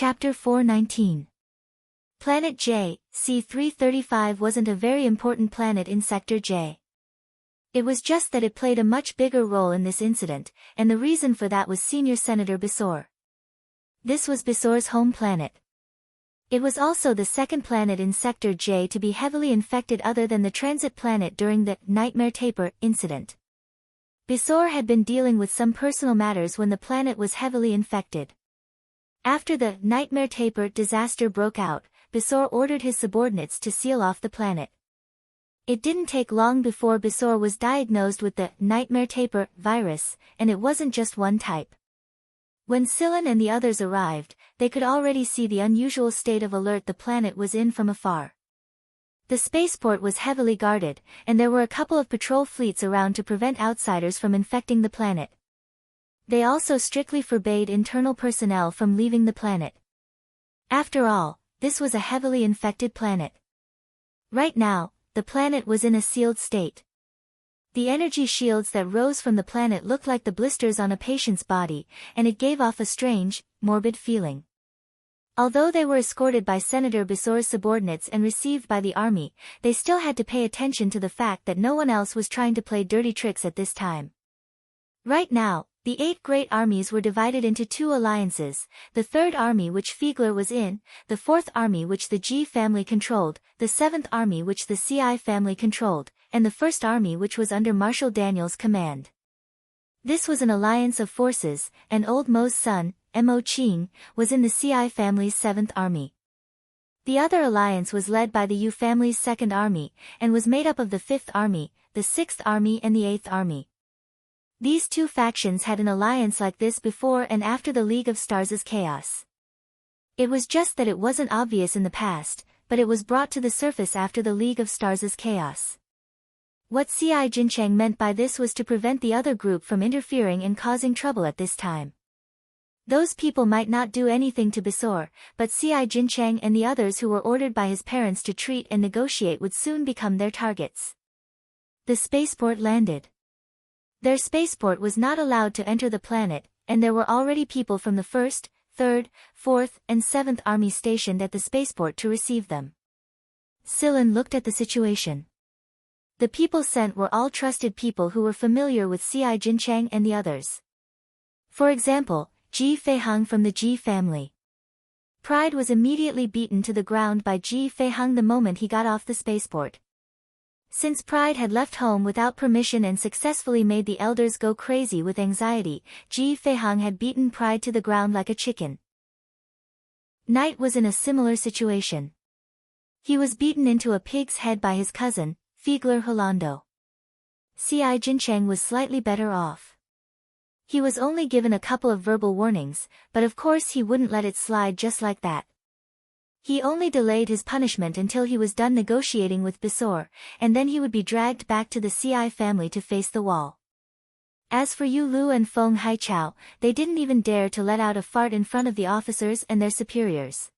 Chapter 419. Planet J, C335 wasn't a very important planet in Sector J. It was just that it played a much bigger role in this incident, and the reason for that was Senior Senator Bisor. This was Bisor's home planet. It was also the second planet in Sector J to be heavily infected other than the transit planet during the Nightmare Taper incident. Bisor had been dealing with some personal matters when the planet was heavily infected. After the Nightmare Taper disaster broke out, Bisor ordered his subordinates to seal off the planet. It didn't take long before Bisor was diagnosed with the Nightmare Taper virus, and it wasn't just one type. When Silen and the others arrived, they could already see the unusual state of alert the planet was in from afar. The spaceport was heavily guarded, and there were a couple of patrol fleets around to prevent outsiders from infecting the planet. They also strictly forbade internal personnel from leaving the planet. After all, this was a heavily infected planet. Right now, the planet was in a sealed state. The energy shields that rose from the planet looked like the blisters on a patient's body, and it gave off a strange, morbid feeling. Although they were escorted by Senator Bisor's subordinates and received by the army, they still had to pay attention to the fact that no one else was trying to play dirty tricks at this time. Right now, the 8 great armies were divided into 2 alliances, the 3rd army which Fiegler was in, the 4th army which the G family controlled, the 7th army which the CI family controlled, and the 1st army which was under Marshal Daniel's command. This was an alliance of forces, and Old Mo's son, Mo Ching, was in the CI family's 7th army. The other alliance was led by the U family's 2nd army, and was made up of the 5th army, the 6th army and the 8th army. These 2 factions had an alliance like this before and after the League of Stars' chaos. It was just that it wasn't obvious in the past, but it was brought to the surface after the League of Stars' chaos. What CI Jincheng meant by this was to prevent the other group from interfering and causing trouble at this time. Those people might not do anything to Bisor, but CI Jincheng and the others who were ordered by his parents to treat and negotiate would soon become their targets. The spaceport landed. Their spaceport was not allowed to enter the planet, and there were already people from the 1st, 3rd, 4th, and 7th armies stationed at the spaceport to receive them. Silen looked at the situation. The people sent were all trusted people who were familiar with CI Jincheng and the others. For example, Ji Feihang from the Ji family. Pride was immediately beaten to the ground by Ji Feihang the moment he got off the spaceport. Since Pride had left home without permission and successfully made the elders go crazy with anxiety, Ji Feihang had beaten Pride to the ground like a chicken. Knight was in a similar situation. He was beaten into a pig's head by his cousin, Fiegler Holando. CI Jincheng was slightly better off. He was only given a couple of verbal warnings, but of course he wouldn't let it slide just like that. He only delayed his punishment until he was done negotiating with Bisor, and then he would be dragged back to the CI family to face the wall. As for Yu Lu and Feng Haichao, they didn't even dare to let out a fart in front of the officers and their superiors.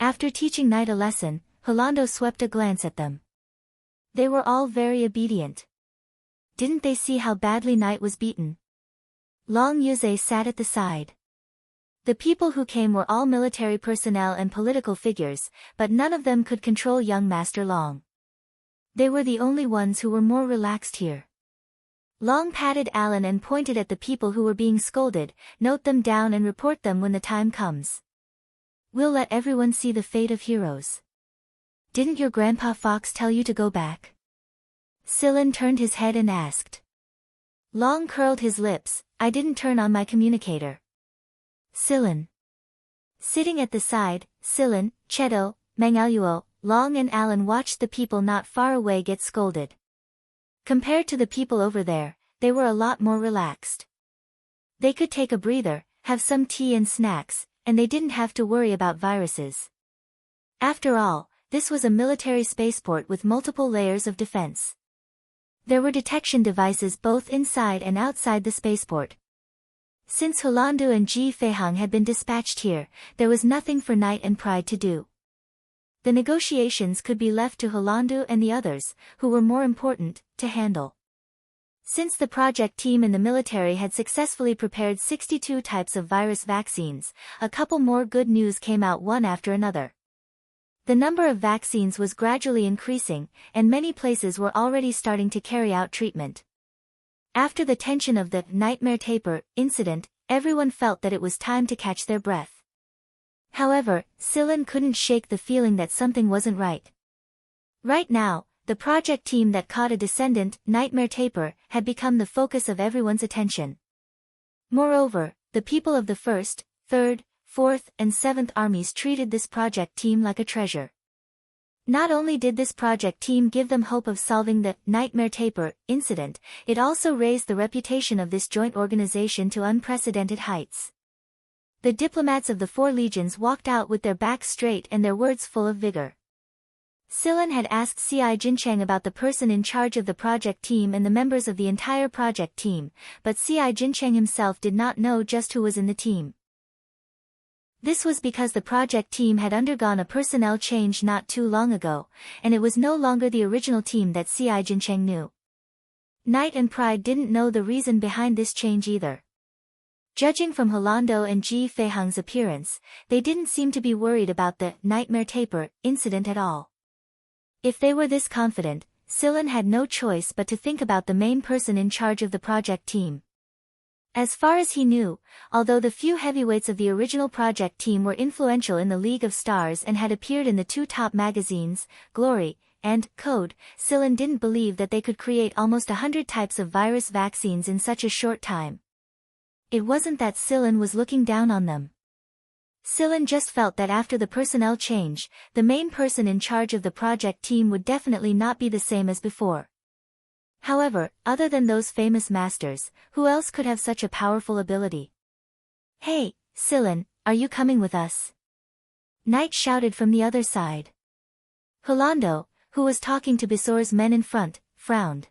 After teaching Knight a lesson, Holando swept a glance at them. They were all very obedient. Didn't they see how badly Knight was beaten? Long Yuze sat at the side. The people who came were all military personnel and political figures, but none of them could control young Master Long. They were the only ones who were more relaxed here. Long patted Alan and pointed at the people who were being scolded, "Note them down and report them when the time comes. We'll let everyone see the fate of heroes." "Didn't your Grandpa Fox tell you to go back?" Silen turned his head and asked. Long curled his lips, "I didn't turn on my communicator." Silen. Sitting at the side, Silen, Cheto, Mangaluo, Long and Alan watched the people not far away get scolded. Compared to the people over there, they were a lot more relaxed. They could take a breather, have some tea and snacks, and they didn't have to worry about viruses. After all, this was a military spaceport with multiple layers of defense. There were detection devices both inside and outside the spaceport. Since Holando and Ji Feihang had been dispatched here, there was nothing for Knight and Pride to do. The negotiations could be left to Holando and the others, who were more important, to handle. Since the project team in the military had successfully prepared 62 types of virus vaccines, a couple more good news came out one after another. The number of vaccines was gradually increasing, and many places were already starting to carry out treatment. After the tension of the nightmare taper incident, everyone felt that it was time to catch their breath. However, Silen couldn't shake the feeling that something wasn't right. Right now, the project team that caught a descendant, Nightmare Taper, had become the focus of everyone's attention. Moreover, the people of the 1st, 3rd, 4th, and 7th armies treated this project team like a treasure. Not only did this project team give them hope of solving the Nightmare Taper incident, it also raised the reputation of this joint organization to unprecedented heights. The diplomats of the 4 legions walked out with their backs straight and their words full of vigor. Silen had asked Ci Jincheng about the person in charge of the project team and the members of the entire project team, but Ci Jincheng himself did not know just who was in the team. This was because the project team had undergone a personnel change not too long ago, and it was no longer the original team that Ci Jincheng knew. Night and Pride didn't know the reason behind this change either. Judging from Holando and Ji Feihang's appearance, they didn't seem to be worried about the Nightmare Taper incident at all. If they were this confident, Silen had no choice but to think about the main person in charge of the project team. As far as he knew, although the few heavyweights of the original project team were influential in the League of Stars and had appeared in the 2 top magazines, Glory and Code, Silen didn't believe that they could create almost 100 types of virus vaccines in such a short time. It wasn't that Silen was looking down on them. Silen just felt that after the personnel change, the main person in charge of the project team would definitely not be the same as before. However, other than those famous masters, who else could have such a powerful ability? "Hey, Silen, are you coming with us?" Knight shouted from the other side. Holando, who was talking to Bisor's men in front, frowned.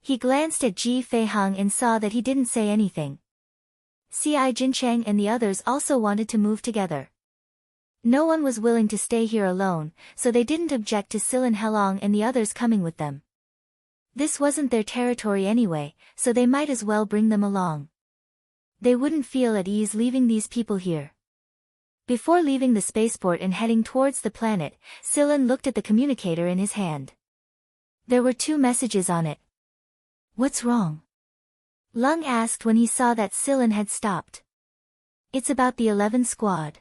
He glanced at Ji Feihang and saw that he didn't say anything. Ci Jincheng and the others also wanted to move together. No one was willing to stay here alone, so they didn't object to Silen Helong and the others coming with them. This wasn't their territory anyway, so they might as well bring them along. They wouldn't feel at ease leaving these people here. Before leaving the spaceport and heading towards the planet, Silen looked at the communicator in his hand. There were 2 messages on it. "What's wrong?" Lung asked when he saw that Silen had stopped. "It's about the 11 squad."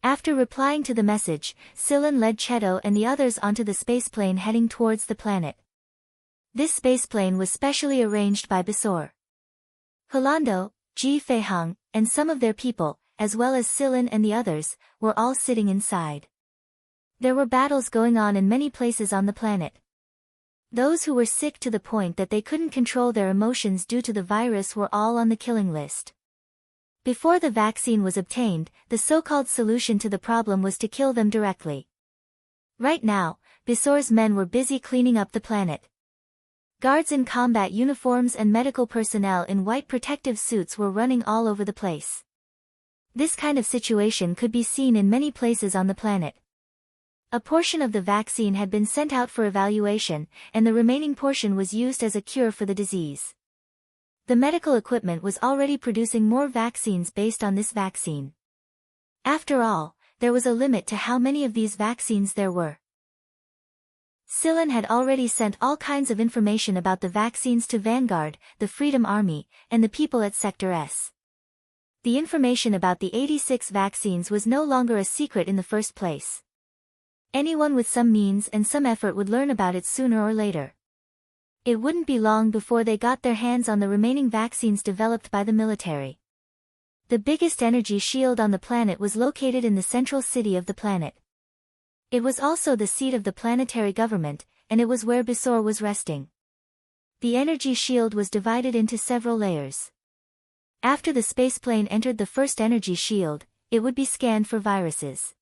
After replying to the message, Silen led Cheto and the others onto the spaceplane heading towards the planet. This spaceplane was specially arranged by Bisor. Holando, Ji Feihang, and some of their people, as well as Silen and the others, were all sitting inside. There were battles going on in many places on the planet. Those who were sick to the point that they couldn't control their emotions due to the virus were all on the killing list. Before the vaccine was obtained, the so-called solution to the problem was to kill them directly. Right now, Bisor's men were busy cleaning up the planet. Guards in combat uniforms and medical personnel in white protective suits were running all over the place. This kind of situation could be seen in many places on the planet. A portion of the vaccine had been sent out for evaluation, and the remaining portion was used as a cure for the disease. The medical equipment was already producing more vaccines based on this vaccine. After all, there was a limit to how many of these vaccines there were. Silen had already sent all kinds of information about the vaccines to Vanguard, the Freedom Army, and the people at Sector S. The information about the 86 vaccines was no longer a secret in the first place. Anyone with some means and some effort would learn about it sooner or later. It wouldn't be long before they got their hands on the remaining vaccines developed by the military. The biggest energy shield on the planet was located in the central city of the planet. It was also the seat of the planetary government, and it was where Bisor was resting. The energy shield was divided into several layers. After the spaceplane entered the first energy shield, it would be scanned for viruses.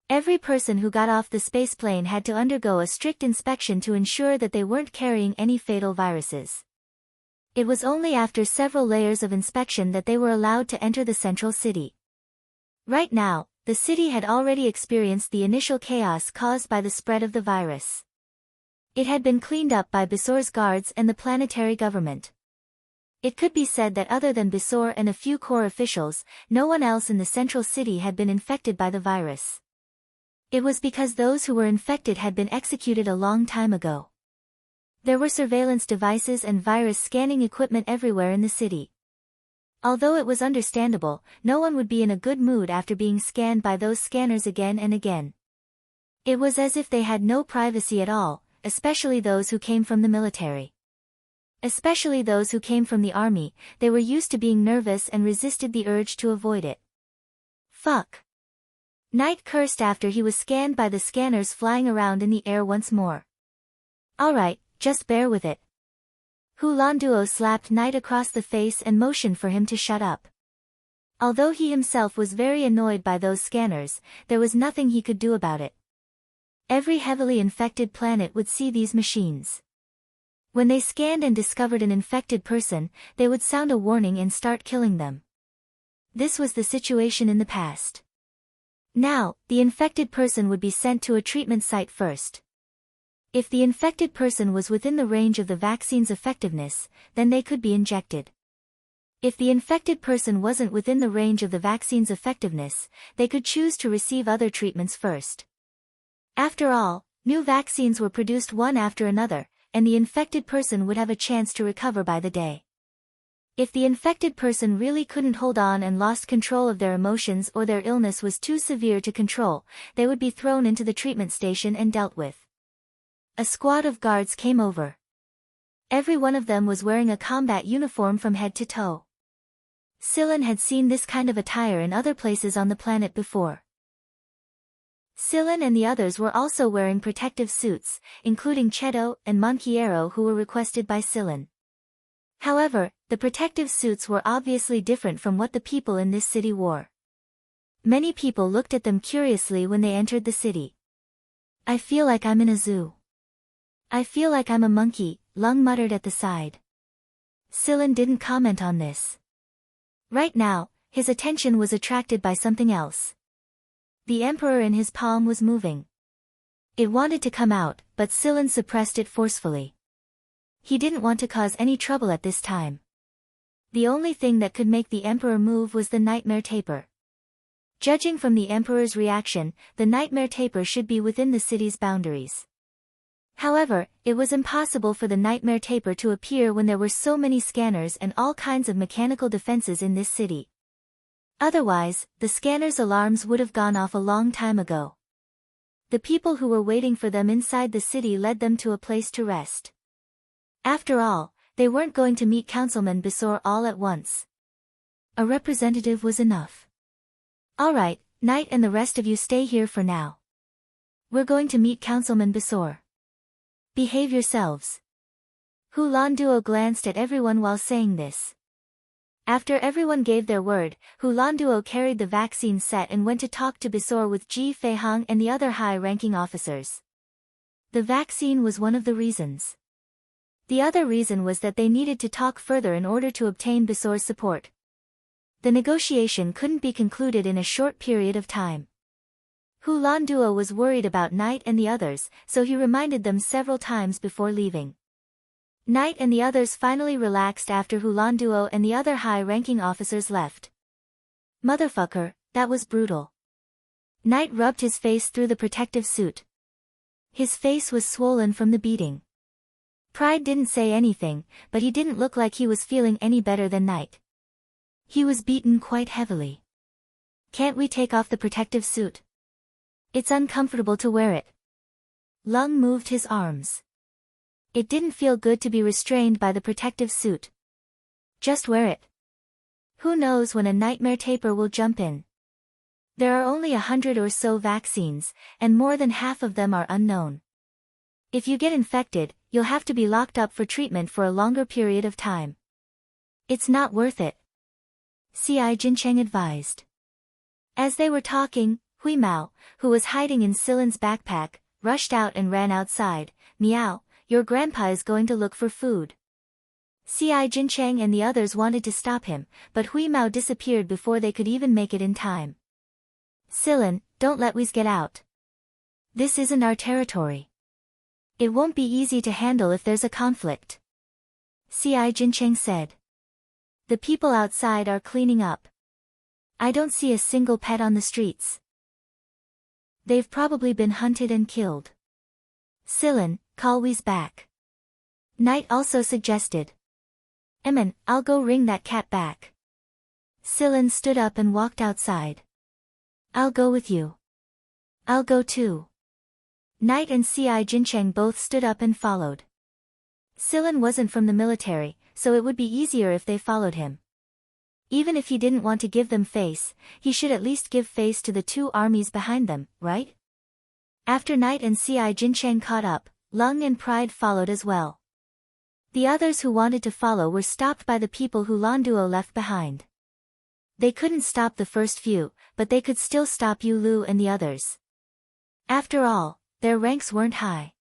Every person who got off the spaceplane had to undergo a strict inspection to ensure that they weren't carrying any fatal viruses. It was only after several layers of inspection that they were allowed to enter the central city. Right now, the city had already experienced the initial chaos caused by the spread of the virus. It had been cleaned up by Bisor's guards and the planetary government. It could be said that other than Bisor and a few core officials, no one else in the central city had been infected by the virus. It was because those who were infected had been executed a long time ago. There were surveillance devices and virus scanning equipment everywhere in the city. Although it was understandable, no one would be in a good mood after being scanned by those scanners again and again. It was as if they had no privacy at all, especially those who came from the military. Especially those who came from the army, they were used to being nervous and resisted the urge to avoid it. Fuck. Knight cursed after he was scanned by the scanners flying around in the air once more. Alright, just bear with it. Hu Landuo slapped Knight across the face and motioned for him to shut up. Although he himself was very annoyed by those scanners, there was nothing he could do about it. Every heavily infected planet would see these machines. When they scanned and discovered an infected person, they would sound a warning and start killing them. This was the situation in the past. Now, the infected person would be sent to a treatment site first. If the infected person was within the range of the vaccine's effectiveness, then they could be injected. If the infected person wasn't within the range of the vaccine's effectiveness, they could choose to receive other treatments first. After all, new vaccines were produced one after another, and the infected person would have a chance to recover by the day. If the infected person really couldn't hold on and lost control of their emotions or their illness was too severe to control, they would be thrown into the treatment station and dealt with. A squad of guards came over. Every one of them was wearing a combat uniform from head to toe. Sillin had seen this kind of attire in other places on the planet before. Sillin and the others were also wearing protective suits, including Cheto and Monquiero, who were requested by Sillin. However, the protective suits were obviously different from what the people in this city wore. Many people looked at them curiously when they entered the city. I feel like I'm in a zoo. I feel like I'm a monkey, Lung muttered at the side. Sillin didn't comment on this. Right now, his attention was attracted by something else. The emperor in his palm was moving. It wanted to come out, but Sillin suppressed it forcefully. He didn't want to cause any trouble at this time. The only thing that could make the emperor move was the nightmare taper. Judging from the emperor's reaction, the nightmare taper should be within the city's boundaries. However, it was impossible for the nightmare taper to appear when there were so many scanners and all kinds of mechanical defenses in this city. Otherwise, the scanners' alarms would have gone off a long time ago. The people who were waiting for them inside the city led them to a place to rest. After all, they weren't going to meet Councilman Bisor all at once. A representative was enough. Alright, Knight and the rest of you stay here for now. We're going to meet Councilman Bisor. Behave yourselves. Hu Landuo glanced at everyone while saying this. After everyone gave their word, Hu Landuo carried the vaccine set and went to talk to Bisor with Ji Feihang and the other high-ranking officers. The vaccine was one of the reasons. The other reason was that they needed to talk further in order to obtain Bisor's support. The negotiation couldn't be concluded in a short period of time. Hu Landuo was worried about Knight and the others, so he reminded them several times before leaving. Knight and the others finally relaxed after Hu Landuo and the other high-ranking officers left. Motherfucker, that was brutal. Knight rubbed his face through the protective suit. His face was swollen from the beating. Pride didn't say anything, but he didn't look like he was feeling any better than Knight. He was beaten quite heavily. Can't we take off the protective suit? It's uncomfortable to wear it. Lung moved his arms. It didn't feel good to be restrained by the protective suit. Just wear it. Who knows when a nightmare taper will jump in? There are only 100 or so vaccines, and more than half of them are unknown. If you get infected, you'll have to be locked up for treatment for a longer period of time. It's not worth it. C.I. Jincheng advised. As they were talking, Hui Mao, who was hiding in Sillin's backpack, rushed out and ran outside. Meow, your grandpa is going to look for food. C.I. Jincheng and the others wanted to stop him, but Hui Mao disappeared before they could even make it in time. Sillin, don't let Whis get out. This isn't our territory. It won't be easy to handle if there's a conflict, C.I. Jincheng said. The people outside are cleaning up. I don't see a single pet on the streets. They've probably been hunted and killed. Silen, call Wee's back. Knight also suggested. I'll go ring that cat back. Silen stood up and walked outside. I'll go with you. I'll go too. Knight and C.I. Jincheng both stood up and followed. Silen wasn't from the military, so it would be easier if they followed him. Even if he didn't want to give them face, he should at least give face to the two armies behind them, right? After Knight and C.I. Jincheng caught up, Lung and Pride followed as well. The others who wanted to follow were stopped by the people who Landuo left behind. They couldn't stop the first few, but they could still stop Yu Lu and the others. After all, their ranks weren't high.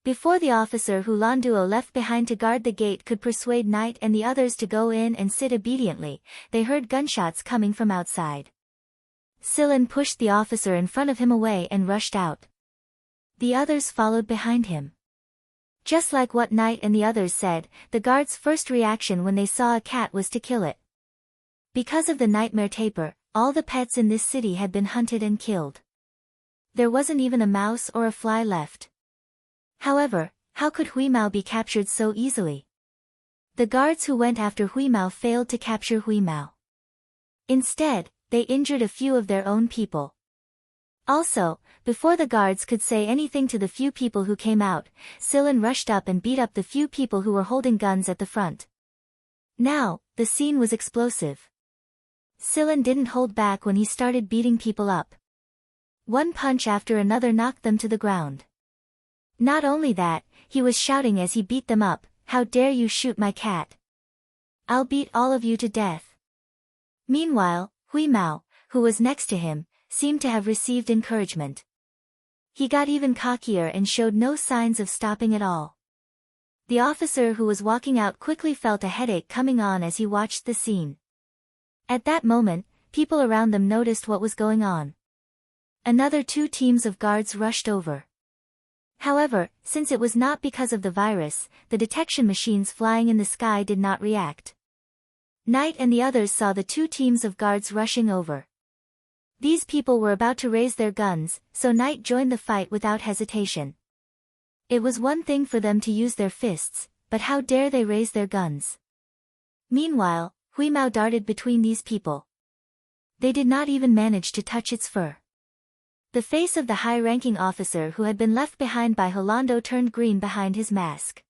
Before the officer who Landuo left behind to guard the gate could persuade Knight and the others to go in and sit obediently, they heard gunshots coming from outside. Silen pushed the officer in front of him away and rushed out. The others followed behind him. Just like what Knight and the others said, the guards' first reaction when they saw a cat was to kill it. Because of the nightmare taper, all the pets in this city had been hunted and killed. There wasn't even a mouse or a fly left. However, how could Huimao be captured so easily? The guards who went after Huimao failed to capture Huimao. Instead, they injured a few of their own people. Also, before the guards could say anything to the few people who came out, Silen rushed up and beat up the few people who were holding guns at the front. Now, the scene was explosive. Silen didn't hold back when he started beating people up. One punch after another knocked them to the ground. Not only that, he was shouting as he beat them up, "How dare you shoot my cat? I'll beat all of you to death." Meanwhile, Huimao, who was next to him, seemed to have received encouragement. He got even cockier and showed no signs of stopping at all. The officer who was walking out quickly felt a headache coming on as he watched the scene. At that moment, people around them noticed what was going on. Another two teams of guards rushed over. However, since it was not because of the virus, the detection machines flying in the sky did not react. Knight and the others saw the two teams of guards rushing over. These people were about to raise their guns, so Knight joined the fight without hesitation. It was one thing for them to use their fists, but how dare they raise their guns? Meanwhile, Huimao darted between these people. They did not even manage to touch its fur. The face of the high-ranking officer who had been left behind by Holando turned green behind his mask.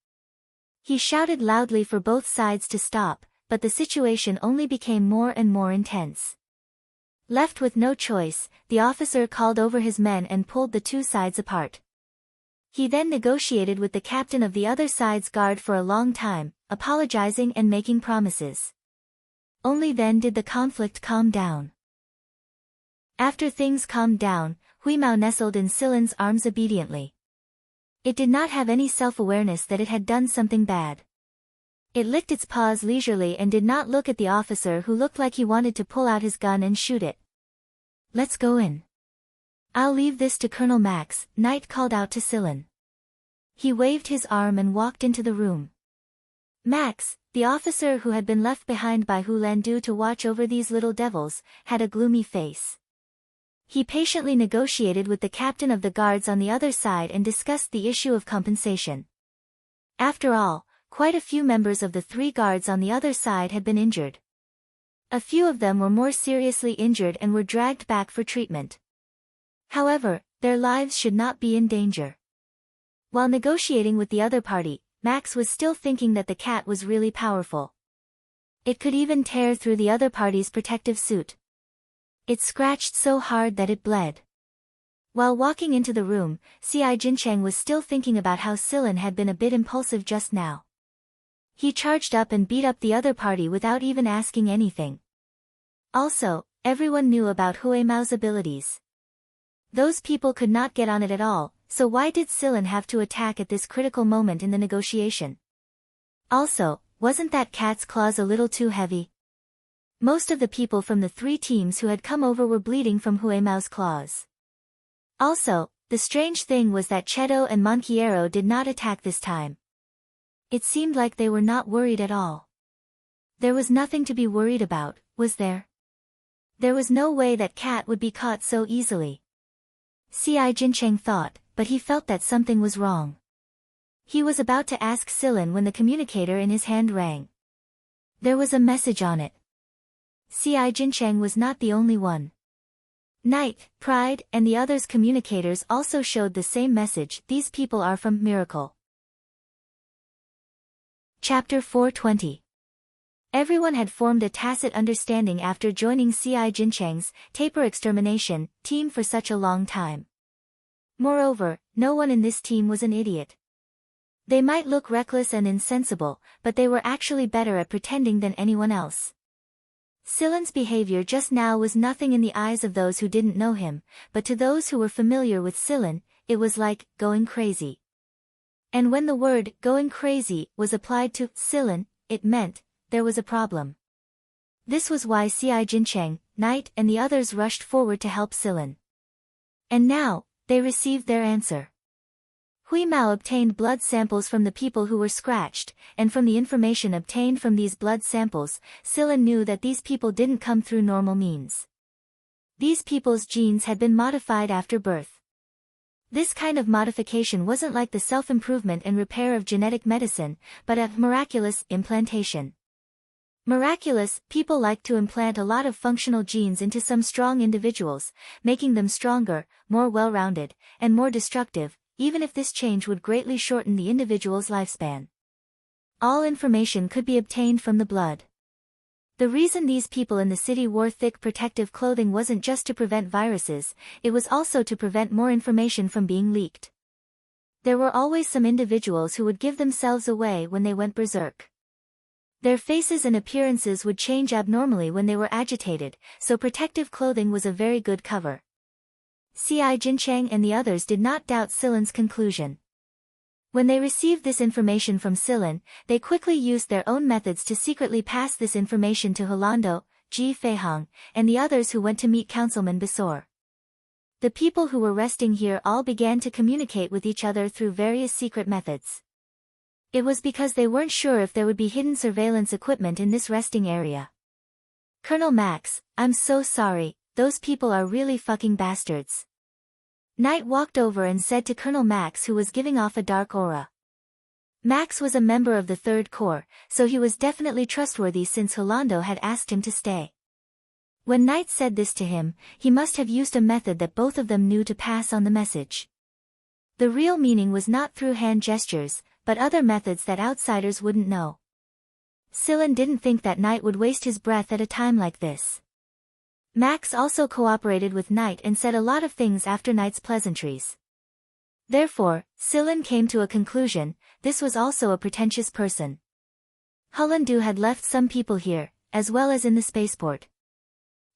He shouted loudly for both sides to stop, but the situation only became more and more intense. Left with no choice, the officer called over his men and pulled the two sides apart. He then negotiated with the captain of the other side's guard for a long time, apologizing and making promises. Only then did the conflict calm down. After things calmed down, Huimao nestled in Silen's arms obediently. It did not have any self-awareness that it had done something bad. It licked its paws leisurely and did not look at the officer who looked like he wanted to pull out his gun and shoot it. "Let's go in. I'll leave this to Colonel Max," Knight called out to Silen. He waved his arm and walked into the room. Max, the officer who had been left behind by Hu Landu to watch over these little devils, had a gloomy face. He patiently negotiated with the captain of the guards on the other side and discussed the issue of compensation. After all, quite a few members of the three guards on the other side had been injured. A few of them were more seriously injured and were dragged back for treatment. However, their lives should not be in danger. While negotiating with the other party, Max was still thinking that the cat was really powerful. It could even tear through the other party's protective suit. It scratched so hard that it bled. While walking into the room, C.I. Jincheng was still thinking about how Silen had been a bit impulsive just now. He charged up and beat up the other party without even asking anything. Also, everyone knew about Huimao's abilities. Those people could not get on it at all, so why did Silen have to attack at this critical moment in the negotiation? Also, wasn't that cat's claws a little too heavy? Most of the people from the three teams who had come over were bleeding from Huimao's claws. Also, The strange thing was that Cheto and Monquiero did not attack this time. It seemed like they were not worried at all. There was nothing to be worried about, was there? There was no way that Cat would be caught so easily. C.I. Jincheng thought, but he felt that something was wrong. He was about to ask Silin when the communicator in his hand rang. There was a message on it. C.I. Jincheng was not the only one. Knight, Pride, and the others' communicators also showed the same message. These people are from Miracle. Chapter 420. Everyone had formed a tacit understanding after joining C.I. Jincheng's Taper Extermination team for such a long time. Moreover, no one in this team was an idiot. They might look reckless and insensible, but they were actually better at pretending than anyone else. Silin's behavior just now was nothing in the eyes of those who didn't know him, but to those who were familiar with Silin, it was like going crazy. And when the word going crazy was applied to Silin, it meant there was a problem. This was why C.I. Jincheng, Knight, and the others rushed forward to help Silin. And now, they received their answer. Hui Mao obtained blood samples from the people who were scratched, and from the information obtained from these blood samples, Silin knew that these people didn't come through normal means. These people's genes had been modified after birth. This kind of modification wasn't like the self-improvement and repair of genetic medicine, but a miraculous implantation. Miraculous, people like to implant a lot of functional genes into some strong individuals, making them stronger, more well-rounded, and more destructive, even if this change would greatly shorten the individual's lifespan. All information could be obtained from the blood. The reason these people in the city wore thick protective clothing wasn't just to prevent viruses, it was also to prevent more information from being leaked. There were always some individuals who would give themselves away when they went berserk. Their faces and appearances would change abnormally when they were agitated, so protective clothing was a very good cover. C.I. Jincheng and the others did not doubt Silin's conclusion. When they received this information from Silin, they quickly used their own methods to secretly pass this information to Holando, Ji Feihong, and the others who went to meet Councilman Bisor. The people who were resting here all began to communicate with each other through various secret methods. It was because they weren't sure if there would be hidden surveillance equipment in this resting area. Colonel Max, I'm so sorry, those people are really fucking bastards. Knight walked over and said to Colonel Max, who was giving off a dark aura. Max was a member of the Third Corps, so he was definitely trustworthy since Holando had asked him to stay. When Knight said this to him, he must have used a method that both of them knew to pass on the message. The real meaning was not through hand gestures, but other methods that outsiders wouldn't know. Silin didn't think that Knight would waste his breath at a time like this. Max also cooperated with Knight and said a lot of things after Knight's pleasantries. Therefore, Silin came to a conclusion, this was also a pretentious person. Holando had left some people here, as well as in the spaceport.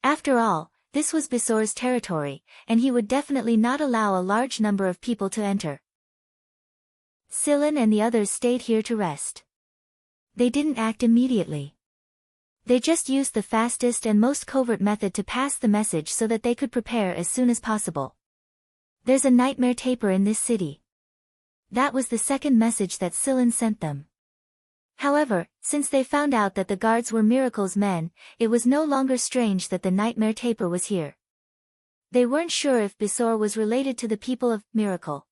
After all, this was Bisor's territory, and he would definitely not allow a large number of people to enter. Silin and the others stayed here to rest. They didn't act immediately. They just used the fastest and most covert method to pass the message so that they could prepare as soon as possible. There's a nightmare taper in this city. That was the second message that Silin sent them. However, since they found out that the guards were Miracle's men, it was no longer strange that the nightmare taper was here. They weren't sure if Bisor was related to the people of Miracle.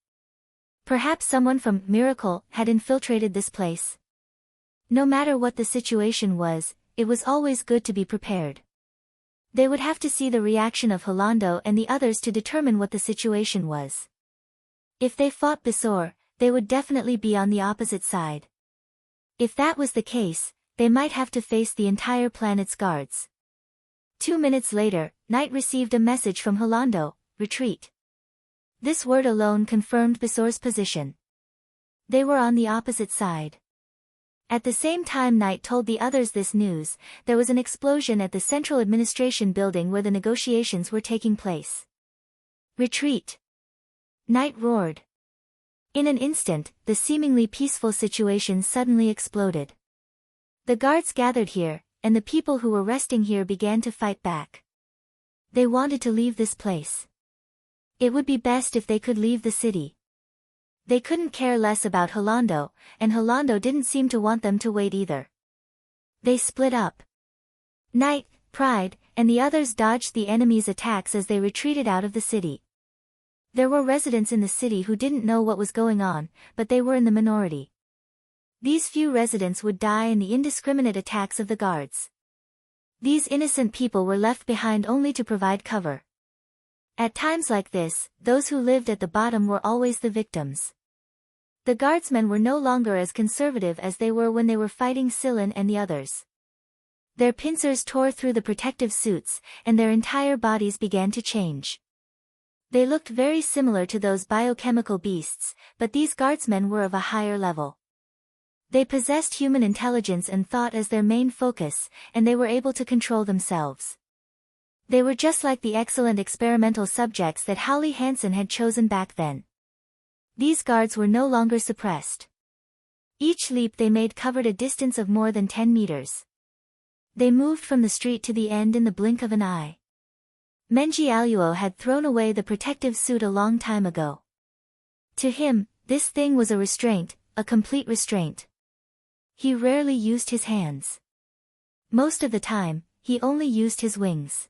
Perhaps someone from Miracle had infiltrated this place. No matter what the situation was, it was always good to be prepared. They would have to see the reaction of Holando and the others to determine what the situation was. If they fought Bisor, they would definitely be on the opposite side. If that was the case, they might have to face the entire planet's guards. 2 minutes later, Knight received a message from Holando, retreat. This word alone confirmed Bisor's position. They were on the opposite side. At the same time Knight told the others this news, there was an explosion at the Central Administration building where the negotiations were taking place. Retreat! Knight roared. In an instant, the seemingly peaceful situation suddenly exploded. The guards gathered here, and the people who were resting here began to fight back. They wanted to leave this place. It would be best if they could leave the city. They couldn't care less about Holando, and Holando didn't seem to want them to wait either. They split up. Knight, Pride, and the others dodged the enemy's attacks as they retreated out of the city. There were residents in the city who didn't know what was going on, but they were in the minority. These few residents would die in the indiscriminate attacks of the guards. These innocent people were left behind only to provide cover. At times like this, those who lived at the bottom were always the victims. The guardsmen were no longer as conservative as they were when they were fighting Sillin and the others. Their pincers tore through the protective suits, and their entire bodies began to change. They looked very similar to those biochemical beasts, but these guardsmen were of a higher level. They possessed human intelligence and thought as their main focus, and they were able to control themselves. They were just like the excellent experimental subjects that Holly Hansen had chosen back then. These guards were no longer suppressed. Each leap they made covered a distance of more than 10 meters. They moved from the street to the end in the blink of an eye. Menji Aluo had thrown away the protective suit a long time ago. To him, this thing was a restraint, a complete restraint. He rarely used his hands. Most of the time, he only used his wings.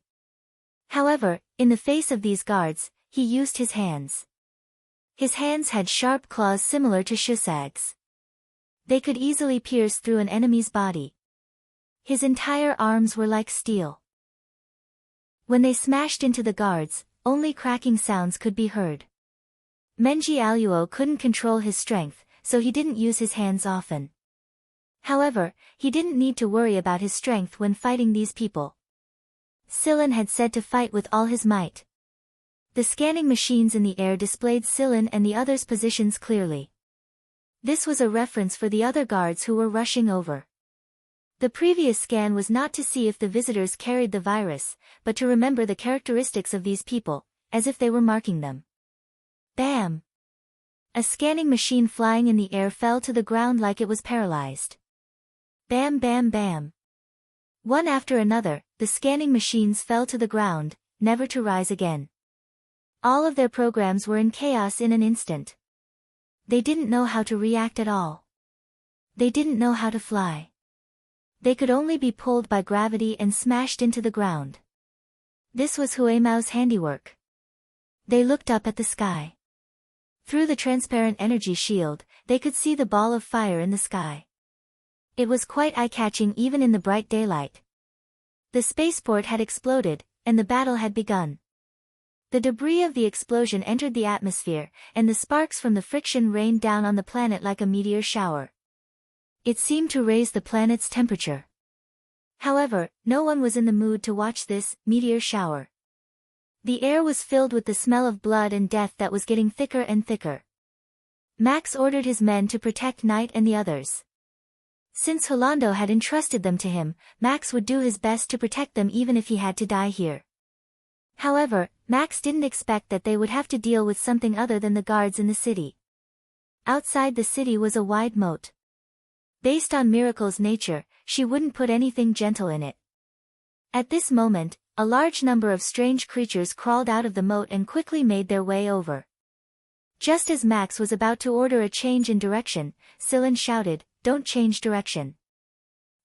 However, in the face of these guards, he used his hands. His hands had sharp claws similar to Shusag's. They could easily pierce through an enemy's body. His entire arms were like steel. When they smashed into the guards, only cracking sounds could be heard. Menji Aluo couldn't control his strength, so he didn't use his hands often. However, he didn't need to worry about his strength when fighting these people. Sillin had said to fight with all his might. The scanning machines in the air displayed Sillin and the others' positions clearly. This was a reference for the other guards who were rushing over. The previous scan was not to see if the visitors carried the virus, but to remember the characteristics of these people, as if they were marking them. Bam! A scanning machine flying in the air fell to the ground like it was paralyzed. Bam bam bam. One after another, the scanning machines fell to the ground, never to rise again. All of their programs were in chaos in an instant. They didn't know how to react at all. They didn't know how to fly. They could only be pulled by gravity and smashed into the ground. This was Huemao's handiwork. They looked up at the sky. Through the transparent energy shield, they could see the ball of fire in the sky. It was quite eye-catching even in the bright daylight. The spaceport had exploded, and the battle had begun. The debris of the explosion entered the atmosphere, and the sparks from the friction rained down on the planet like a meteor shower. It seemed to raise the planet's temperature. However, no one was in the mood to watch this meteor shower. The air was filled with the smell of blood and death that was getting thicker and thicker. Max ordered his men to protect Knight and the others. Since Holando had entrusted them to him, Max would do his best to protect them even if he had to die here. However, Max didn't expect that they would have to deal with something other than the guards in the city. Outside the city was a wide moat. Based on Miracle's nature, she wouldn't put anything gentle in it. At this moment, a large number of strange creatures crawled out of the moat and quickly made their way over. Just as Max was about to order a change in direction, Sillin shouted, "Don't change direction.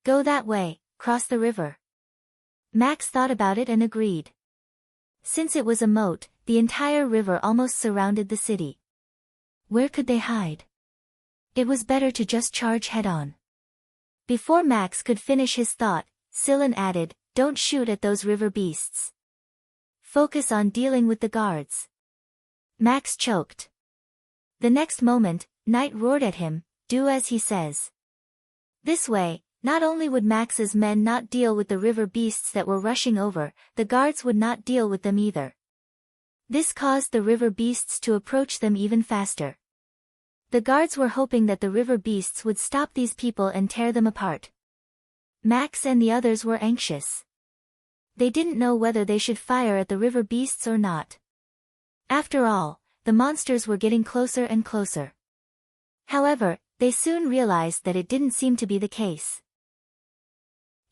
Go that way, cross the river." Max thought about it and agreed. Since it was a moat, the entire river almost surrounded the city. Where could they hide? It was better to just charge head-on. Before Max could finish his thought, Sillin added, "Don't shoot at those river beasts. Focus on dealing with the guards." Max choked. The next moment, Knight roared at him, "Do as he says." This way, not only would Max's men not deal with the river beasts that were rushing over, the guards would not deal with them either. This caused the river beasts to approach them even faster. The guards were hoping that the river beasts would stop these people and tear them apart. Max and the others were anxious. They didn't know whether they should fire at the river beasts or not. After all, the monsters were getting closer and closer. However, they soon realized that it didn't seem to be the case.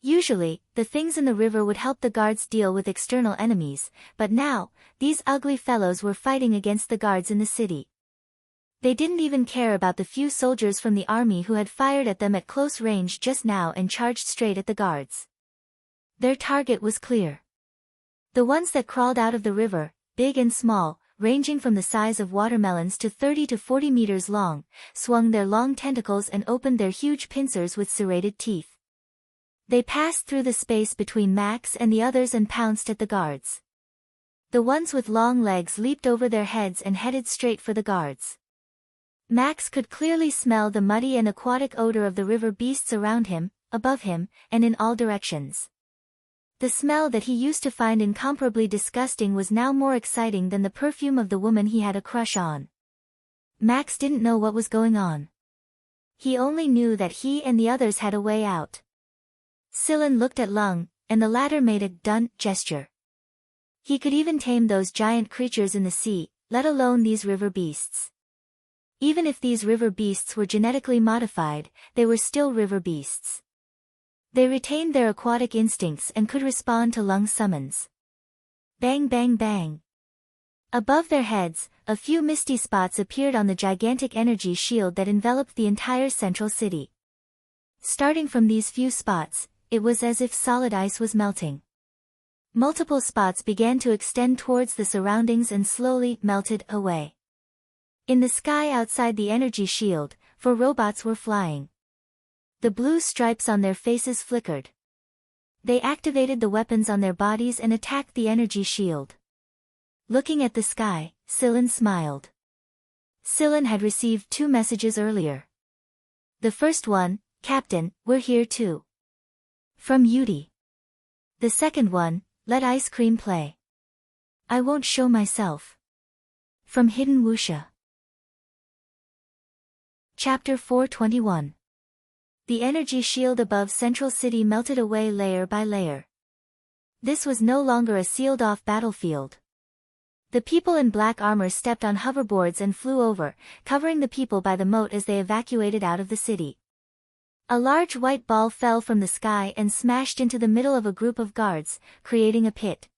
Usually, the things in the river would help the guards deal with external enemies, but now, these ugly fellows were fighting against the guards in the city. They didn't even care about the few soldiers from the army who had fired at them at close range just now and charged straight at the guards. Their target was clear. The ones that crawled out of the river, big and small, ranging from the size of watermelons to 30 to 40 meters long, swung their long tentacles and opened their huge pincers with serrated teeth. They passed through the space between Max and the others and pounced at the guards. The ones with long legs leaped over their heads and headed straight for the guards. Max could clearly smell the muddy and aquatic odor of the river beasts around him, above him, and in all directions. The smell that he used to find incomparably disgusting was now more exciting than the perfume of the woman he had a crush on. Max didn't know what was going on. He only knew that he and the others had a way out. Sillin looked at Lung, and the latter made a done gesture. He could even tame those giant creatures in the sea, let alone these river beasts. Even if these river beasts were genetically modified, they were still river beasts. They retained their aquatic instincts and could respond to Lung's summons. Bang bang bang. Above their heads, a few misty spots appeared on the gigantic energy shield that enveloped the entire central city. Starting from these few spots, it was as if solid ice was melting. Multiple spots began to extend towards the surroundings and slowly melted away. In the sky outside the energy shield, 4 robots were flying. The blue stripes on their faces flickered. They activated the weapons on their bodies and attacked the energy shield. Looking at the sky, Sillin smiled. Sillin had received 2 messages earlier. The first one, "Captain, we're here too." From Yudi. The second one, "Let ice cream play. I won't show myself." From Hidden Wuxia. Chapter 421. The energy shield above Central City melted away layer by layer. This was no longer a sealed-off battlefield. The people in black armor stepped on hoverboards and flew over, covering the people by the moat as they evacuated out of the city. A large white ball fell from the sky and smashed into the middle of a group of guards, creating a pit.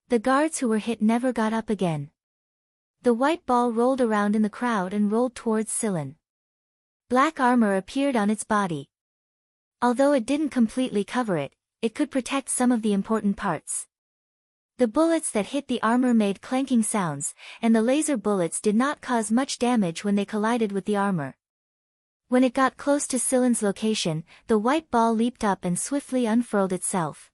The guards who were hit never got up again. The white ball rolled around in the crowd and rolled towards Sillin. Black armor appeared on its body. Although it didn't completely cover it, it could protect some of the important parts. The bullets that hit the armor made clanking sounds, and the laser bullets did not cause much damage when they collided with the armor. When it got close to Sillin's location, the white ball leaped up and swiftly unfurled itself.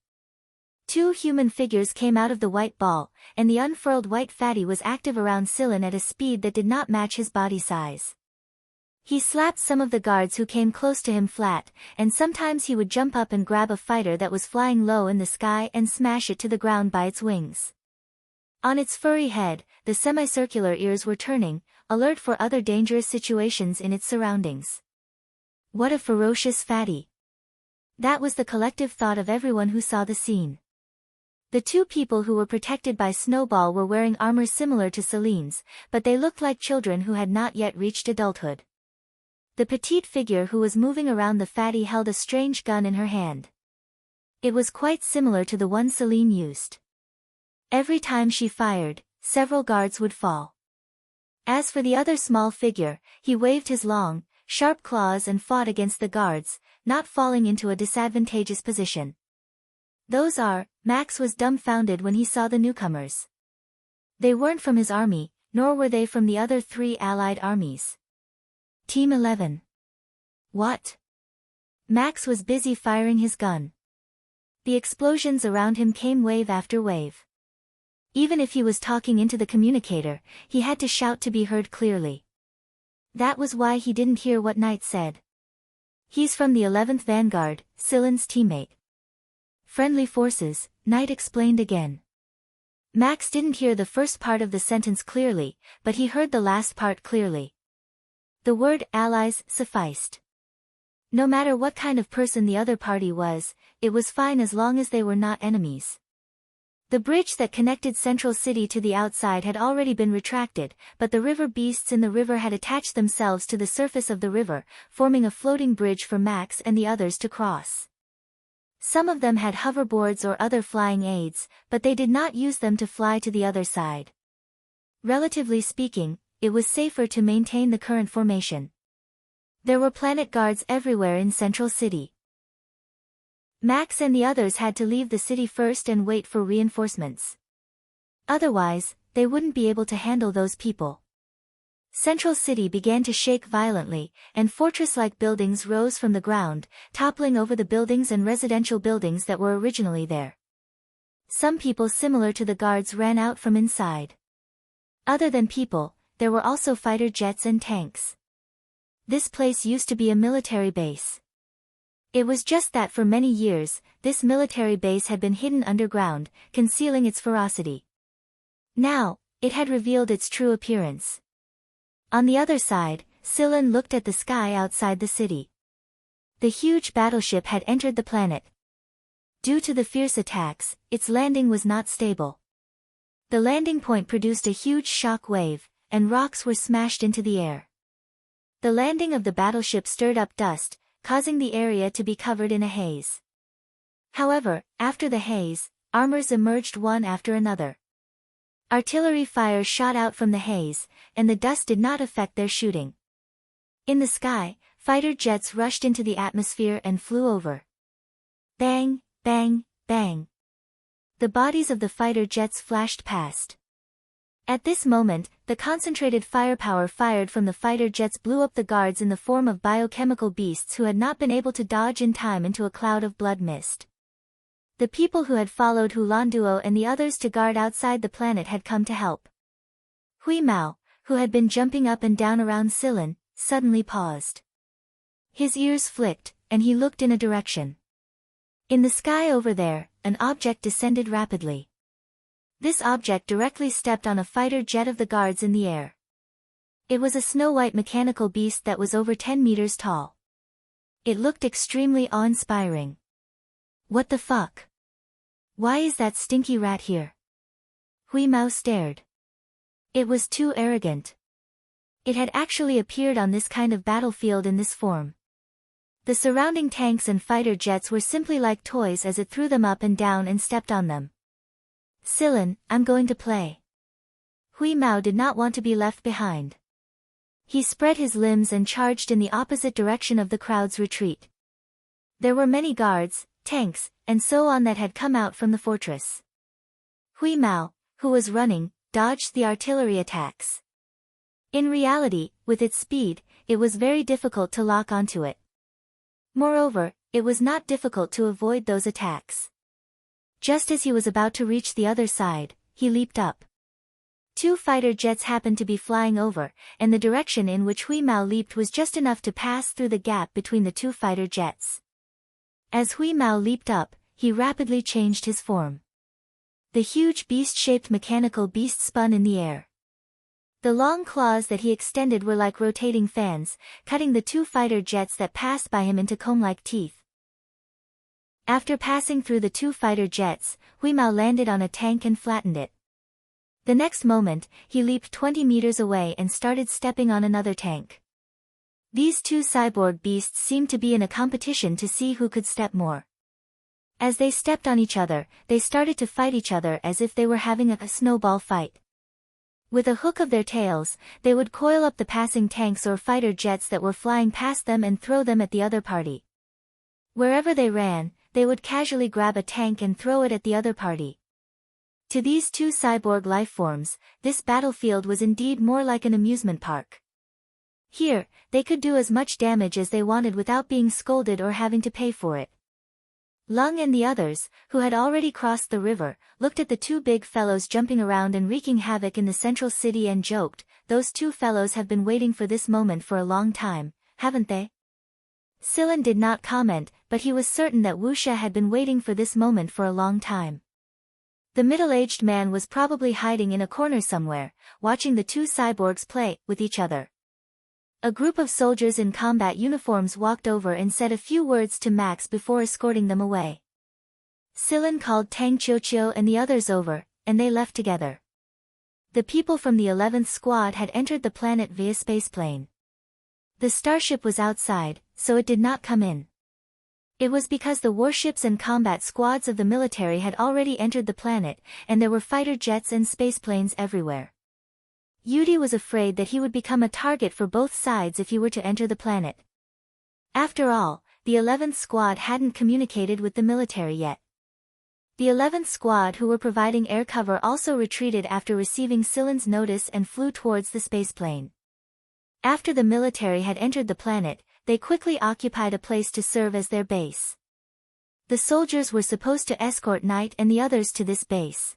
2 human figures came out of the white ball, and the unfurled white fatty was active around Sillin at a speed that did not match his body size. He slapped some of the guards who came close to him flat, and sometimes he would jump up and grab a fighter that was flying low in the sky and smash it to the ground by its wings. On its furry head, the semicircular ears were turning, alert for other dangerous situations in its surroundings. What a ferocious fatty! That was the collective thought of everyone who saw the scene. The 2 people who were protected by Snowball were wearing armor similar to Celine's, but they looked like children who had not yet reached adulthood. The petite figure who was moving around the fatty held a strange gun in her hand. It was quite similar to the one Celine used. Every time she fired, several guards would fall. As for the other small figure, he waved his long, sharp claws and fought against the guards, not falling into a disadvantageous position. Max was dumbfounded when he saw the newcomers. They weren't from his army, nor were they from the other 3 allied armies. Team 11. What? Max was busy firing his gun. The explosions around him came wave after wave. Even if he was talking into the communicator, he had to shout to be heard clearly. That was why he didn't hear what Knight said. He's from the 11th Vanguard, Sillin's teammate. Friendly forces, Knight explained again. Max didn't hear the first part of the sentence clearly, but he heard the last part clearly. The word allies sufficed. No matter what kind of person the other party was, it was fine as long as they were not enemies. The bridge that connected Central City to the outside had already been retracted, but the river beasts in the river had attached themselves to the surface of the river, forming a floating bridge for Max and the others to cross. Some of them had hoverboards or other flying aids, but they did not use them to fly to the other side. Relatively speaking, it was safer to maintain the current formation. There were planet guards everywhere in Central City. Max and the others had to leave the city first and wait for reinforcements. Otherwise, they wouldn't be able to handle those people. Central City began to shake violently, and fortress-like buildings rose from the ground, toppling over the buildings and residential buildings that were originally there. Some people similar to the guards ran out from inside. Other than people, there were also fighter jets and tanks. This place used to be a military base. It was just that for many years, this military base had been hidden underground, concealing its ferocity. Now, it had revealed its true appearance. On the other side, Sillin looked at the sky outside the city. The huge battleship had entered the planet. Due to the fierce attacks, its landing was not stable. The landing point produced a huge shock wave, and rocks were smashed into the air. The landing of the battleship stirred up dust, causing the area to be covered in a haze. However, after the haze, armors emerged one after another. Artillery fire shot out from the haze, and the dust did not affect their shooting. In the sky, fighter jets rushed into the atmosphere and flew over. Bang, bang, bang. The bodies of the fighter jets flashed past. At this moment, the concentrated firepower fired from the fighter jets blew up the guards in the form of biochemical beasts who had not been able to dodge in time into a cloud of blood mist. The people who had followed Hulanduo and the others to guard outside the planet had come to help. Hui Mao, who had been jumping up and down around Sillin, suddenly paused. His ears flicked, and he looked in a direction. In the sky over there, an object descended rapidly. This object directly stepped on a fighter jet of the guards in the air. It was a snow-white mechanical beast that was over 10 meters tall. It looked extremely awe-inspiring. What the fuck? Why is that stinky rat here? Hui Mao stared. It was too arrogant. It had actually appeared on this kind of battlefield in this form. The surrounding tanks and fighter jets were simply like toys as it threw them up and down and stepped on them. Sillin, I'm going to play. Hui Mao did not want to be left behind. He spread his limbs and charged in the opposite direction of the crowd's retreat. There were many guards, tanks, and so on that had come out from the fortress. Hui Mao, who was running, dodged the artillery attacks. In reality, with its speed, it was very difficult to lock onto it. Moreover, it was not difficult to avoid those attacks. Just as he was about to reach the other side, he leaped up. Two fighter jets happened to be flying over, and the direction in which Hui Mao leaped was just enough to pass through the gap between the two fighter jets. As Hui Mao leaped up, he rapidly changed his form. The huge beast-shaped mechanical beast spun in the air. The long claws that he extended were like rotating fans, cutting the two fighter jets that passed by him into comb-like teeth. After passing through the two fighter jets, Hui Mao landed on a tank and flattened it. The next moment, he leaped 20 meters away and started stepping on another tank. These two cyborg beasts seemed to be in a competition to see who could step more. As they stepped on each other, they started to fight each other as if they were having a snowball fight. With a hook of their tails, they would coil up the passing tanks or fighter jets that were flying past them and throw them at the other party. Wherever they ran, they would casually grab a tank and throw it at the other party. To these two cyborg lifeforms, this battlefield was indeed more like an amusement park. Here, they could do as much damage as they wanted without being scolded or having to pay for it. Lung and the others, who had already crossed the river, looked at the two big fellows jumping around and wreaking havoc in the central city and joked, "Those two fellows have been waiting for this moment for a long time, haven't they?" Sillin did not comment, but he was certain that Wuxia had been waiting for this moment for a long time. The middle-aged man was probably hiding in a corner somewhere, watching the two cyborgs play with each other. A group of soldiers in combat uniforms walked over and said a few words to Max before escorting them away. Sillin called Tang Qiuqiu and the others over, and they left together. The people from the 11th Squad had entered the planet via spaceplane. The starship was outside, so it did not come in. It was because the warships and combat squads of the military had already entered the planet, and there were fighter jets and spaceplanes everywhere. Yudi was afraid that he would become a target for both sides if he were to enter the planet. After all, the 11th Squad hadn't communicated with the military yet. The 11th Squad, who were providing air cover, also retreated after receiving Silen's notice and flew towards the spaceplane. After the military had entered the planet, they quickly occupied a place to serve as their base. The soldiers were supposed to escort Knight and the others to this base.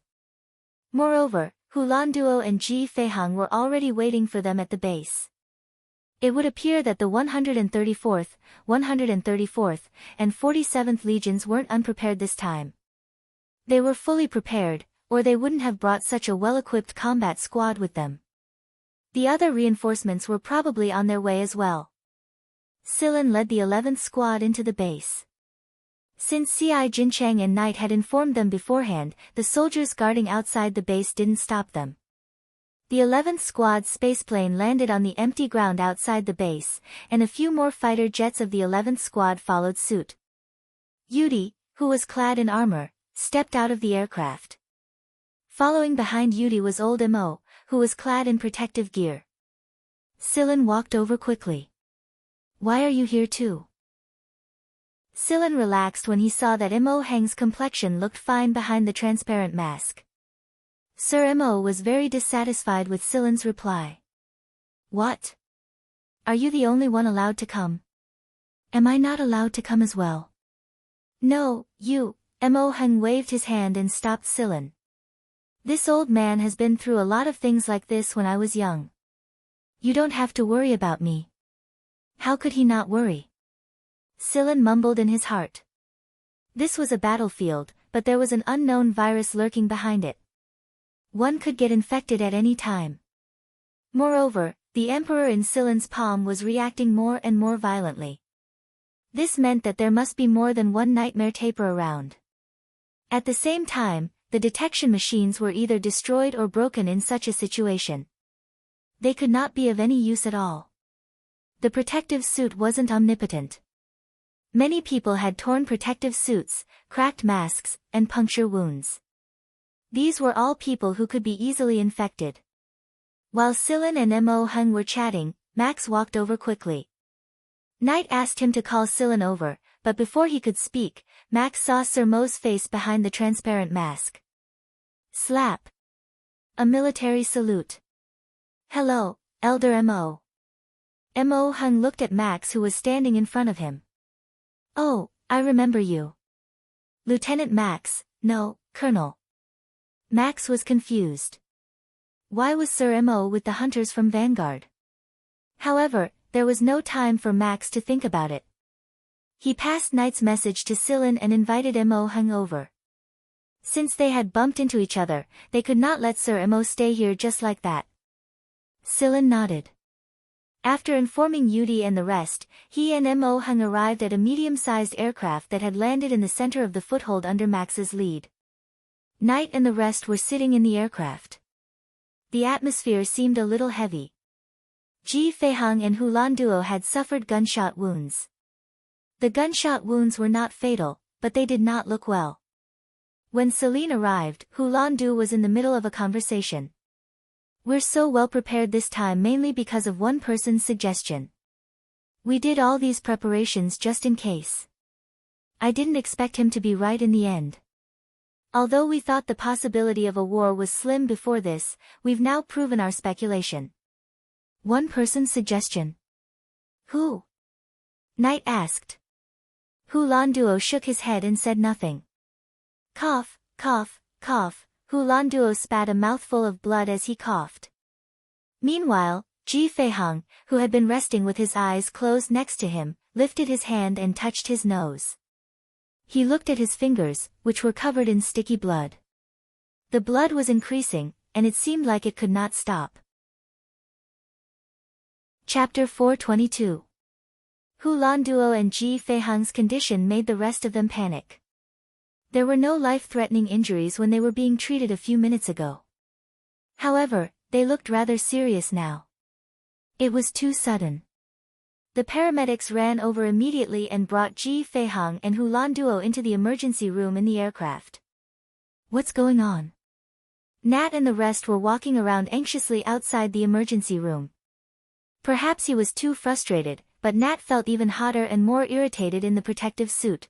Moreover, Hulan Duo and Ji Feihang were already waiting for them at the base. It would appear that the 134th, 134th, and 47th Legions weren't unprepared this time. They were fully prepared, or they wouldn't have brought such a well-equipped combat squad with them. The other reinforcements were probably on their way as well. Silen led the 11th Squad into the base. Since C.I. Jinchang and Knight had informed them beforehand, the soldiers guarding outside the base didn't stop them. The 11th Squad's spaceplane landed on the empty ground outside the base, and a few more fighter jets of the 11th Squad followed suit. Yudi, who was clad in armor, stepped out of the aircraft. Following behind Yudi was old Mo, who was clad in protective gear. Silen walked over quickly. "Why are you here too?" Silen relaxed when he saw that Mo Heng's complexion looked fine behind the transparent mask. Sir Mo was very dissatisfied with Silen's reply. "What? Are you the only one allowed to come? Am I not allowed to come as well?" "No, you." Mo Heng waved his hand and stopped Silen. "This old man has been through a lot of things like this when I was young. You don't have to worry about me." How could he not worry? Silen mumbled in his heart. This was a battlefield, but there was an unknown virus lurking behind it. One could get infected at any time. Moreover, the Emperor in Silen's palm was reacting more and more violently. This meant that there must be more than one nightmare taper around. At the same time, the detection machines were either destroyed or broken in such a situation. They could not be of any use at all. The protective suit wasn't omnipotent. Many people had torn protective suits, cracked masks, and puncture wounds. These were all people who could be easily infected. While Silen and Mo Heng were chatting, Max walked over quickly. Knight asked him to call Silen over, but before he could speak, Max saw Sir Mo's face behind the transparent mask. Slap. A military salute. "Hello, Elder Mo." Mo Heng looked at Max, who was standing in front of him. "Oh, I remember you. Lieutenant Max, no, Colonel." Max was confused. Why was Sir Mo with the hunters from Vanguard? However, there was no time for Max to think about it. He passed Knight's message to Silen and invited Mo Heng over. Since they had bumped into each other, they could not let Sir Mo stay here just like that. Silen nodded. After informing Yudi and the rest, he and Mo Heng arrived at a medium-sized aircraft that had landed in the center of the foothold under Max's lead. Knight and the rest were sitting in the aircraft. The atmosphere seemed a little heavy. Ji Feihang and Hulan Duo had suffered gunshot wounds. The gunshot wounds were not fatal, but they did not look well. When Celine arrived, Hulan Duo was in the middle of a conversation. "We're so well prepared this time mainly because of one person's suggestion. We did all these preparations just in case. I didn't expect him to be right in the end. Although we thought the possibility of a war was slim before this, we've now proven our speculation." One person's suggestion. Who? Knight asked. Hulan Duo shook his head and said nothing. Cough, cough, cough. Hulan Duo spat a mouthful of blood as he coughed. Meanwhile, Ji Feihang, who had been resting with his eyes closed next to him, lifted his hand and touched his nose. He looked at his fingers, which were covered in sticky blood. The blood was increasing, and it seemed like it could not stop. Chapter 422. Hulan Duo and Ji Feihang's condition made the rest of them panic. There were no life-threatening injuries when they were being treated a few minutes ago. However, they looked rather serious now. It was too sudden. The paramedics ran over immediately and brought Ji Feihang and Hu Landuo into the emergency room in the aircraft. What's going on? Nat and the rest were walking around anxiously outside the emergency room. Perhaps he was too frustrated, but Nat felt even hotter and more irritated in the protective suit.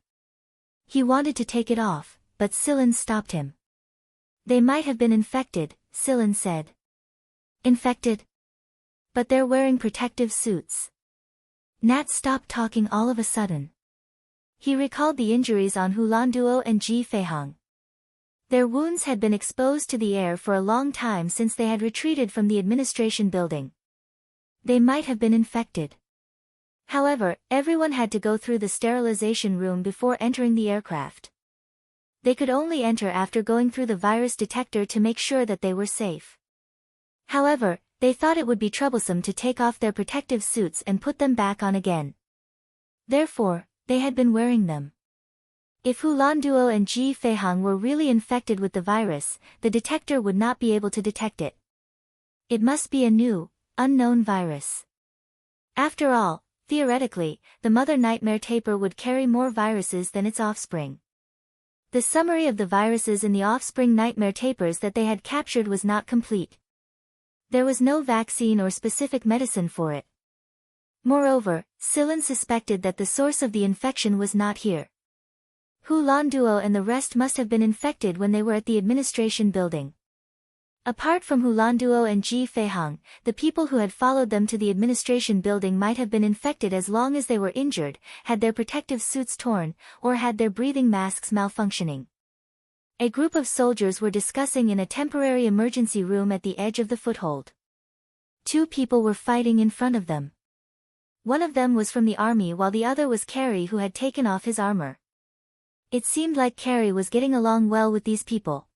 He wanted to take it off, but Silan stopped him. They might have been infected, Silan said. Infected? But they're wearing protective suits. Nat stopped talking all of a sudden. He recalled the injuries on Hu Landuo and Ji Feihang. Their wounds had been exposed to the air for a long time since they had retreated from the administration building. They might have been infected. However, everyone had to go through the sterilization room before entering the aircraft. They could only enter after going through the virus detector to make sure that they were safe. However, they thought it would be troublesome to take off their protective suits and put them back on again. Therefore, they had been wearing them. If Hu Landuo and Ji Feihang were really infected with the virus, the detector would not be able to detect it. It must be a new, unknown virus. After all, theoretically, the mother nightmare tapir would carry more viruses than its offspring. The summary of the viruses in the offspring nightmare tapirs that they had captured was not complete. There was no vaccine or specific medicine for it. Moreover, Silan suspected that the source of the infection was not here. Hu Landuo and the rest must have been infected when they were at the administration building. Apart from Hu Landuo and Ji Feihang, the people who had followed them to the administration building might have been infected as long as they were injured, had their protective suits torn, or had their breathing masks malfunctioning. A group of soldiers were discussing in a temporary emergency room at the edge of the foothold. Two people were fighting in front of them. One of them was from the army while the other was Carrie, who had taken off his armor. It seemed like Carrie was getting along well with these people.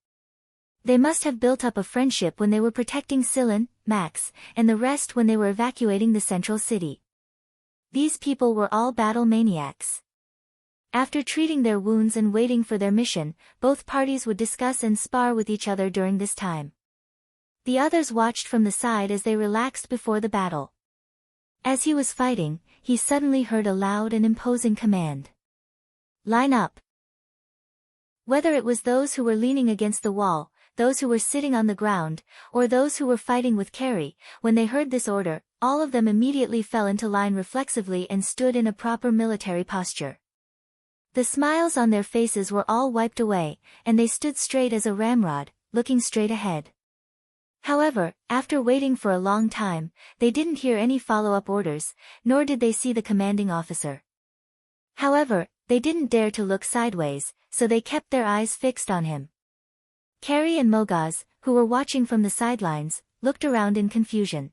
They must have built up a friendship when they were protecting Silan, Max, and the rest when they were evacuating the central city. These people were all battle maniacs. After treating their wounds and waiting for their mission, both parties would discuss and spar with each other during this time. The others watched from the side as they relaxed before the battle. As he was fighting, he suddenly heard a loud and imposing command. Line up. Whether it was those who were leaning against the wall, those who were sitting on the ground, or those who were fighting with Carrie, when they heard this order, all of them immediately fell into line reflexively and stood in a proper military posture. The smiles on their faces were all wiped away, and they stood straight as a ramrod, looking straight ahead. However, after waiting for a long time, they didn't hear any follow-up orders, nor did they see the commanding officer. However, they didn't dare to look sideways, so they kept their eyes fixed on him. Carrie and Mogaz, who were watching from the sidelines, looked around in confusion.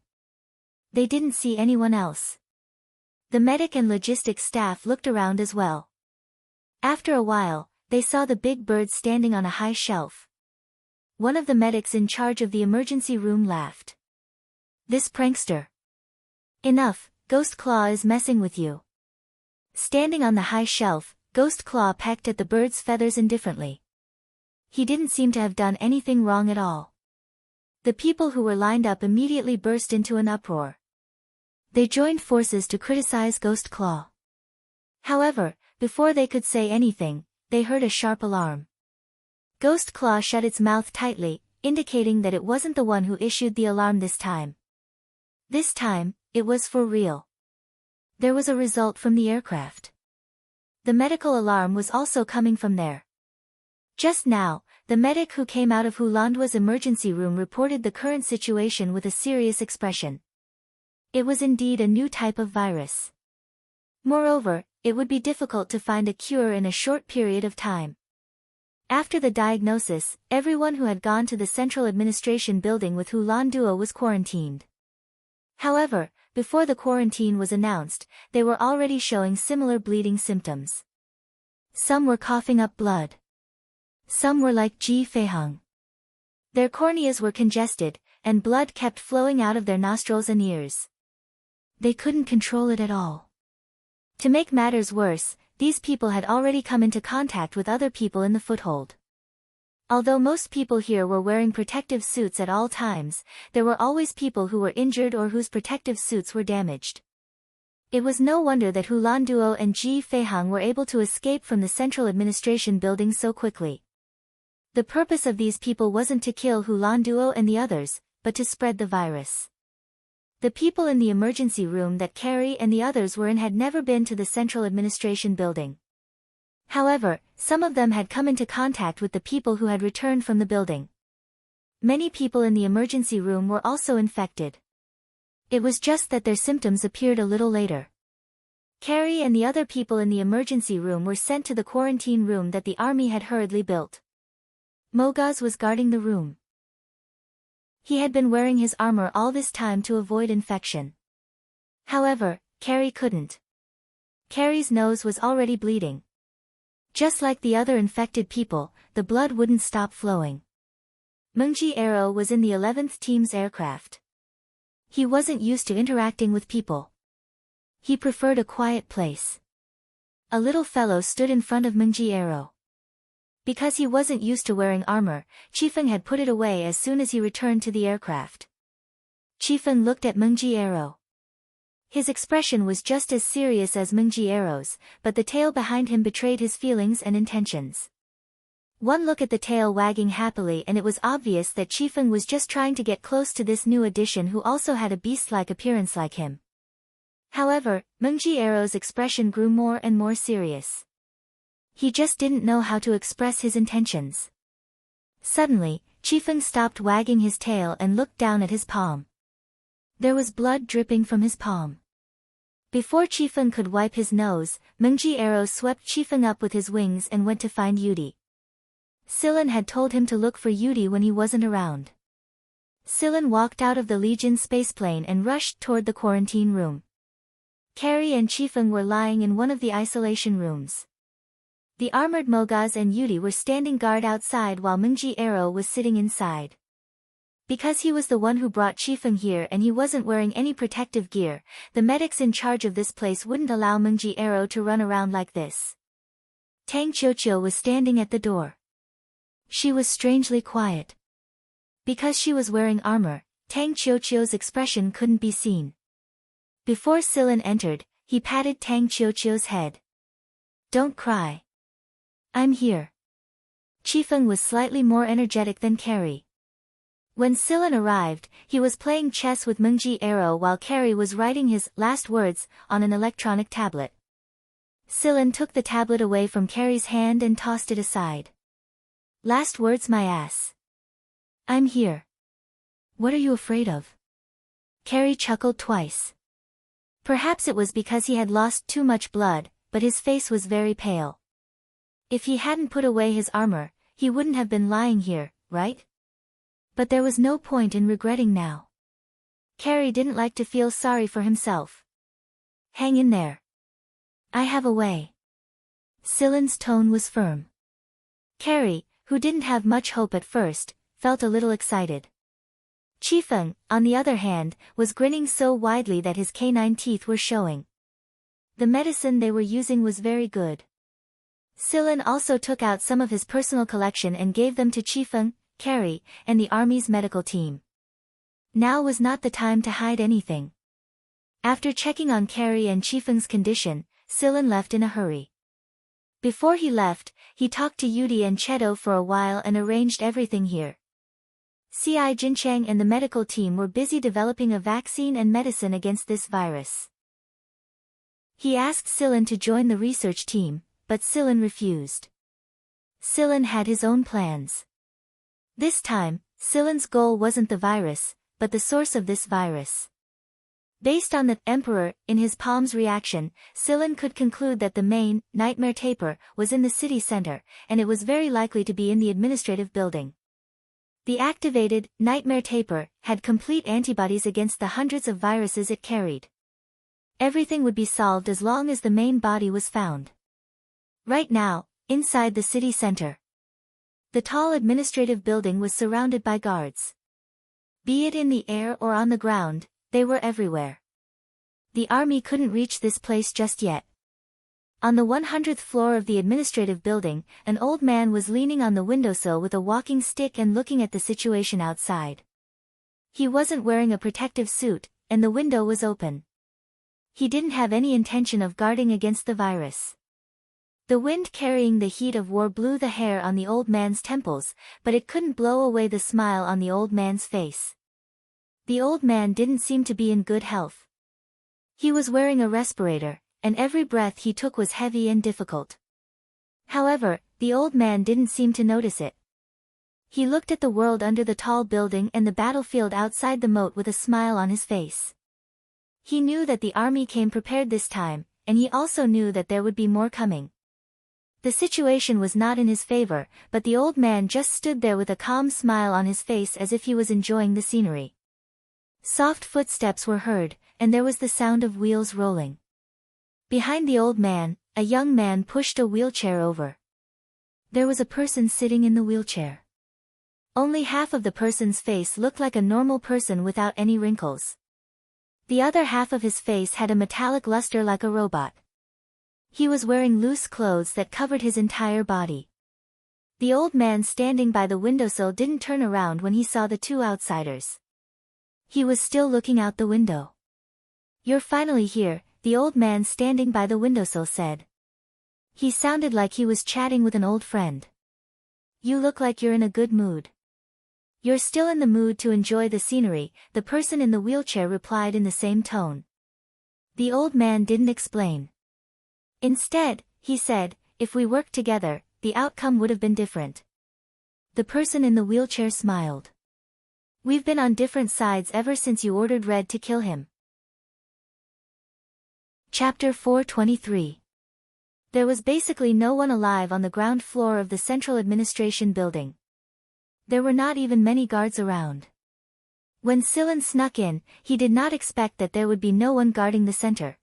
They didn't see anyone else. The medic and logistics staff looked around as well. After a while, they saw the big bird standing on a high shelf. One of the medics in charge of the emergency room laughed. This prankster. Enough, Ghost Claw is messing with you. Standing on the high shelf, Ghost Claw pecked at the bird's feathers indifferently. He didn't seem to have done anything wrong at all. The people who were lined up immediately burst into an uproar. They joined forces to criticize Ghost Claw. However, before they could say anything, they heard a sharp alarm. Ghost Claw shut its mouth tightly, indicating that it wasn't the one who issued the alarm this time. This time, it was for real. There was a result from the aircraft. The medical alarm was also coming from there. Just now, the medic who came out of Hu Landuo's emergency room reported the current situation with a serious expression. It was indeed a new type of virus. Moreover, it would be difficult to find a cure in a short period of time. After the diagnosis, everyone who had gone to the central administration building with Hu Landuo was quarantined. However, before the quarantine was announced, they were already showing similar bleeding symptoms. Some were coughing up blood. Some were like Ji Feihang. Their corneas were congested, and blood kept flowing out of their nostrils and ears. They couldn't control it at all. To make matters worse, these people had already come into contact with other people in the foothold. Although most people here were wearing protective suits at all times, there were always people who were injured or whose protective suits were damaged. It was no wonder that Hulan Duo and Ji Feihang were able to escape from the central administration building so quickly. The purpose of these people wasn't to kill Hulan Duo and the others, but to spread the virus. The people in the emergency room that Carrie and the others were in had never been to the central administration building. However, some of them had come into contact with the people who had returned from the building. Many people in the emergency room were also infected. It was just that their symptoms appeared a little later. Carrie and the other people in the emergency room were sent to the quarantine room that the army had hurriedly built. Mogaz was guarding the room. He had been wearing his armor all this time to avoid infection. However, Carrie couldn't. Carrie's nose was already bleeding. Just like the other infected people, the blood wouldn't stop flowing. Mengji Arrow was in the 11th team's aircraft. He wasn't used to interacting with people. He preferred a quiet place. A little fellow stood in front of Mengji Arrow. Because he wasn't used to wearing armor, Chifeng had put it away as soon as he returned to the aircraft. Chifeng looked at Mengji Arrow. His expression was just as serious as Mengji Arrow's, but the tail behind him betrayed his feelings and intentions. One look at the tail wagging happily and it was obvious that Chifeng was just trying to get close to this new addition who also had a beast-like appearance like him. However, Mengji Arrow's expression grew more and more serious. He just didn't know how to express his intentions. Suddenly, Chifeng stopped wagging his tail and looked down at his palm. There was blood dripping from his palm. Before Chifeng could wipe his nose, Mengji Arrow swept Chifeng up with his wings and went to find Yudi. Silen had told him to look for Yudi when he wasn't around. Silen walked out of the Legion spaceplane and rushed toward the quarantine room. Carrie and Chifeng were lying in one of the isolation rooms. The armored Mogaz and Yudi were standing guard outside while Mengji Arrow was sitting inside. Because he was the one who brought Chifeng here and he wasn't wearing any protective gear, the medics in charge of this place wouldn't allow Mengji Arrow to run around like this. Tang Qiuqiu was standing at the door. She was strangely quiet. Because she was wearing armor, Tang Qiuqiu's expression couldn't be seen. Before Silen entered, he patted Tang Qiuqiu's head. "Don't cry. I'm here." Chifeng was slightly more energetic than Carrie. When Silen arrived, he was playing chess with Mengji Arrow while Carrie was writing his last words on an electronic tablet. Silen took the tablet away from Carrie's hand and tossed it aside. "Last words, my ass. I'm here." "What are you afraid of?" Carrie chuckled twice. Perhaps it was because he had lost too much blood, but his face was very pale. If he hadn't put away his armor, he wouldn't have been lying here, right? But there was no point in regretting now. Carrie didn't like to feel sorry for himself. "Hang in there. I have a way." Silen's tone was firm. Carrie, who didn't have much hope at first, felt a little excited. Chifeng, on the other hand, was grinning so widely that his canine teeth were showing. The medicine they were using was very good. Silen also took out some of his personal collection and gave them to Chifeng, Carrie, and the army's medical team. Now was not the time to hide anything. After checking on Carrie and Chifeng's condition, Silen left in a hurry. Before he left, he talked to Yudi and Cheto for a while and arranged everything here. CI Jincheng and the medical team were busy developing a vaccine and medicine against this virus. He asked Silen to join the research team, but Silen refused. Silen had his own plans. This time, Silen's goal wasn't the virus, but the source of this virus. Based on the Emperor in his palm's reaction, Silen could conclude that the main nightmare taper was in the city center, and it was very likely to be in the administrative building. The activated nightmare taper had complete antibodies against the hundreds of viruses it carried. Everything would be solved as long as the main body was found. Right now, inside the city center, the tall administrative building was surrounded by guards. Be it in the air or on the ground, they were everywhere. The army couldn't reach this place just yet. On the 100th floor of the administrative building, an old man was leaning on the windowsill with a walking stick and looking at the situation outside. He wasn't wearing a protective suit, and the window was open. He didn't have any intention of guarding against the virus. The wind carrying the heat of war blew the hair on the old man's temples, but it couldn't blow away the smile on the old man's face. The old man didn't seem to be in good health. He was wearing a respirator, and every breath he took was heavy and difficult. However, the old man didn't seem to notice it. He looked at the world under the tall building and the battlefield outside the moat with a smile on his face. He knew that the army came prepared this time, and he also knew that there would be more coming. The situation was not in his favor, but the old man just stood there with a calm smile on his face as if he was enjoying the scenery. Soft footsteps were heard, and there was the sound of wheels rolling. Behind the old man, a young man pushed a wheelchair over. There was a person sitting in the wheelchair. Only half of the person's face looked like a normal person without any wrinkles. The other half of his face had a metallic luster like a robot. He was wearing loose clothes that covered his entire body. The old man standing by the windowsill didn't turn around when he saw the two outsiders. He was still looking out the window. "You're finally here," the old man standing by the windowsill said. He sounded like he was chatting with an old friend. "You look like you're in a good mood." "You're still in the mood to enjoy the scenery," the person in the wheelchair replied in the same tone. The old man didn't explain. Instead, he said, "If we worked together, the outcome would have been different." The person in the wheelchair smiled. "We've been on different sides ever since you ordered Red to kill him." Chapter 423. There was basically no one alive on the ground floor of the Central Administration Building. There were not even many guards around. When Silen snuck in, he did not expect that there would be no one guarding the center.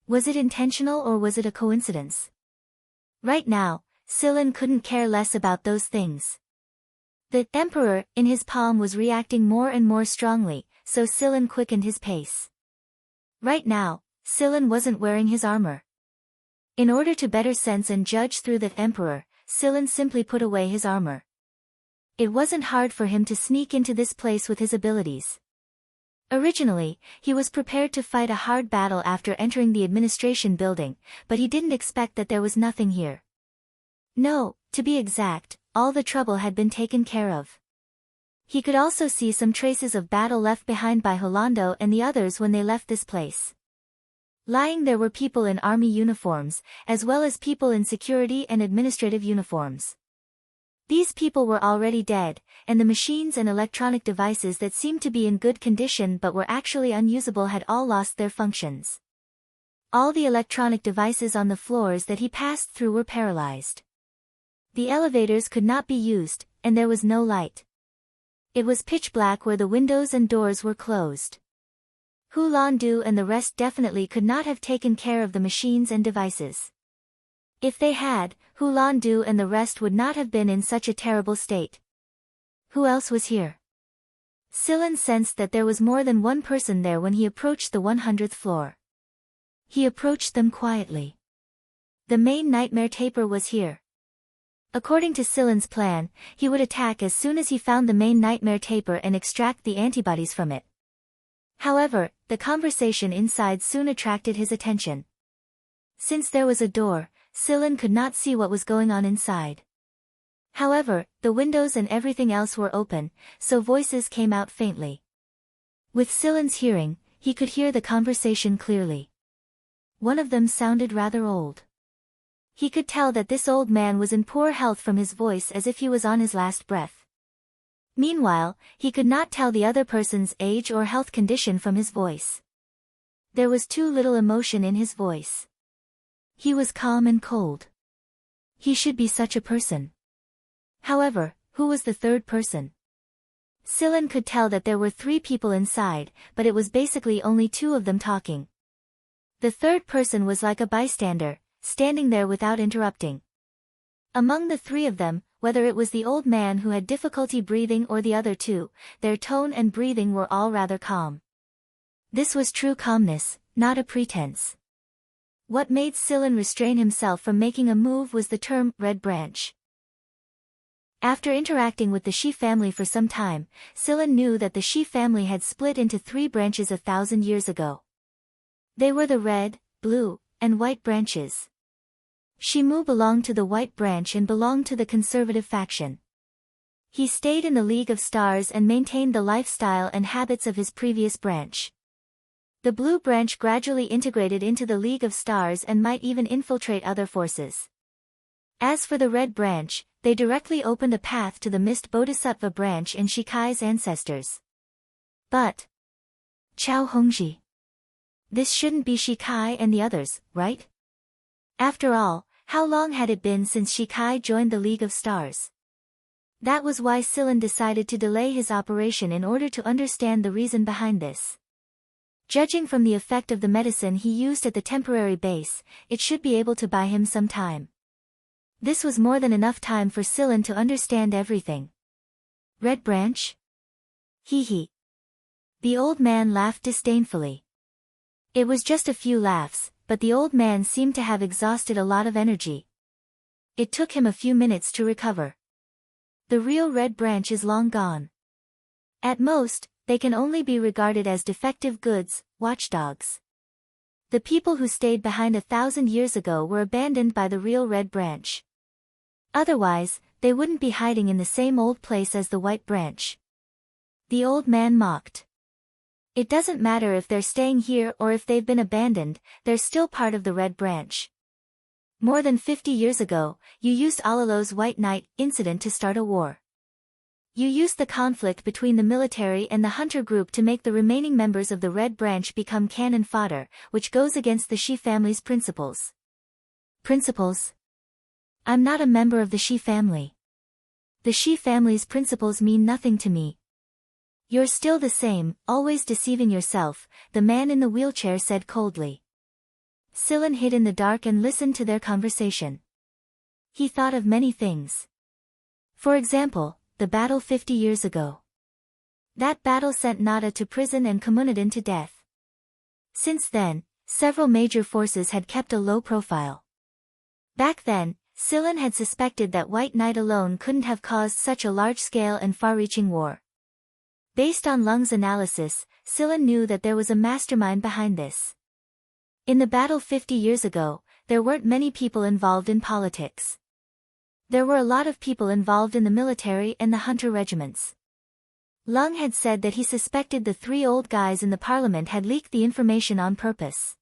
Was it intentional or was it a coincidence? Right now, Silen couldn't care less about those things. The Emperor, in his palm, was reacting more and more strongly, so Silen quickened his pace. Right now, Silen wasn't wearing his armor. In order to better sense and judge through the Emperor, Silen simply put away his armor. It wasn't hard for him to sneak into this place with his abilities. Originally, he was prepared to fight a hard battle after entering the administration building, but he didn't expect that there was nothing here. No, to be exact, all the trouble had been taken care of. He could also see some traces of battle left behind by Holando and the others when they left this place. Lying there were people in army uniforms, as well as people in security and administrative uniforms. These people were already dead, and the machines and electronic devices that seemed to be in good condition but were actually unusable had all lost their functions. All the electronic devices on the floors that he passed through were paralyzed. The elevators could not be used, and there was no light. It was pitch black where the windows and doors were closed. Hulandu and the rest definitely could not have taken care of the machines and devices. If they had, Hulandu and the rest would not have been in such a terrible state. Who else was here? Silen sensed that there was more than one person there when he approached the 100th floor. He approached them quietly. The main nightmare taper was here. According to Silen's plan, he would attack as soon as he found the main nightmare taper and extract the antibodies from it. However, the conversation inside soon attracted his attention. Since there was a door, Silen could not see what was going on inside. However, the windows and everything else were open, so voices came out faintly. With Silen's hearing, he could hear the conversation clearly. One of them sounded rather old. He could tell that this old man was in poor health from his voice, as if he was on his last breath. Meanwhile, he could not tell the other person's age or health condition from his voice. There was too little emotion in his voice. He was calm and cold. He should be such a person. However, who was the third person? Silen could tell that there were 3 people inside, but it was basically only 2 of them talking. The third person was like a bystander, standing there without interrupting. Among the 3 of them, whether it was the old man who had difficulty breathing or the other 2, their tone and breathing were all rather calm. This was true calmness, not a pretense. What made Silen restrain himself from making a move was the term, Red Branch. After interacting with the Shi family for some time, Silen knew that the Shi family had split into 3 branches 1,000 years ago. They were the red, blue, and white branches. Shimu belonged to the white branch and belonged to the conservative faction. He stayed in the League of Stars and maintained the lifestyle and habits of his previous branch. The blue branch gradually integrated into the League of Stars and might even infiltrate other forces. As for the red branch, they directly opened a path to the Mist Bodhisattva branch and Shikai's ancestors. But Chao Hongji. This shouldn't be Shikai and the others, right? After all, how long had it been since Shikai joined the League of Stars? That was why Silan decided to delay his operation in order to understand the reason behind this. Judging from the effect of the medicine he used at the temporary base, it should be able to buy him some time. This was more than enough time for Silan to understand everything. Red branch? Hee hee. The old man laughed disdainfully. It was just a few laughs, but the old man seemed to have exhausted a lot of energy. It took him a few minutes to recover. The real red branch is long gone. At most, they can only be regarded as defective goods, watchdogs. The people who stayed behind 1,000 years ago were abandoned by the real red branch. Otherwise, they wouldn't be hiding in the same old place as the white branch. The old man mocked. It doesn't matter if they're staying here or if they've been abandoned, they're still part of the red branch. More than 50 years ago, you used Alalo's White Knight incident to start a war. You used the conflict between the military and the hunter group to make the remaining members of the Red Branch become cannon fodder, which goes against the Shi family's principles. Principles? I'm not a member of the Shi family. The Shi family's principles mean nothing to me. You're still the same, always deceiving yourself, the man in the wheelchair said coldly. Silan hid in the dark and listened to their conversation. He thought of many things. For example, the battle 50 years ago. That battle sent Nada to prison and Komunadin to death. Since then, several major forces had kept a low profile. Back then, Silan had suspected that White Knight alone couldn't have caused such a large-scale and far-reaching war. Based on Lung's analysis, Silan knew that there was a mastermind behind this. In the battle 50 years ago, there weren't many people involved in politics. There were a lot of people involved in the military and the hunter regiments. Lung had said that he suspected the 3 old guys in the parliament had leaked the information on purpose.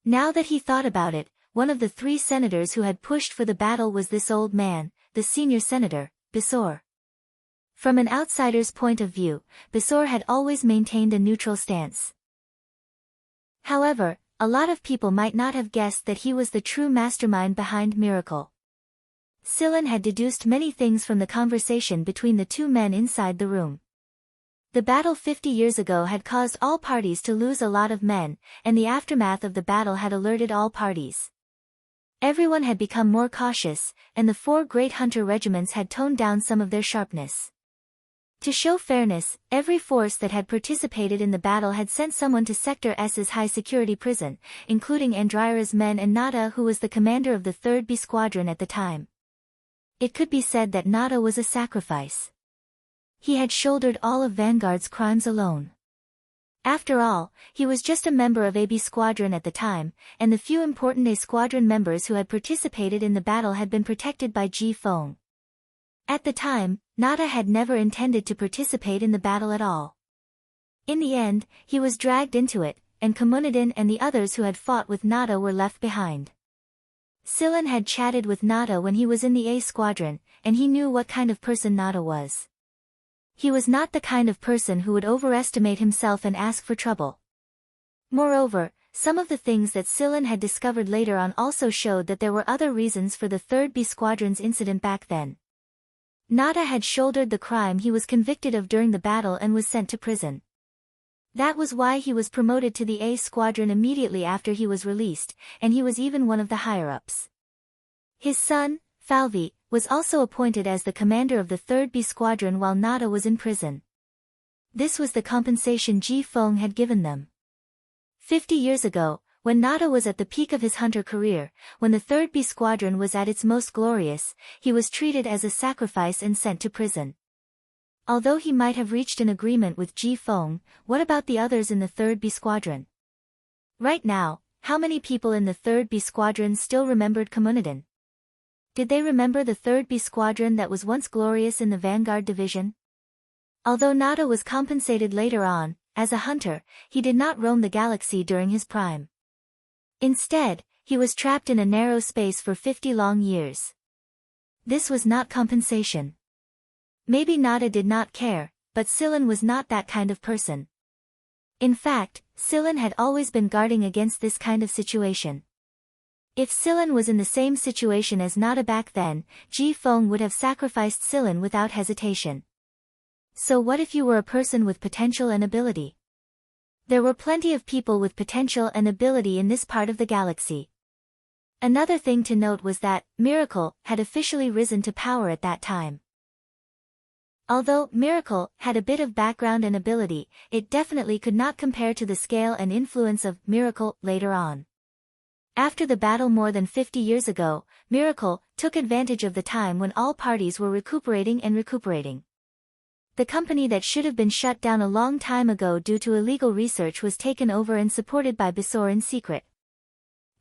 Now that he thought about it, one of the 3 senators who had pushed for the battle was this old man, the senior senator, Bisor. From an outsider's point of view, Bisor had always maintained a neutral stance. However, a lot of people might not have guessed that he was the true mastermind behind Miracle. Silan had deduced many things from the conversation between the 2 men inside the room. The battle 50 years ago had caused all parties to lose a lot of men, and the aftermath of the battle had alerted all parties. Everyone had become more cautious, and the 4 great hunter regiments had toned down some of their sharpness. To show fairness, every force that had participated in the battle had sent someone to Sector S's high-security prison, including Andrira's men and Nada, who was the commander of the 3rd B Squadron at the time. It could be said that Nada was a sacrifice. He had shouldered all of Vanguard's crimes alone. After all, he was just a member of AB Squadron at the time, and the few important A Squadron members who had participated in the battle had been protected by Ji Feng. At the time, Nada had never intended to participate in the battle at all. In the end, he was dragged into it, and Komunadin and the others who had fought with Nada were left behind. Silan had chatted with Nada when he was in the A Squadron, and he knew what kind of person Nada was. He was not the kind of person who would overestimate himself and ask for trouble. Moreover, some of the things that Silan had discovered later on also showed that there were other reasons for the 3rd B Squadron's incident back then. Nada had shouldered the crime he was convicted of during the battle and was sent to prison. That was why he was promoted to the A Squadron immediately after he was released, and he was even one of the higher-ups. His son, Falvi, was also appointed as the commander of the 3rd B Squadron while Nada was in prison. This was the compensation Ji Feng had given them. 50 years ago, when Nada was at the peak of his hunter career, when the 3rd B Squadron was at its most glorious, he was treated as a sacrifice and sent to prison. Although he might have reached an agreement with Ji Feng, what about the others in the 3rd B Squadron? Right now, how many people in the 3rd B Squadron still remembered Komuniden? Did they remember the 3rd B Squadron that was once glorious in the Vanguard Division? Although Nada was compensated later on, as a hunter, he did not roam the galaxy during his prime. Instead, he was trapped in a narrow space for 50 long years. This was not compensation. Maybe Nada did not care, but Scylla was not that kind of person. In fact, Scylla had always been guarding against this kind of situation. If Scylla was in the same situation as Nada back then, Ji Feng would have sacrificed Scylla without hesitation. So what if you were a person with potential and ability? There were plenty of people with potential and ability in this part of the galaxy. Another thing to note was that Miracle had officially risen to power at that time. Although Miracle had a bit of background and ability, it definitely could not compare to the scale and influence of Miracle later on. After the battle more than 50 years ago, Miracle took advantage of the time when all parties were recuperating. The company that should have been shut down a long time ago due to illegal research was taken over and supported by Bisor in secret.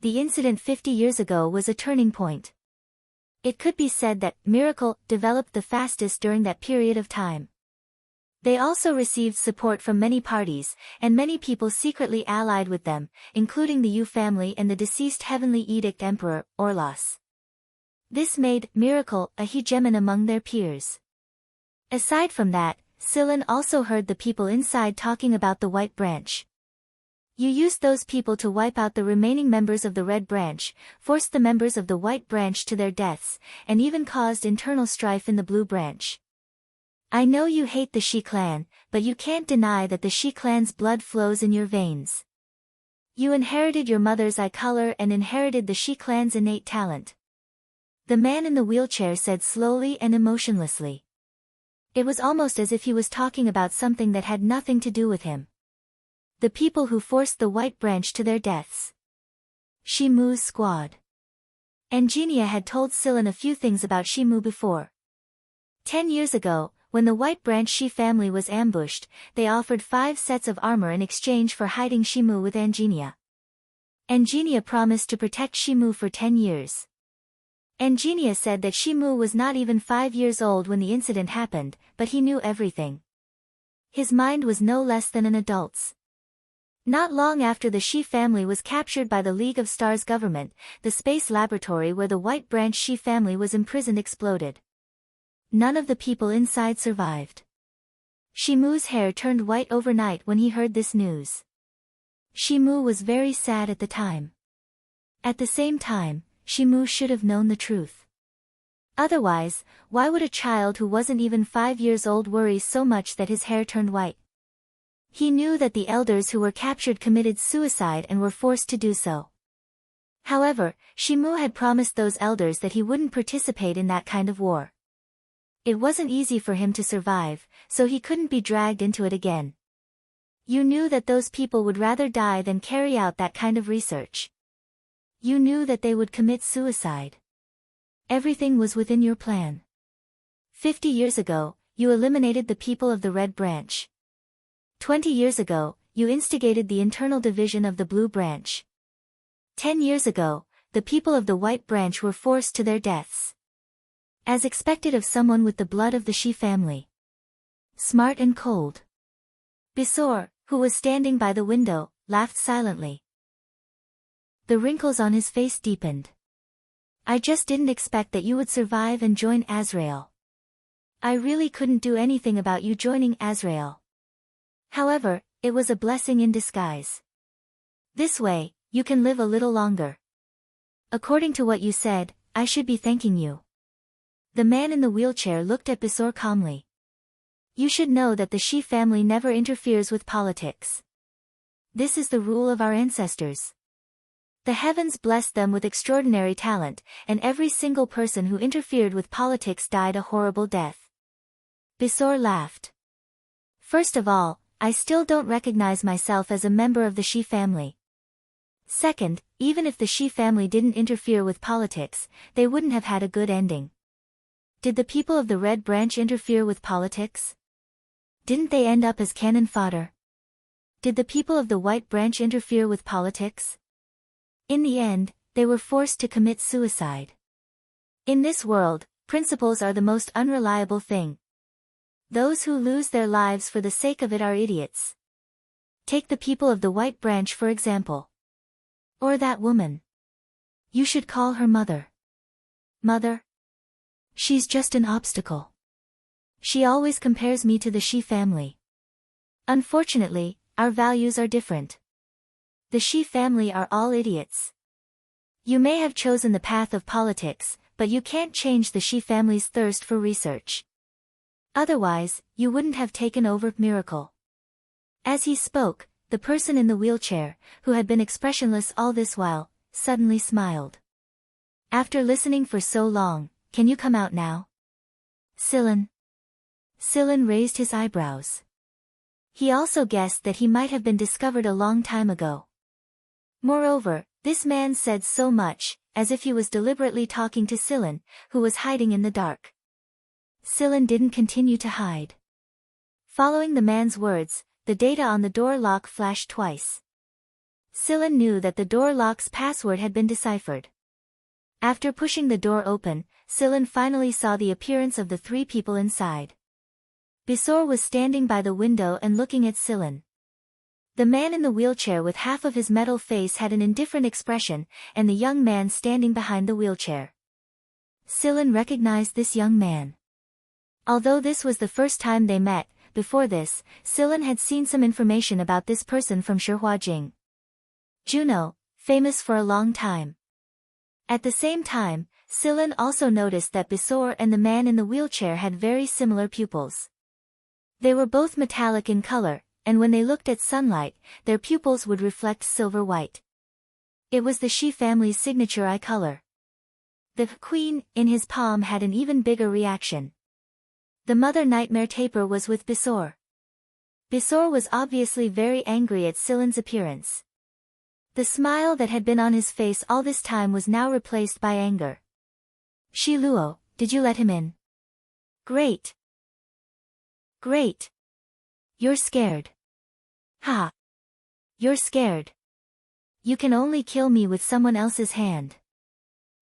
The incident 50 years ago was a turning point. It could be said that Miracle developed the fastest during that period of time. They also received support from many parties, and many people secretly allied with them, including the Yu family and the deceased Heavenly Edict Emperor, Orlos. This made Miracle a hegemon among their peers. Aside from that, Scylla also heard the people inside talking about the White Branch. You used those people to wipe out the remaining members of the Red Branch, forced the members of the White Branch to their deaths, and even caused internal strife in the Blue Branch. I know you hate the Shi clan, but you can't deny that the Shi clan's blood flows in your veins. You inherited your mother's eye color and inherited the Shi clan's innate talent. The man in the wheelchair said slowly and emotionlessly. It was almost as if he was talking about something that had nothing to do with him. The people who forced the White Branch to their deaths. Shimu's squad. Engenia had told Scylla a few things about Shimu before. 10 years ago, when the White Branch Shi family was ambushed, they offered 5 sets of armor in exchange for hiding Shimu with Engenia. Engenia promised to protect Shimu for 10 years. Engenia said that Shimu was not even 5 years old when the incident happened, but he knew everything. His mind was no less than an adult's. Not long after the Shi family was captured by the League of Stars government, the space laboratory where the White Branch Shi family was imprisoned exploded. None of the people inside survived. Shimu's hair turned white overnight when he heard this news. Shimu was very sad at the time. At the same time, Shimu should have known the truth. Otherwise, why would a child who wasn't even 5 years old worry so much that his hair turned white? He knew that the elders who were captured committed suicide and were forced to do so. However, Shimu had promised those elders that he wouldn't participate in that kind of war. It wasn't easy for him to survive, so he couldn't be dragged into it again. You knew that those people would rather die than carry out that kind of research. You knew that they would commit suicide. Everything was within your plan. 50 years ago, you eliminated the people of the Red Branch. 20 years ago, you instigated the internal division of the Blue Branch. 10 years ago, the people of the White Branch were forced to their deaths. As expected of someone with the blood of the Shi family. Smart and cold. Bisor, who was standing by the window, laughed silently. The wrinkles on his face deepened. I just didn't expect that you would survive and join Azrael. I really couldn't do anything about you joining Azrael. However, it was a blessing in disguise. This way, you can live a little longer. According to what you said, I should be thanking you. The man in the wheelchair looked at Bisor calmly. You should know that the Shi family never interferes with politics. This is the rule of our ancestors. The heavens blessed them with extraordinary talent, and every single person who interfered with politics died a horrible death. Bisor laughed. First of all, I still don't recognize myself as a member of the Shi family. Second, even if the Shi family didn't interfere with politics, they wouldn't have had a good ending. Did the people of the Red Branch interfere with politics? Didn't they end up as cannon fodder? Did the people of the White Branch interfere with politics? In the end, they were forced to commit suicide. In this world, principles are the most unreliable thing. Those who lose their lives for the sake of it are idiots. Take the people of the White Branch for example. Or that woman. You should call her mother. Mother? She's just an obstacle. She always compares me to the She family. Unfortunately, our values are different. The She family are all idiots. You may have chosen the path of politics, but you can't change the She family's thirst for research. Otherwise, you wouldn't have taken over Miracle. As he spoke, the person in the wheelchair, who had been expressionless all this while, suddenly smiled. After listening for so long, can you come out now? Sillin. Sillin raised his eyebrows. He also guessed that he might have been discovered a long time ago. Moreover, this man said so much, as if he was deliberately talking to Sillin, who was hiding in the dark. Sillin didn't continue to hide. Following the man's words, the data on the door lock flashed twice. Sillin knew that the door lock's password had been deciphered. After pushing the door open, Sillin finally saw the appearance of the three people inside. Bisor was standing by the window and looking at Sillin. The man in the wheelchair with half of his metal face had an indifferent expression, and the young man standing behind the wheelchair. Sillin recognized this young man. Although this was the first time they met, before this, Sillin had seen some information about this person from Shihuajing. Juno, famous for a long time. At the same time, Sillin also noticed that Bisor and the man in the wheelchair had very similar pupils. They were both metallic in color, and when they looked at sunlight, their pupils would reflect silver white. It was the She family's signature eye color. The queen, in his palm, had an even bigger reaction. The mother nightmare taper was with Bisor. Bisor was obviously very angry at Sillin's appearance. The smile that had been on his face all this time was now replaced by anger. Shi Luo, did you let him in? Great. Great. You're scared. Ha. You're scared. You can only kill me with someone else's hand.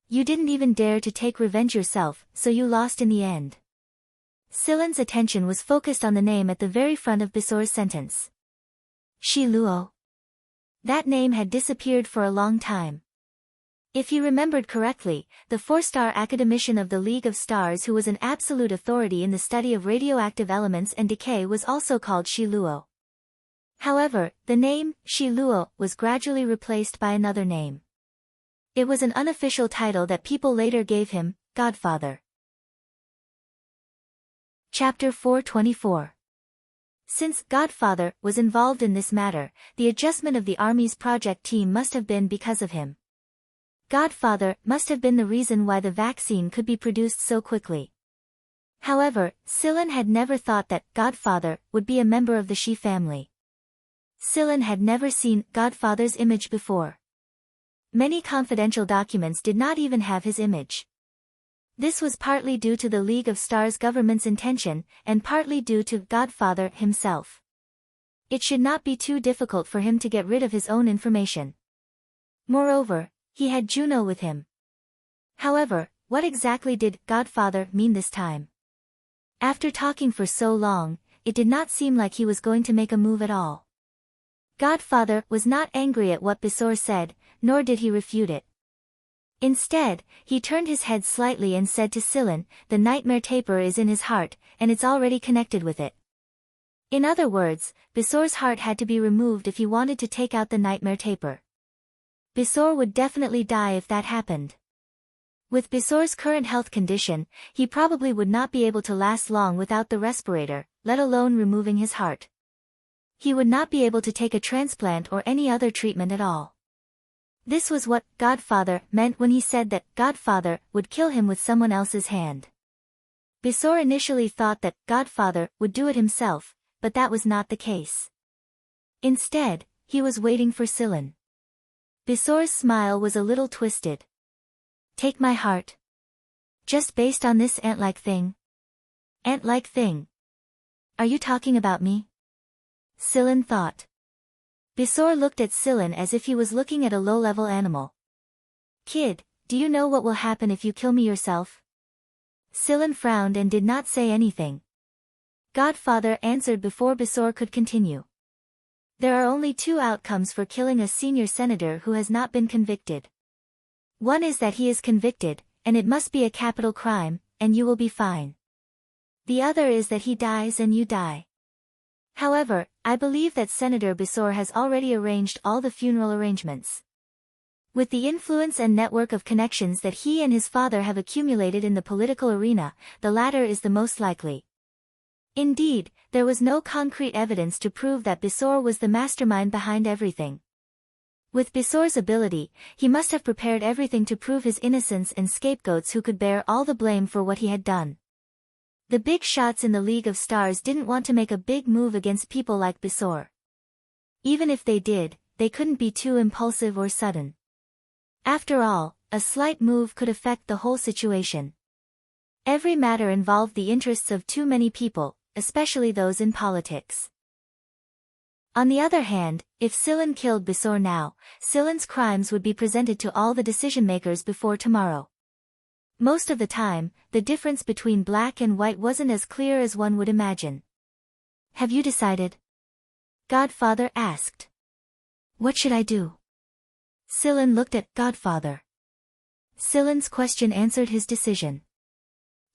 You didn't even dare to take revenge yourself, so you lost in the end. Sillin's attention was focused on the name at the very front of Bisor's sentence. Shi Luo. That name had disappeared for a long time. If he remembered correctly, the 4-star academician of the League of Stars who was an absolute authority in the study of radioactive elements and decay was also called Shi Luo. However, the name, Shi Luo, was gradually replaced by another name. It was an unofficial title that people later gave him, Godfather. Chapter 424. Since Godfather was involved in this matter, the adjustment of the army's project team must have been because of him. Godfather must have been the reason why the vaccine could be produced so quickly. However, Sillin had never thought that Godfather would be a member of the Shi family. Sillin had never seen Godfather's image before. Many confidential documents did not even have his image. This was partly due to the League of Stars government's intention, and partly due to Godfather himself. It should not be too difficult for him to get rid of his own information. Moreover, he had Juno with him. However, what exactly did Godfather mean this time? After talking for so long, it did not seem like he was going to make a move at all. Godfather was not angry at what Bisor said, nor did he refute it. Instead, he turned his head slightly and said to Sillin, the nightmare taper is in his heart, and it's already connected with it. In other words, Bisor's heart had to be removed if he wanted to take out the nightmare taper. Bisor would definitely die if that happened. With Bisor's current health condition, he probably would not be able to last long without the respirator, let alone removing his heart. He would not be able to take a transplant or any other treatment at all. This was what Godfather meant when he said that Godfather would kill him with someone else's hand. Bisor initially thought that Godfather would do it himself, but that was not the case. Instead, he was waiting for Sillin. Bisor's smile was a little twisted. Take my heart. Just based on this ant-like thing? Ant-like thing? Are you talking about me? Sillin thought. Bisor looked at Silen as if he was looking at a low-level animal. Kid, do you know what will happen if you kill me yourself? Silen frowned and did not say anything. Godfather answered before Bisor could continue. There are only two outcomes for killing a senior senator who has not been convicted. One is that he is convicted, and it must be a capital crime, and you will be fine. The other is that he dies and you die. However, I believe that Senator Bisor has already arranged all the funeral arrangements. With the influence and network of connections that he and his father have accumulated in the political arena, the latter is the most likely. Indeed, there was no concrete evidence to prove that Bisor was the mastermind behind everything. With Bisor's ability, he must have prepared everything to prove his innocence and scapegoats who could bear all the blame for what he had done. The big shots in the League of Stars didn't want to make a big move against people like Bisor. Even if they did, they couldn't be too impulsive or sudden. After all, a slight move could affect the whole situation. Every matter involved the interests of too many people, especially those in politics. On the other hand, if Silen killed Bisor now, Silen's crimes would be presented to all the decision-makers before tomorrow. Most of the time, the difference between black and white wasn't as clear as one would imagine. Have you decided? Godfather asked. What should I do? Silen looked at Godfather. Silen's question answered his decision.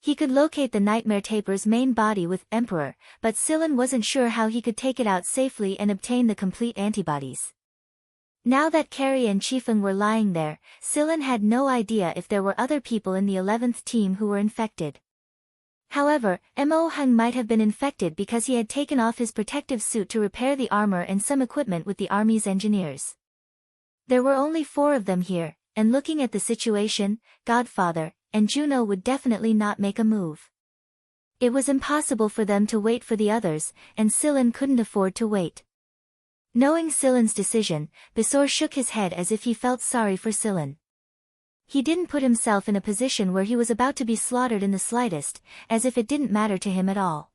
He could locate the Nightmare Taper's main body with Emperor, but Silen wasn't sure how he could take it out safely and obtain the complete antibodies. Now that Carrie and Chifeng were lying there, Silen had no idea if there were other people in the 11th team who were infected. However, Mo Hung might have been infected because he had taken off his protective suit to repair the armor and some equipment with the army's engineers. There were only 4 of them here, and looking at the situation, Godfather and Juno would definitely not make a move. It was impossible for them to wait for the others, and Silen couldn't afford to wait. Knowing Silen's decision, Bisor shook his head as if he felt sorry for Silen. He didn't put himself in a position where he was about to be slaughtered in the slightest, as if it didn't matter to him at all.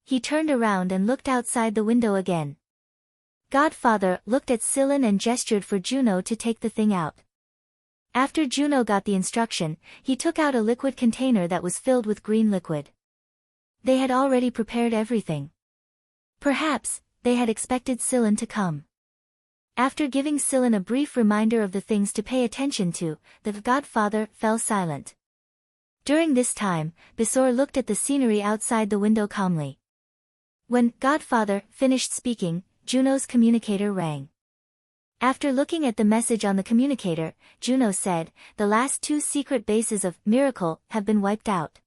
He turned around and looked outside the window again. Godfather looked at Silen and gestured for Juno to take the thing out. After Juno got the instruction, he took out a liquid container that was filled with green liquid. They had already prepared everything. Perhaps, they had expected Silen to come. After giving Silen a brief reminder of the things to pay attention to, the Godfather fell silent. During this time, Bisor looked at the scenery outside the window calmly. When Godfather finished speaking, Juno's communicator rang. After looking at the message on the communicator, Juno said, "The last 2 secret bases of Miracle have been wiped out."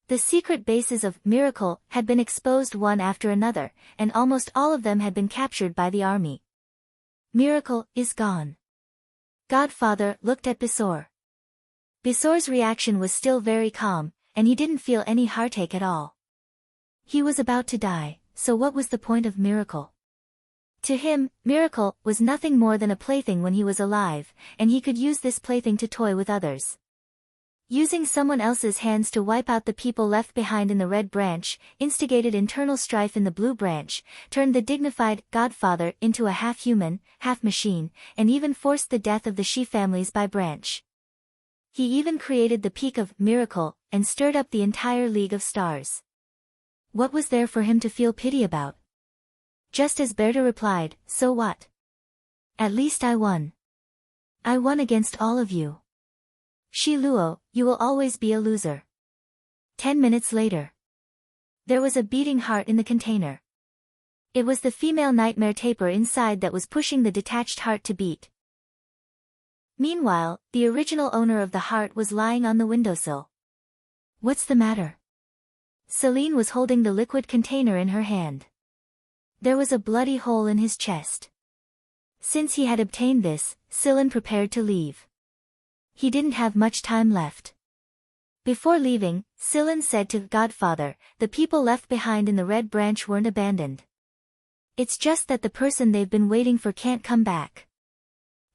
The secret bases of Miracle had been exposed one after another, and almost all of them had been captured by the army. Miracle is gone. Godfather looked at Bisor. Bisor's reaction was still very calm, and he didn't feel any heartache at all. He was about to die, so what was the point of Miracle? To him, Miracle was nothing more than a plaything when he was alive, and he could use this plaything to toy with others. Using someone else's hands to wipe out the people left behind in the Red Branch, instigated internal strife in the Blue Branch, turned the dignified Godfather into a half-human, half-machine, and even forced the death of the Shi families by Branch. He even created the peak of Miracle, and stirred up the entire League of Stars. What was there for him to feel pity about? Just as Berta replied, "So what? At least I won. I won against all of you. Shi Luo, you will always be a loser." 10 minutes later. There was a beating heart in the container. It was the female Nightmare Taper inside that was pushing the detached heart to beat. Meanwhile, the original owner of the heart was lying on the windowsill. "What's the matter?" Celine was holding the liquid container in her hand. There was a bloody hole in his chest. Since he had obtained this, Silen prepared to leave. He didn't have much time left. Before leaving, Silen said to Godfather, "The people left behind in the Red Branch weren't abandoned. It's just that the person they've been waiting for can't come back."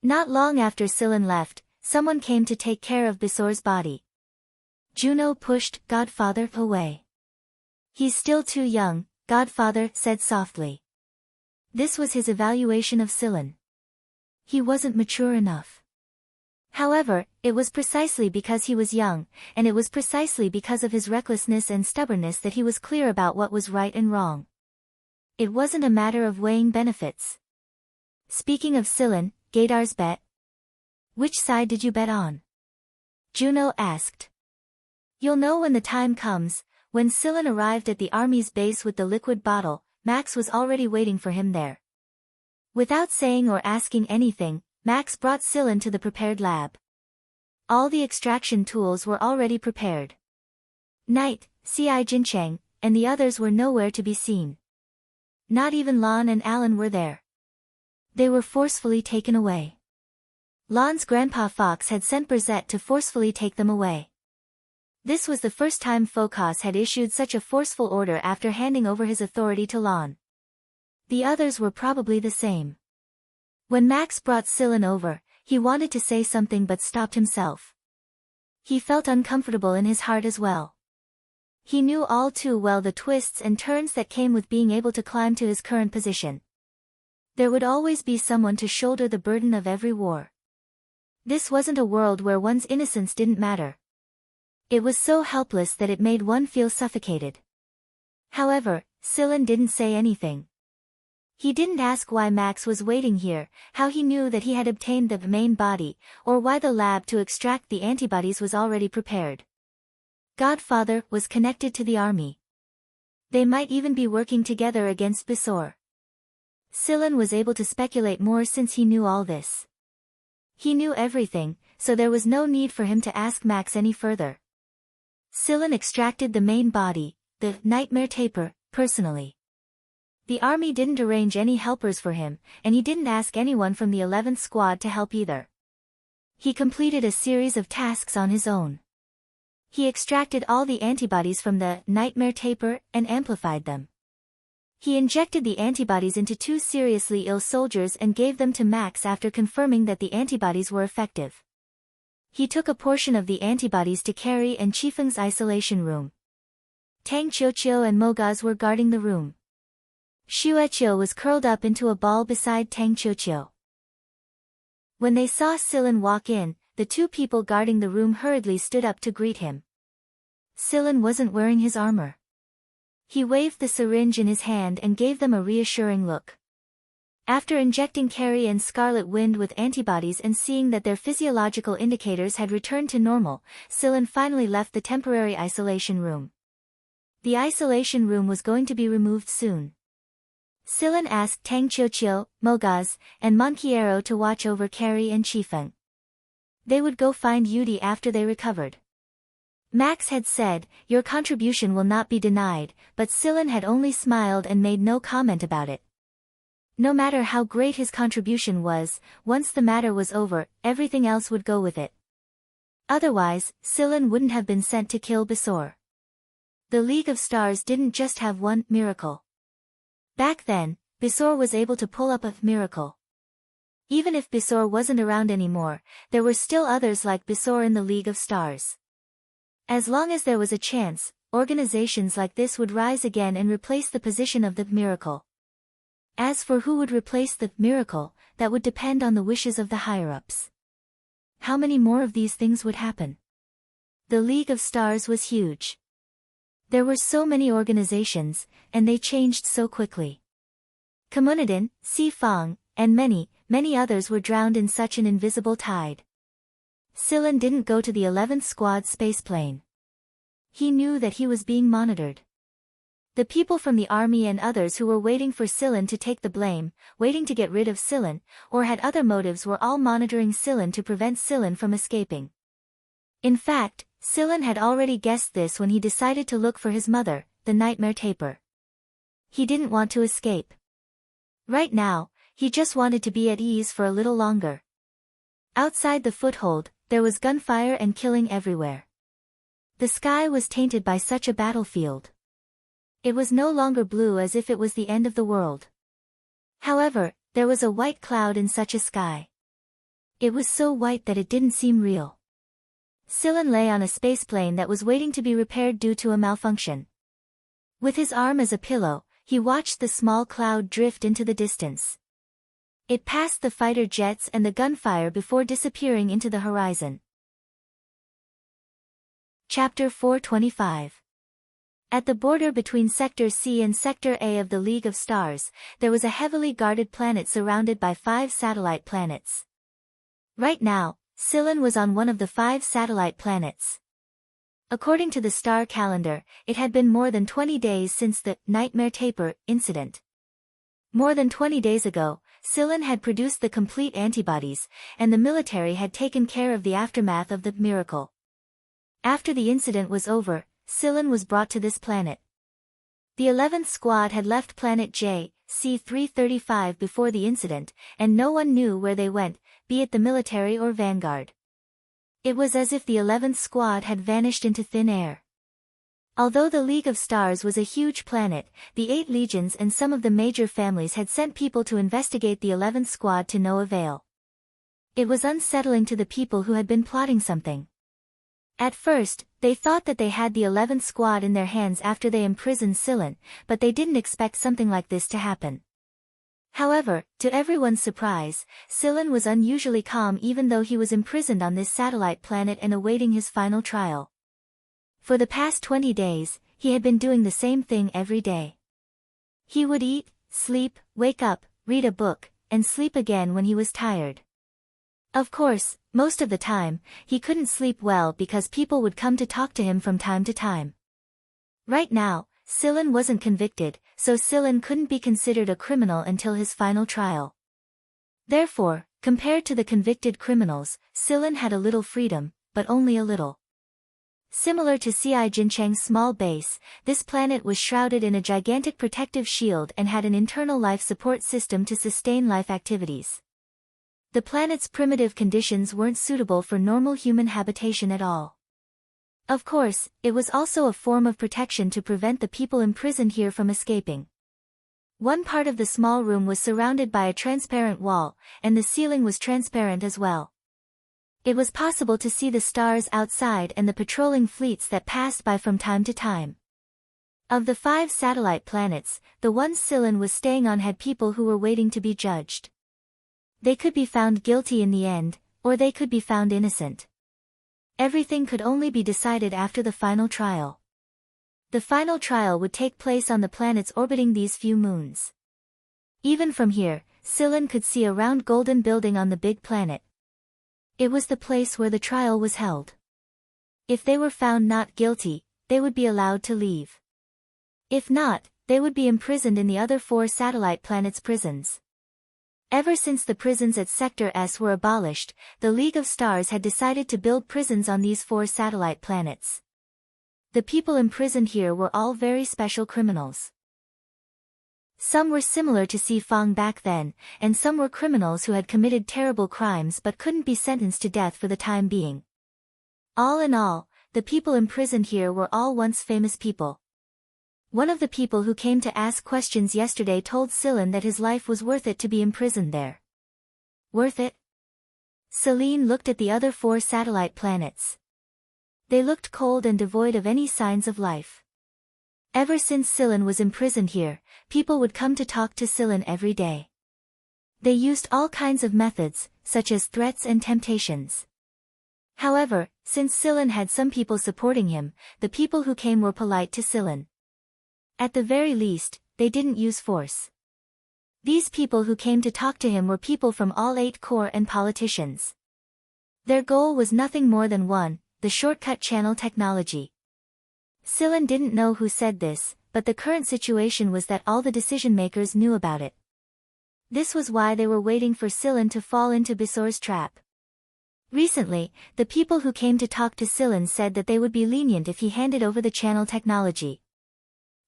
Not long after Silen left, someone came to take care of Bisor's body. Juno pushed Godfather away. "He's still too young," Godfather said softly. This was his evaluation of Scylla. He wasn't mature enough. However, it was precisely because he was young, and it was precisely because of his recklessness and stubbornness that he was clear about what was right and wrong. It wasn't a matter of weighing benefits. Speaking of Scylla, Gadar's bet. Which side did you bet on? Juno asked. You'll know when the time comes. When Scylla arrived at the army's base with the liquid bottle, Max was already waiting for him there. Without saying or asking anything, Max brought Scylla to the prepared lab. All the extraction tools were already prepared. Knight, Ci Jincheng, and the others were nowhere to be seen. Not even Lon and Alan were there. They were forcefully taken away. Lon's grandpa Fox had sent Brzett to forcefully take them away. This was the first time Phocas had issued such a forceful order after handing over his authority to Lon. The others were probably the same. When Max brought Scylla over, he wanted to say something but stopped himself. He felt uncomfortable in his heart as well. He knew all too well the twists and turns that came with being able to climb to his current position. There would always be someone to shoulder the burden of every war. This wasn't a world where one's innocence didn't matter. It was so helpless that it made one feel suffocated. However, Scylla didn't say anything. He didn't ask why Max was waiting here, how he knew that he had obtained the main body, or why the lab to extract the antibodies was already prepared. Godfather was connected to the army. They might even be working together against Bisor. Scylla was able to speculate more since he knew all this. He knew everything, so there was no need for him to ask Max any further. Scylla extracted the main body, the nightmare taper, personally. The army didn't arrange any helpers for him, and he didn't ask anyone from the 11th Squad to help either. He completed a series of tasks on his own. He extracted all the antibodies from the nightmare taper and amplified them. He injected the antibodies into 2 seriously ill soldiers and gave them to Max after confirming that the antibodies were effective. He took a portion of the antibodies to Carrie and Chifeng's isolation room. Tang Qiuqiu and Mogaz were guarding the room. Xueqiu was curled up into a ball beside Tang Qiuqiu. When they saw Scylla walk in, the 2 people guarding the room hurriedly stood up to greet him. Scylla wasn't wearing his armor. He waved the syringe in his hand and gave them a reassuring look. After injecting Carrie and Scarlet Wind with antibodies and seeing that their physiological indicators had returned to normal, Scylla finally left the temporary isolation room. The isolation room was going to be removed soon. Scylla asked Tang Qiuqiu, Mogaz, and Monquiero to watch over Carrie and Chifeng. They would go find Yudi after they recovered. Max had said, "Your contribution will not be denied," but Scylla had only smiled and made no comment about it. No matter how great his contribution was, once the matter was over, everything else would go with it. Otherwise, Scylla wouldn't have been sent to kill Bisor. The League of Stars didn't just have one miracle. Back then, Bisor was able to pull up a miracle. Even if Bisor wasn't around anymore, there were still others like Bisor in the League of Stars. As long as there was a chance, organizations like this would rise again and replace the position of the miracle. As for who would replace the miracle, that would depend on the wishes of the higher-ups. How many more of these things would happen? The League of Stars was huge. There were so many organizations, and they changed so quickly. Communidin, Fang, and many others were drowned in such an invisible tide. Scylla didn't go to the 11th Squad spaceplane. He knew that he was being monitored. The people from the army and others who were waiting for Scylla to take the blame, waiting to get rid of Scylla, or had other motives were all monitoring Scylla to prevent Scylla from escaping. In fact, Scylla had already guessed this when he decided to look for his mother, the nightmare taper. He didn't want to escape. Right now, he just wanted to be at ease for a little longer. Outside the foothold, there was gunfire and killing everywhere. The sky was tainted by such a battlefield. It was no longer blue as if it was the end of the world. However, there was a white cloud in such a sky. It was so white that it didn't seem real. Scylla lay on a spaceplane that was waiting to be repaired due to a malfunction. With his arm as a pillow, he watched the small cloud drift into the distance. It passed the fighter jets and the gunfire before disappearing into the horizon. Chapter 425. At the border between Sector C and Sector A of the League of Stars, there was a heavily guarded planet surrounded by 5 satellite planets. Right now, Scylla was on one of the 5 satellite planets. According to the star calendar, it had been more than 20 days since the Nightmare Taper incident. More than 20 days ago, Scylla had produced the complete antibodies, and the military had taken care of the aftermath of the miracle. After the incident was over, Scylla was brought to this planet. The 11th Squad had left planet J, C-335 before the incident, and no one knew where they went, be it the military or Vanguard. It was as if the 11th Squad had vanished into thin air. Although the League of Stars was a huge planet, the 8 legions and some of the major families had sent people to investigate the 11th Squad to no avail. It was unsettling to the people who had been plotting something. At first, they thought that they had the 11th Squad in their hands after they imprisoned Scylla, but they didn't expect something like this to happen. However, to everyone's surprise, Scylla was unusually calm even though he was imprisoned on this satellite planet and awaiting his final trial. For the past 20 days, he had been doing the same thing every day. He would eat, sleep, wake up, read a book, and sleep again when he was tired. Of course, most of the time, he couldn't sleep well because people would come to talk to him from time to time. Right now, Scylla wasn't convicted, so Scylla couldn't be considered a criminal until his final trial. Therefore, compared to the convicted criminals, Scylla had a little freedom, but only a little. Similar to C.I. Jincheng's small base, this planet was shrouded in a gigantic protective shield and had an internal life support system to sustain life activities. The planet's primitive conditions weren't suitable for normal human habitation at all. Of course, it was also a form of protection to prevent the people imprisoned here from escaping. One part of the small room was surrounded by a transparent wall, and the ceiling was transparent as well. It was possible to see the stars outside and the patrolling fleets that passed by from time to time. Of the 5 satellite planets, the one Scylla was staying on had people who were waiting to be judged. They could be found guilty in the end, or they could be found innocent. Everything could only be decided after the final trial. The final trial would take place on the planets orbiting these few moons. Even from here, Scylla could see a round golden building on the big planet. It was the place where the trial was held. If they were found not guilty, they would be allowed to leave. If not, they would be imprisoned in the other 4 satellite planets' prisons. Ever since the prisons at Sector S were abolished, the League of Stars had decided to build prisons on these 4 satellite planets. The people imprisoned here were all very special criminals. Some were similar to Si Fong back then, and some were criminals who had committed terrible crimes but couldn't be sentenced to death for the time being. All in all, the people imprisoned here were all once famous people. One of the people who came to ask questions yesterday told Scylla that his life was worth it to be imprisoned there. Worth it? Celine looked at the other 4 satellite planets. They looked cold and devoid of any signs of life. Ever since Scylla was imprisoned here, people would come to talk to Scylla every day. They used all kinds of methods, such as threats and temptations. However, since Scylla had some people supporting him, the people who came were polite to Scylla. At the very least, they didn't use force. These people who came to talk to him were people from all 8 corps and politicians. Their goal was nothing more than one, the shortcut channel technology. Scylla didn't know who said this, but the current situation was that all the decision-makers knew about it. This was why they were waiting for Scylla to fall into Bisor's trap. Recently, the people who came to talk to Scylla said that they would be lenient if he handed over the channel technology.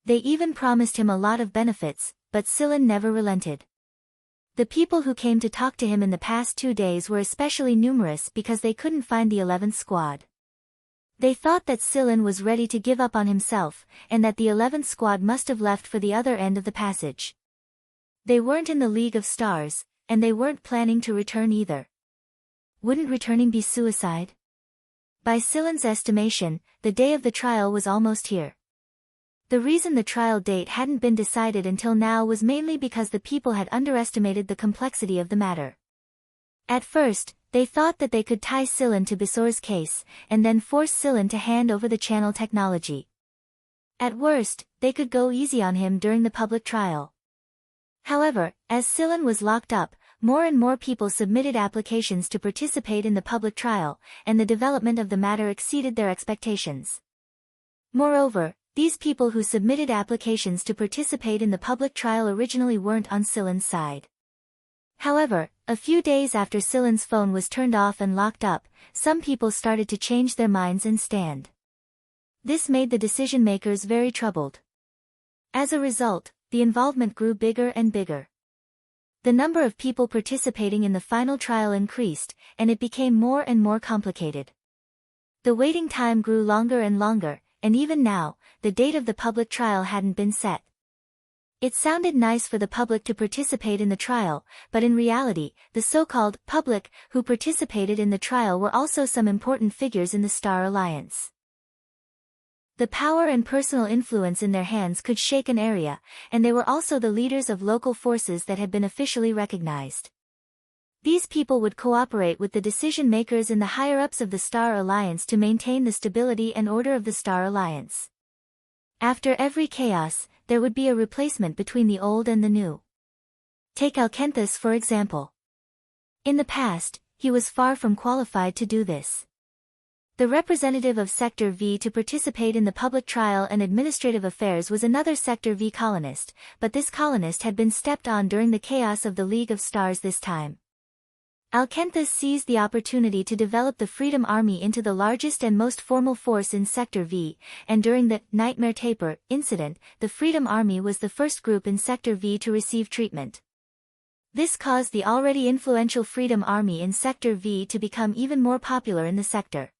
They even promised him a lot of benefits, but Scylla never relented. The people who came to talk to him in the past 2 days were especially numerous because they couldn't find the 11th Squad. They thought that Scylla was ready to give up on himself, and that the 11th Squad must have left for the other end of the passage. They weren't in the League of Stars, and they weren't planning to return either. Wouldn't returning be suicide? By Scylla's estimation, the day of the trial was almost here. The reason the trial date hadn't been decided until now was mainly because the people had underestimated the complexity of the matter. At first, they thought that they could tie Silen to Bisor's case, and then force Silen to hand over the channel technology. At worst, they could go easy on him during the public trial. However, as Silen was locked up, more and more people submitted applications to participate in the public trial, and the development of the matter exceeded their expectations. Moreover, these people who submitted applications to participate in the public trial originally weren't on Silen's side. However, a few days after Silen's phone was turned off and locked up, some people started to change their minds and stand. This made the decision-makers very troubled. As a result, the involvement grew bigger and bigger. The number of people participating in the final trial increased, and it became more and more complicated. The waiting time grew longer and longer, and even now, the date of the public trial hadn't been set. It sounded nice for the public to participate in the trial, but in reality, the so-called public who participated in the trial were also some important figures in the Star Alliance. The power and personal influence in their hands could shake an area, and they were also the leaders of local forces that had been officially recognized. These people would cooperate with the decision-makers in the higher-ups of the Star Alliance to maintain the stability and order of the Star Alliance. After every chaos, there would be a replacement between the old and the new. Take Alkenthus for example. In the past, he was far from qualified to do this. The representative of Sector V to participate in the public trial and administrative affairs was another Sector V colonist, but this colonist had been stepped on during the chaos of the League of Stars this time. Alkenthus seized the opportunity to develop the Freedom Army into the largest and most formal force in Sector V, and during the Nightmare Taper incident, the Freedom Army was the first group in Sector V to receive treatment. This caused the already influential Freedom Army in Sector V to become even more popular in the sector.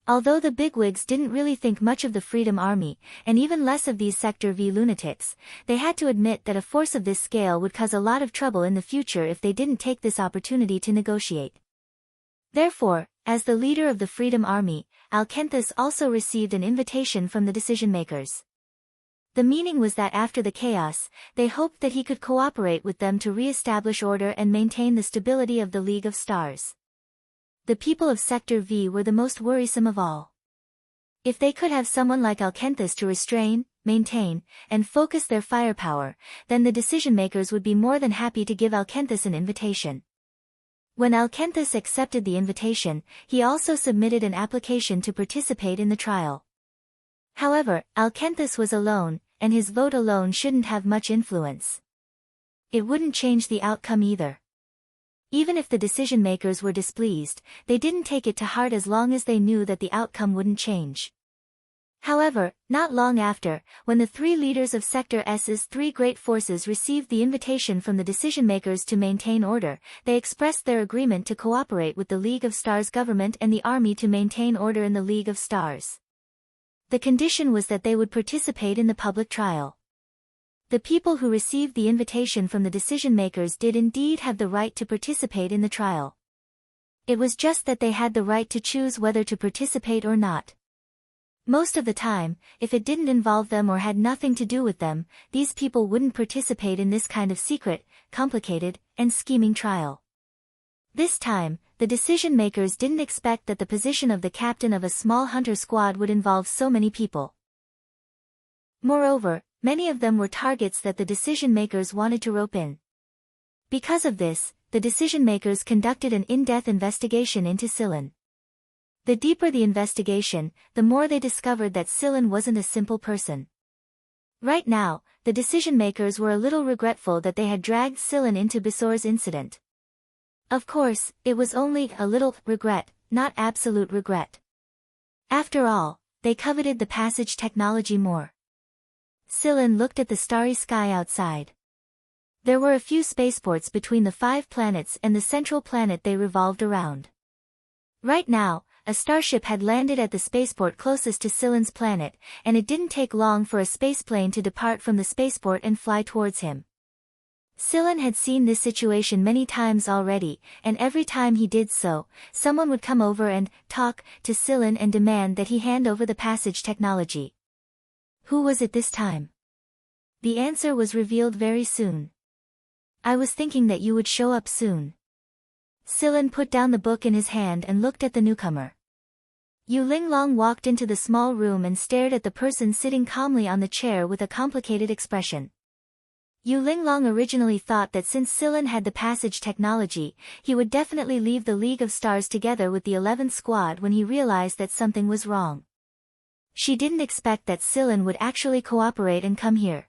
Although the bigwigs didn't really think much of the Freedom Army, and even less of these Sector V lunatics, they had to admit that a force of this scale would cause a lot of trouble in the future if they didn't take this opportunity to negotiate. Therefore, as the leader of the Freedom Army, Alkenthus also received an invitation from the decision-makers. The meaning was that after the chaos, they hoped that he could cooperate with them to re-establish order and maintain the stability of the League of Stars. The people of Sector V were the most worrisome of all. If they could have someone like Alkenthus to restrain, maintain, and focus their firepower, then the decision-makers would be more than happy to give Alkenthus an invitation. When Alkenthus accepted the invitation, he also submitted an application to participate in the trial. However, Alkenthus was alone, and his vote alone shouldn't have much influence. It wouldn't change the outcome either. Even if the decision-makers were displeased, they didn't take it to heart as long as they knew that the outcome wouldn't change. However, not long after, when the three leaders of Sector S's three great forces received the invitation from the decision-makers to maintain order, they expressed their agreement to cooperate with the League of Stars government and the army to maintain order in the League of Stars. The condition was that they would participate in the public trial. The people who received the invitation from the decision-makers did indeed have the right to participate in the trial. It was just that they had the right to choose whether to participate or not. Most of the time, if it didn't involve them or had nothing to do with them, these people wouldn't participate in this kind of secret, complicated, and scheming trial. This time, the decision-makers didn't expect that the position of the captain of a small hunter squad would involve so many people. Moreover, many of them were targets that the decision-makers wanted to rope in. Because of this, the decision-makers conducted an in-depth investigation into Silen. The deeper the investigation, the more they discovered that Silen wasn't a simple person. Right now, the decision-makers were a little regretful that they had dragged Silen into Bisor's incident. Of course, it was only a little regret, not absolute regret. After all, they coveted the passage technology more. Silen looked at the starry sky outside. There were a few spaceports between the 5 planets and the central planet they revolved around. Right now, a starship had landed at the spaceport closest to Silen's planet, and it didn't take long for a spaceplane to depart from the spaceport and fly towards him. Silen had seen this situation many times already, and every time he did so, someone would come over and talk to Silen and demand that he hand over the passage technology. Who was it this time? The answer was revealed very soon. I was thinking that you would show up soon. Silen put down the book in his hand and looked at the newcomer. Yu Linglong walked into the small room and stared at the person sitting calmly on the chair with a complicated expression. Yu Linglong originally thought that since Silen had the passage technology, he would definitely leave the League of Stars together with the 11th squad when he realized that something was wrong. She didn't expect that Silen would actually cooperate and come here.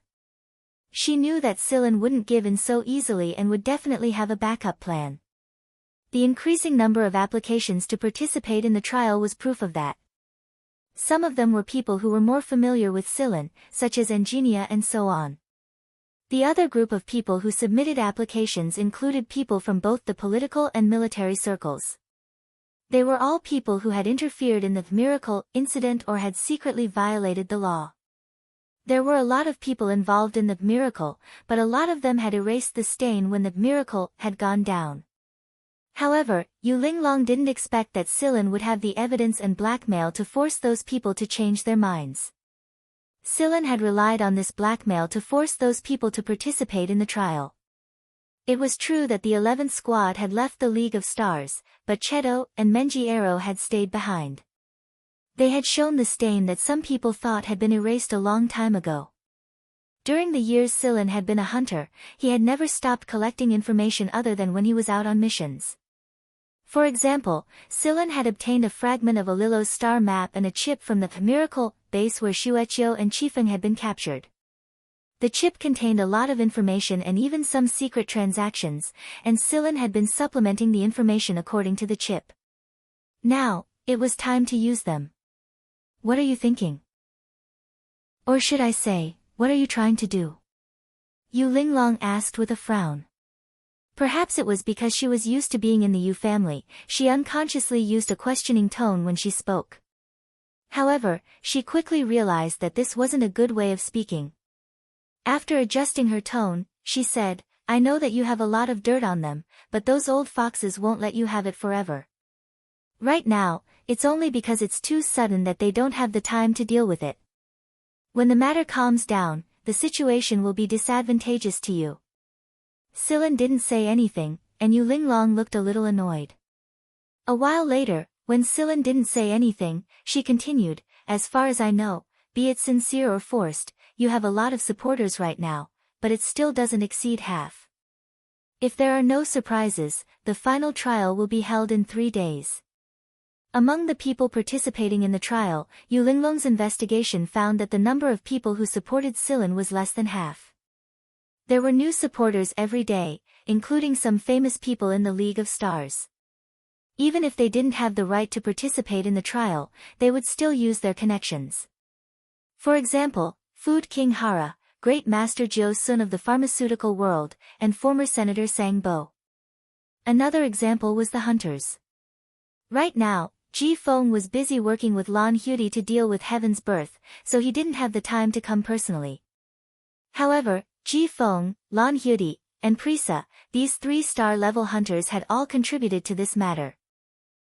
She knew that Silen wouldn't give in so easily and would definitely have a backup plan. The increasing number of applications to participate in the trial was proof of that. Some of them were people who were more familiar with Silen, such as Engenia and so on. The other group of people who submitted applications included people from both the political and military circles. They were all people who had interfered in the miracle incident or had secretly violated the law. There were a lot of people involved in the miracle, but a lot of them had erased the stain when the miracle had gone down. However, Yu Linglong didn't expect that Silen would have the evidence and blackmail to force those people to change their minds. Silen had relied on this blackmail to force those people to participate in the trial. It was true that the 11th squad had left the League of Stars, but Cheto and Menjiero had stayed behind. They had shown the stain that some people thought had been erased a long time ago. During the years Silen had been a hunter, he had never stopped collecting information other than when he was out on missions. For example, Silen had obtained a fragment of Alilo's star map and a chip from the Miracle base where Shueqiu and Chifeng had been captured. The chip contained a lot of information and even some secret transactions, and Silen had been supplementing the information according to the chip. Now, it was time to use them. What are you thinking? Or should I say, what are you trying to do? Yu Linglong asked with a frown. Perhaps it was because she was used to being in the Yu family, she unconsciously used a questioning tone when she spoke. However, she quickly realized that this wasn't a good way of speaking. After adjusting her tone, she said, I know that you have a lot of dirt on them, but those old foxes won't let you have it forever. Right now, it's only because it's too sudden that they don't have the time to deal with it. When the matter calms down, the situation will be disadvantageous to you. Silen didn't say anything, and Yu Linglong looked a little annoyed. A while later, when Silen didn't say anything, she continued, as far as I know, be it sincere or forced, you have a lot of supporters right now, but it still doesn't exceed half. If there are no surprises, the final trial will be held in 3 days. Among the people participating in the trial, Yu Linglong's investigation found that the number of people who supported Silen was less than half. There were new supporters every day, including some famous people in the League of Stars. Even if they didn't have the right to participate in the trial, they would still use their connections. For example, Food King Hara, Great Master Jiao Sun of the pharmaceutical world, and former Senator Sang Bo. Another example was the hunters. Right now, Ji Feng was busy working with Lan Huidi to deal with Heaven's Birth, so he didn't have the time to come personally. However, Ji Feng, Lan Huidi, and Prisa, these 3-star level hunters had all contributed to this matter.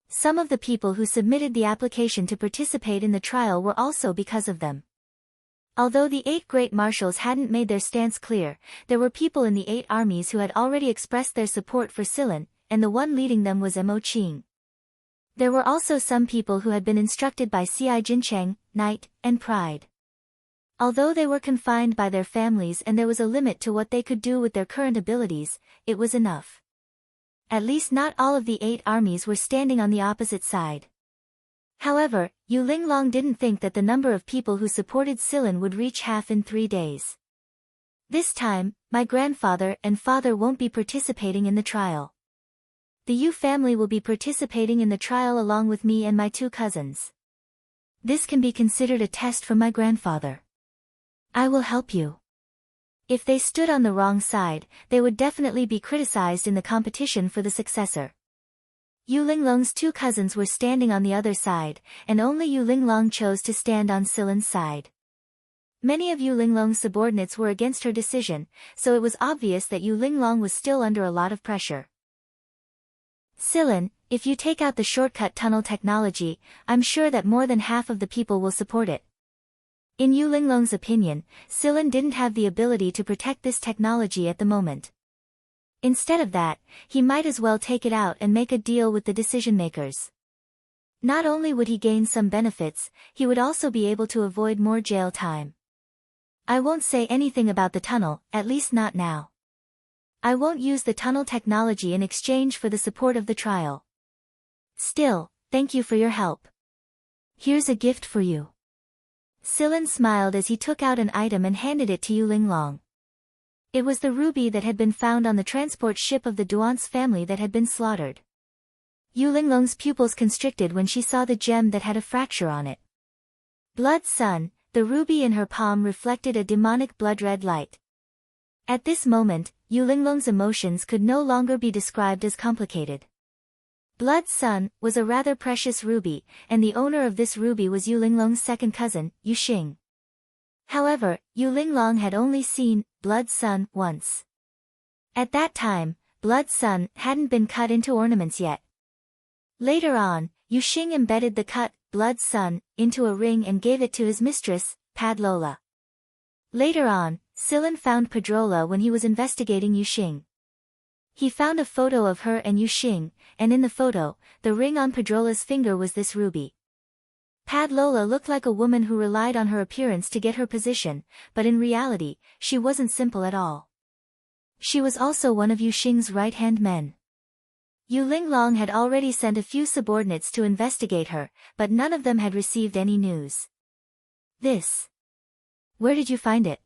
Some of the people who submitted the application to participate in the trial were also because of them. Although the 8 great marshals hadn't made their stance clear, there were people in the 8 armies who had already expressed their support for Silen, and the one leading them was Mo Qing. There were also some people who had been instructed by Ci Jincheng, Knight, and Pride. Although they were confined by their families and there was a limit to what they could do with their current abilities, it was enough. At least not all of the 8 armies were standing on the opposite side. However, Yu Linglong didn't think that the number of people who supported Silen would reach half in 3 days. This time, my grandfather and father won't be participating in the trial. The Yu family will be participating in the trial along with me and my 2 cousins. This can be considered a test from my grandfather. I will help you. If they stood on the wrong side, they would definitely be criticized in the competition for the successor. Yu Linglong's 2 cousins were standing on the other side, and only Yu Linglong chose to stand on Silen's side. Many of Yu Linglong's subordinates were against her decision, so it was obvious that Yu Linglong was still under a lot of pressure. Silen, if you take out the shortcut tunnel technology, I'm sure that more than half of the people will support it. In Yu Linglong's opinion, Silen didn't have the ability to protect this technology at the moment. Instead of that, he might as well take it out and make a deal with the decision-makers. Not only would he gain some benefits, he would also be able to avoid more jail time. I won't say anything about the tunnel, at least not now. I won't use the tunnel technology in exchange for the support of the trial. Still, thank you for your help. Here's a gift for you. Silen smiled as he took out an item and handed it to Yu Linglong. It was the ruby that had been found on the transport ship of the Duance family that had been slaughtered. Yu Linglong's pupils constricted when she saw the gem that had a fracture on it. Blood Sun, the ruby in her palm reflected a demonic blood-red light. At this moment, Yu Linglong's emotions could no longer be described as complicated. Blood Sun was a rather precious ruby, and the owner of this ruby was Yu Linglong's second cousin, Yu Xing. However, Yu Linglong had only seen Blood Sun once. At that time, Blood Sun hadn't been cut into ornaments yet. Later on, Yu Xing embedded the cut Blood Sun into a ring and gave it to his mistress, Padlola. Later on, Silen found Padrola when he was investigating Yu Xing. He found a photo of her and Yu Xing, and in the photo, the ring on Padrola's finger was this ruby. Padlola looked like a woman who relied on her appearance to get her position, but in reality, she wasn't simple at all. She was also one of Yu Xing's right-hand men. Yu Linglong had already sent a few subordinates to investigate her, but none of them had received any news. This. Where did you find it?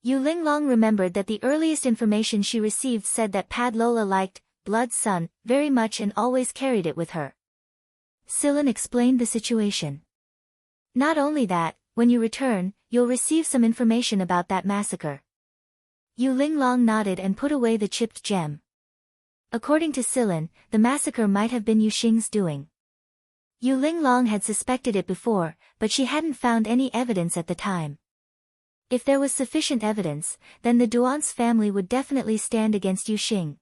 Yu Linglong remembered that the earliest information she received said that Padlola liked Blood Sun very much and always carried it with her. Silen explained the situation. Not only that, when you return, you'll receive some information about that massacre. Yu Linglong nodded and put away the chipped gem. According to Silen, the massacre might have been Yu Xing's doing. Yu Linglong had suspected it before, but she hadn't found any evidence at the time. If there was sufficient evidence, then the Duance family would definitely stand against Yu Xing.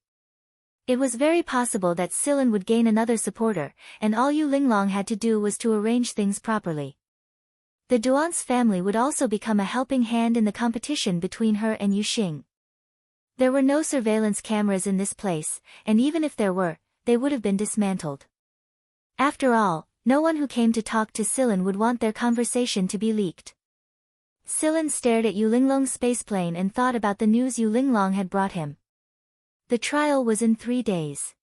It was very possible that Silen would gain another supporter, and all Yu Linglong had to do was to arrange things properly. The Duance family would also become a helping hand in the competition between her and Yu Xing. There were no surveillance cameras in this place, and even if there were, they would have been dismantled. After all, no one who came to talk to Silen would want their conversation to be leaked. Silen stared at Yu Linglong's spaceplane and thought about the news Yu Linglong had brought him. The trial was in 3 days.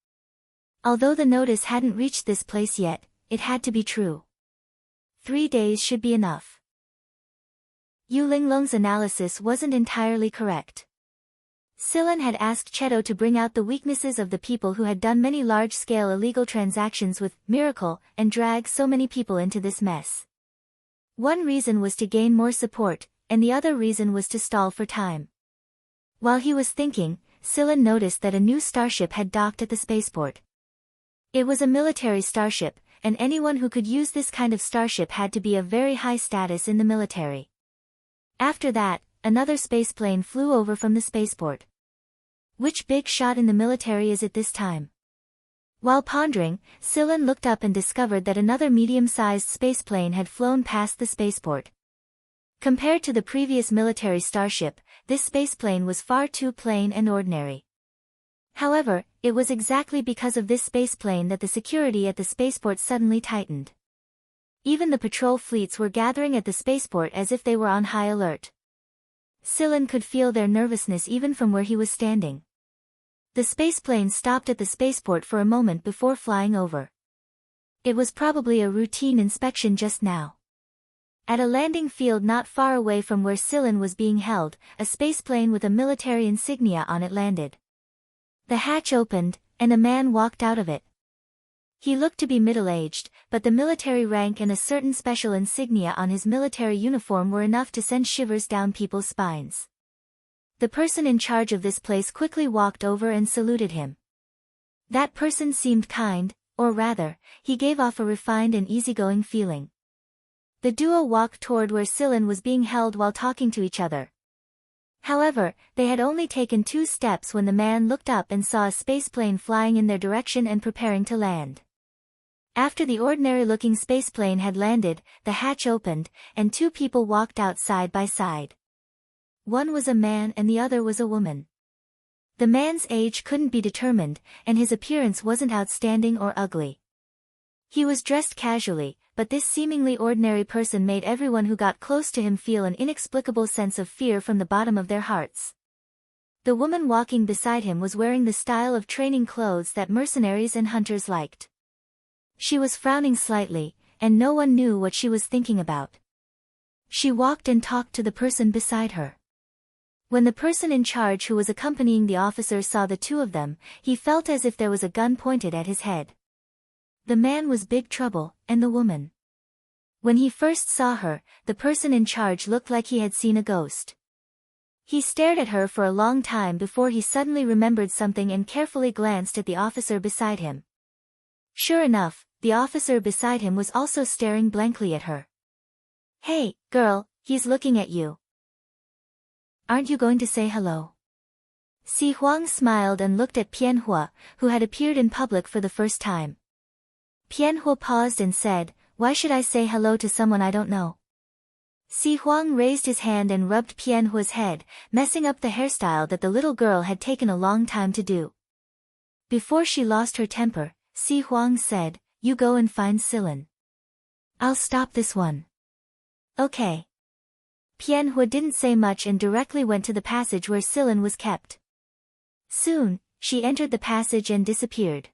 Although the notice hadn't reached this place yet, it had to be true. 3 days should be enough. Yu Linglong's analysis wasn't entirely correct. Silen had asked Cheto to bring out the weaknesses of the people who had done many large-scale illegal transactions with Miracle and drag so many people into this mess. One reason was to gain more support, and the other reason was to stall for time. While he was thinking, Silen noticed that a new starship had docked at the spaceport. It was a military starship, and anyone who could use this kind of starship had to be of very high status in the military. After that, another spaceplane flew over from the spaceport. Which big shot in the military is it this time? While pondering, Silen looked up and discovered that another medium-sized spaceplane had flown past the spaceport. Compared to the previous military starship, this spaceplane was far too plain and ordinary. However, it was exactly because of this spaceplane that the security at the spaceport suddenly tightened. Even the patrol fleets were gathering at the spaceport as if they were on high alert. Silen could feel their nervousness even from where he was standing. The spaceplane stopped at the spaceport for a moment before flying over. It was probably a routine inspection just now. At a landing field not far away from where Silen was being held, a spaceplane with a military insignia on it landed. The hatch opened, and a man walked out of it. He looked to be middle-aged, but the military rank and a certain special insignia on his military uniform were enough to send shivers down people's spines. The person in charge of this place quickly walked over and saluted him. That person seemed kind, or rather, he gave off a refined and easygoing feeling. The duo walked toward where Silen was being held while talking to each other. However, they had only taken 2 steps when the man looked up and saw a spaceplane flying in their direction and preparing to land. After the ordinary-looking spaceplane had landed, the hatch opened, and two people walked out side by side. One was a man and the other was a woman. The man's age couldn't be determined, and his appearance wasn't outstanding or ugly. He was dressed casually, but this seemingly ordinary person made everyone who got close to him feel an inexplicable sense of fear from the bottom of their hearts. The woman walking beside him was wearing the style of training clothes that mercenaries and hunters liked. She was frowning slightly, and no one knew what she was thinking about. She walked and talked to the person beside her. When the person in charge who was accompanying the officer saw the two of them, he felt as if there was a gun pointed at his head. The man was big trouble, and the woman. When he first saw her, the person in charge looked like he had seen a ghost. He stared at her for a long time before he suddenly remembered something and carefully glanced at the officer beside him. Sure enough, the officer beside him was also staring blankly at her. "Hey, girl, he's looking at you. Aren't you going to say hello?" Si Huang smiled and looked at Pianhua, who had appeared in public for the first time. Pianhua paused and said, "Why should I say hello to someone I don't know?" Si Huang raised his hand and rubbed Pianhua's head, messing up the hairstyle that the little girl had taken a long time to do. Before she lost her temper, Si Huang said, "You go and find Silan. I'll stop this one." "Okay." Pianhua didn't say much and directly went to the passage where Silan was kept. Soon, she entered the passage and disappeared.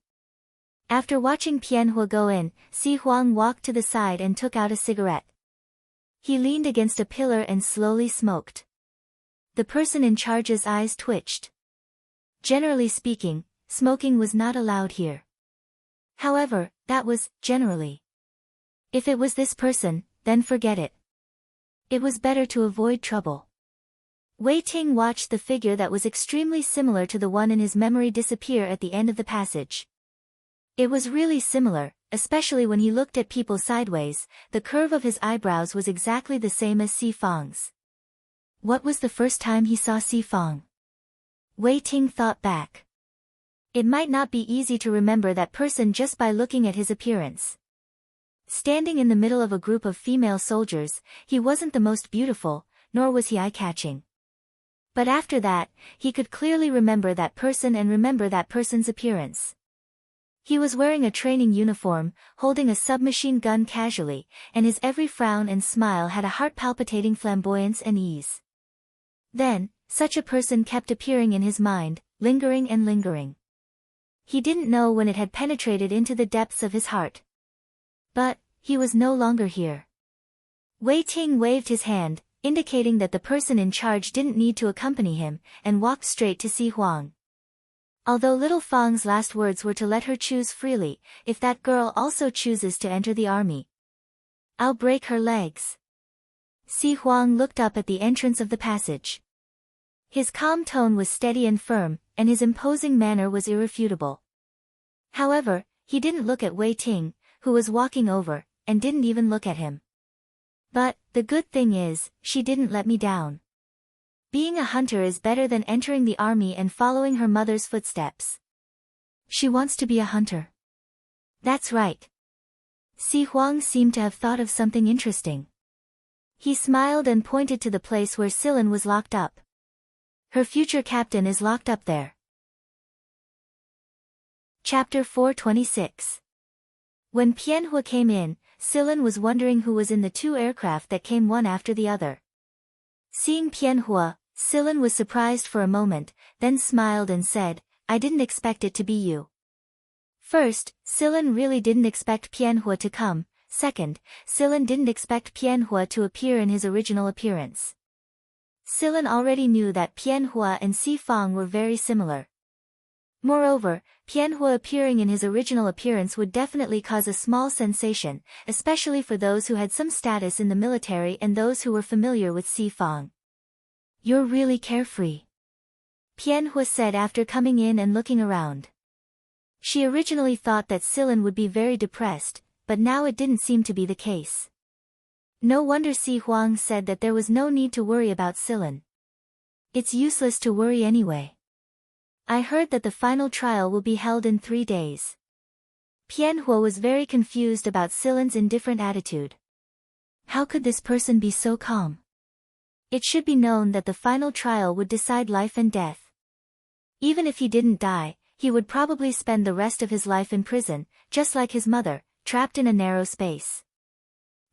After watching Pianhua go in, Si Huang walked to the side and took out a cigarette. He leaned against a pillar and slowly smoked. The person in charge's eyes twitched. Generally speaking, smoking was not allowed here. However, that was, generally. If it was this person, then forget it. It was better to avoid trouble. Wei Ting watched the figure that was extremely similar to the one in his memory disappear at the end of the passage. It was really similar, especially when he looked at people sideways. The curve of his eyebrows was exactly the same as Si Fang's. What was the first time he saw Si Fang? Wei Ting thought back. It might not be easy to remember that person just by looking at his appearance. Standing in the middle of a group of female soldiers, he wasn't the most beautiful, nor was he eye-catching. But after that, he could clearly remember that person and remember that person's appearance. He was wearing a training uniform, holding a submachine gun casually, and his every frown and smile had a heart-palpitating flamboyance and ease. Then, such a person kept appearing in his mind, lingering and lingering. He didn't know when it had penetrated into the depths of his heart. But, he was no longer here. Wei Ting waved his hand, indicating that the person in charge didn't need to accompany him, and walked straight to Si Huang. Although Little Fang's last words were to let her choose freely, if that girl also chooses to enter the army, I'll break her legs. Si Huang looked up at the entrance of the passage. His calm tone was steady and firm, and his imposing manner was irrefutable. However, he didn't look at Wei Ting, who was walking over, and didn't even look at him. But, the good thing is, she didn't let me down. Being a hunter is better than entering the army and following her mother's footsteps. She wants to be a hunter. That's right. Si Huang seemed to have thought of something interesting. He smiled and pointed to the place where Silan was locked up. Her future captain is locked up there. Chapter 426. When Pianhua came in, Silan was wondering who was in the two aircraft that came one after the other. Seeing Pianhua, Silan was surprised for a moment, then smiled and said, "I didn't expect it to be you." First, Silan really didn't expect Pianhua to come. Second, Silan didn't expect Pianhua to appear in his original appearance. Silan already knew that Pianhua and Si Fang were very similar. Moreover, Pianhua appearing in his original appearance would definitely cause a small sensation, especially for those who had some status in the military and those who were familiar with Si Fang. "You're really carefree," Pianhua said after coming in and looking around. She originally thought that Silan would be very depressed, but now it didn't seem to be the case. No wonder Si Huang said that there was no need to worry about Silan. It's useless to worry anyway. I heard that the final trial will be held in 3 days. Pianhua was very confused about Silen's indifferent attitude. How could this person be so calm? It should be known that the final trial would decide life and death. Even if he didn't die, he would probably spend the rest of his life in prison, just like his mother, trapped in a narrow space.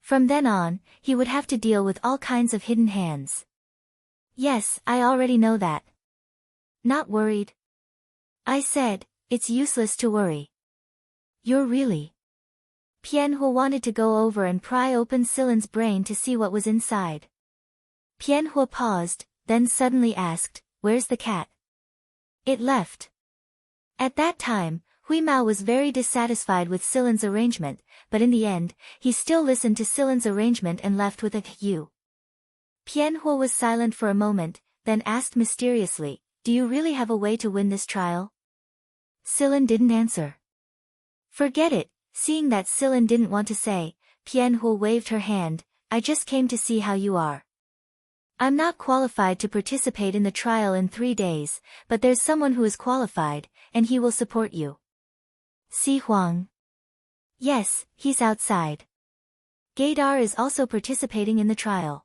From then on, he would have to deal with all kinds of hidden hands. Yes, I already know that. Not worried? I said, it's useless to worry. You're really? Pianhua wanted to go over and pry open Silen's brain to see what was inside. Pianhua paused, then suddenly asked, where's the cat? It left. At that time, Huimao was very dissatisfied with Silen's arrangement, but in the end, he still listened to Silen's arrangement and left with a you. Pianhua was silent for a moment, then asked mysteriously, do you really have a way to win this trial? Silen didn't answer. Forget it. Seeing that Silen didn't want to say, Pianhua waved her hand, I just came to see how you are. I'm not qualified to participate in the trial in 3 days, but there's someone who is qualified, and he will support you. Si Huang. Yes, he's outside. Gaydar is also participating in the trial.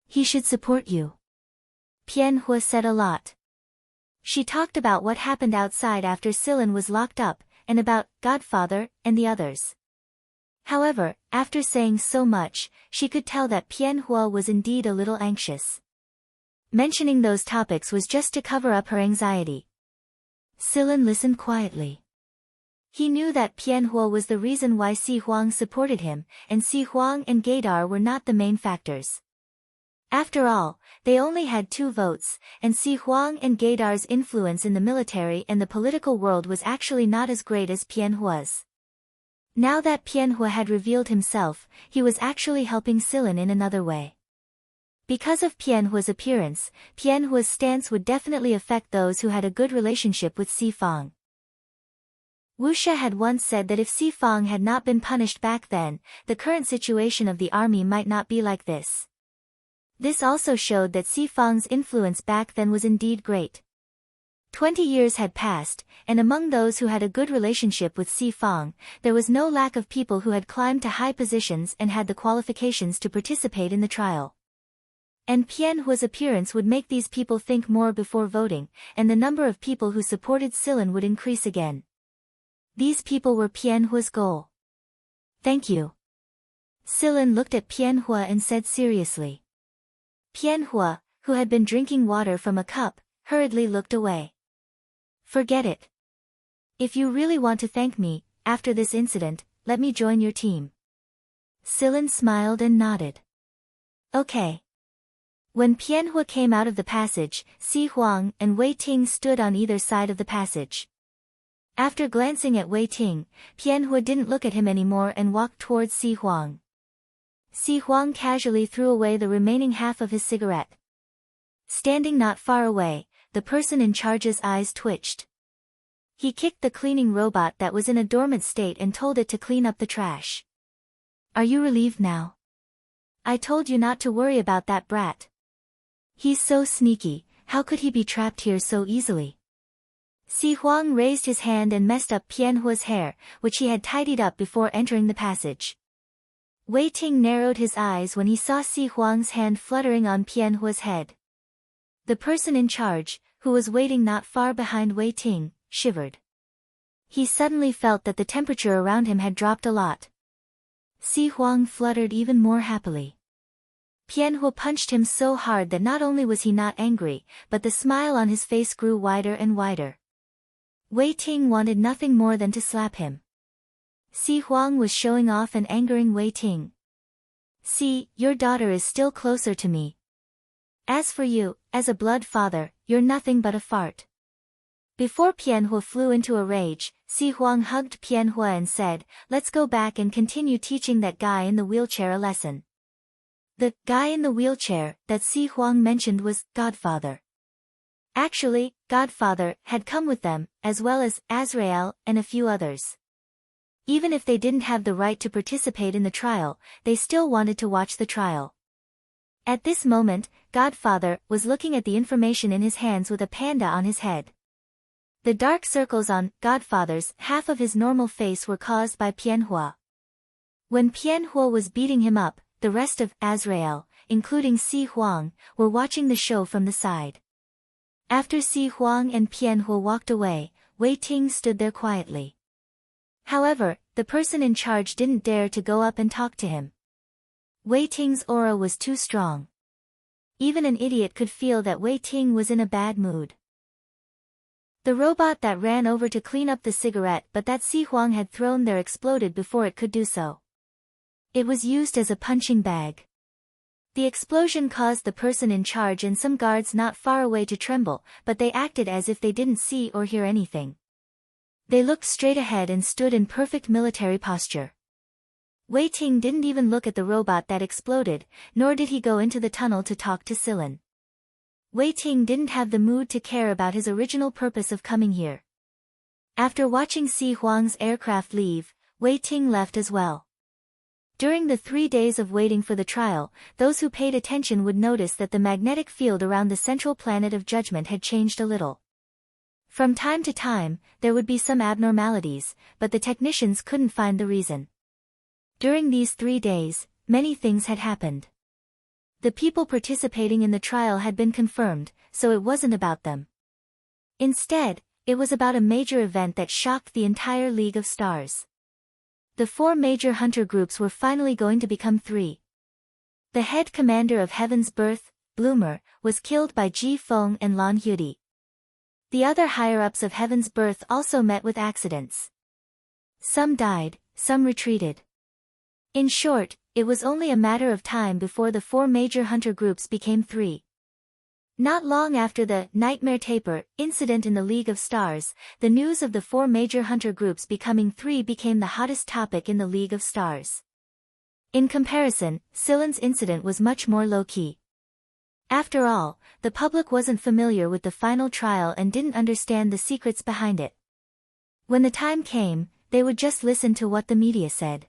He should support you. Pianhua said a lot. She talked about what happened outside after Silen was locked up, and about Godfather and the others. However, after saying so much, she could tell that Pianhua was indeed a little anxious. Mentioning those topics was just to cover up her anxiety. Silen listened quietly. He knew that Pianhua was the reason why Si Huang supported him, and Si Huang and Gaydar were not the main factors. After all, they only had 2 votes, and Si Huang and Gaydar's influence in the military and the political world was actually not as great as Pianhua's. Now that Pianhua had revealed himself, he was actually helping Silen in another way. Because of Pianhua's appearance, Pianhua's stance would definitely affect those who had a good relationship with Si Fang. Wuxia had once said that if Si Fang had not been punished back then, the current situation of the army might not be like this. This also showed that Si Fang's influence back then was indeed great. 20 years had passed, and among those who had a good relationship with Si Fang, there was no lack of people who had climbed to high positions and had the qualifications to participate in the trial. And Pianhua's appearance would make these people think more before voting, and the number of people who supported Silen would increase again. These people were Pianhua's goal. Thank you. Silen looked at Pianhua and said seriously. Pianhua, who had been drinking water from a cup, hurriedly looked away. Forget it. If you really want to thank me, after this incident, let me join your team. Silen smiled and nodded. Okay. When Pianhua came out of the passage, Si Huang and Wei Ting stood on either side of the passage. After glancing at Wei Ting, Pianhua didn't look at him anymore and walked towards Si Huang. Si Huang casually threw away the remaining half of his cigarette. Standing not far away, the person in charge's eyes twitched. He kicked the cleaning robot that was in a dormant state and told it to clean up the trash. Are you relieved now? I told you not to worry about that brat. He's so sneaky, how could he be trapped here so easily? Si Huang raised his hand and messed up Pianhua's hair, which he had tidied up before entering the passage. Wei Ting narrowed his eyes when he saw Si Huang's hand fluttering on Pianhua's head. The person in charge, who was waiting not far behind Wei Ting, shivered. He suddenly felt that the temperature around him had dropped a lot. Si Huang fluttered even more happily. Pianhua punched him so hard that not only was he not angry, but the smile on his face grew wider and wider. Wei Ting wanted nothing more than to slap him. Si Huang was showing off and angering Wei Ting. See, your daughter is still closer to me. As for you, as a blood father, you're nothing but a fart. Before Pianhua flew into a rage, Si Huang hugged Pianhua and said, let's go back and continue teaching that guy in the wheelchair a lesson. The guy in the wheelchair that Si Huang mentioned was Godfather. Actually, Godfather had come with them, as well as Azrael and a few others. Even if they didn't have the right to participate in the trial, they still wanted to watch the trial. At this moment, Godfather was looking at the information in his hands with a panda on his head. The dark circles on Godfather's half of his normal face were caused by Pianhua. When Pianhua was beating him up, the rest of Azrael, including Si Huang, were watching the show from the side. After Si Huang and Pianhua walked away, Wei Ting stood there quietly. However, the person in charge didn't dare to go up and talk to him. Wei Ting's aura was too strong. Even an idiot could feel that Wei Ting was in a bad mood. The robot that ran over to clean up the cigarette but that Si Huang had thrown there exploded before it could do so. It was used as a punching bag. The explosion caused the person in charge and some guards not far away to tremble, but they acted as if they didn't see or hear anything. They looked straight ahead and stood in perfect military posture. Wei Ting didn't even look at the robot that exploded, nor did he go into the tunnel to talk to Silen. Wei Ting didn't have the mood to care about his original purpose of coming here. After watching Si Huang's aircraft leave, Wei Ting left as well. During the 3 days of waiting for the trial, those who paid attention would notice that the magnetic field around the central planet of judgment had changed a little. From time to time, there would be some abnormalities, but the technicians couldn't find the reason. During these 3 days, many things had happened. The people participating in the trial had been confirmed, so it wasn't about them. Instead, it was about a major event that shocked the entire League of Stars. The 4 major hunter groups were finally going to become 3. The head commander of Heaven's Birth, Bloomer, was killed by Ji Feng and Lan Hyudi. The other higher-ups of Heaven's Birth also met with accidents. Some died, some retreated. In short, it was only a matter of time before the 4 major hunter groups became 3. Not long after the Nightmare Taper incident in the League of Stars, the news of the 4 major hunter groups becoming 3 became the hottest topic in the League of Stars. In comparison, Silen's incident was much more low-key. After all, the public wasn't familiar with the final trial and didn't understand the secrets behind it. When the time came, they would just listen to what the media said.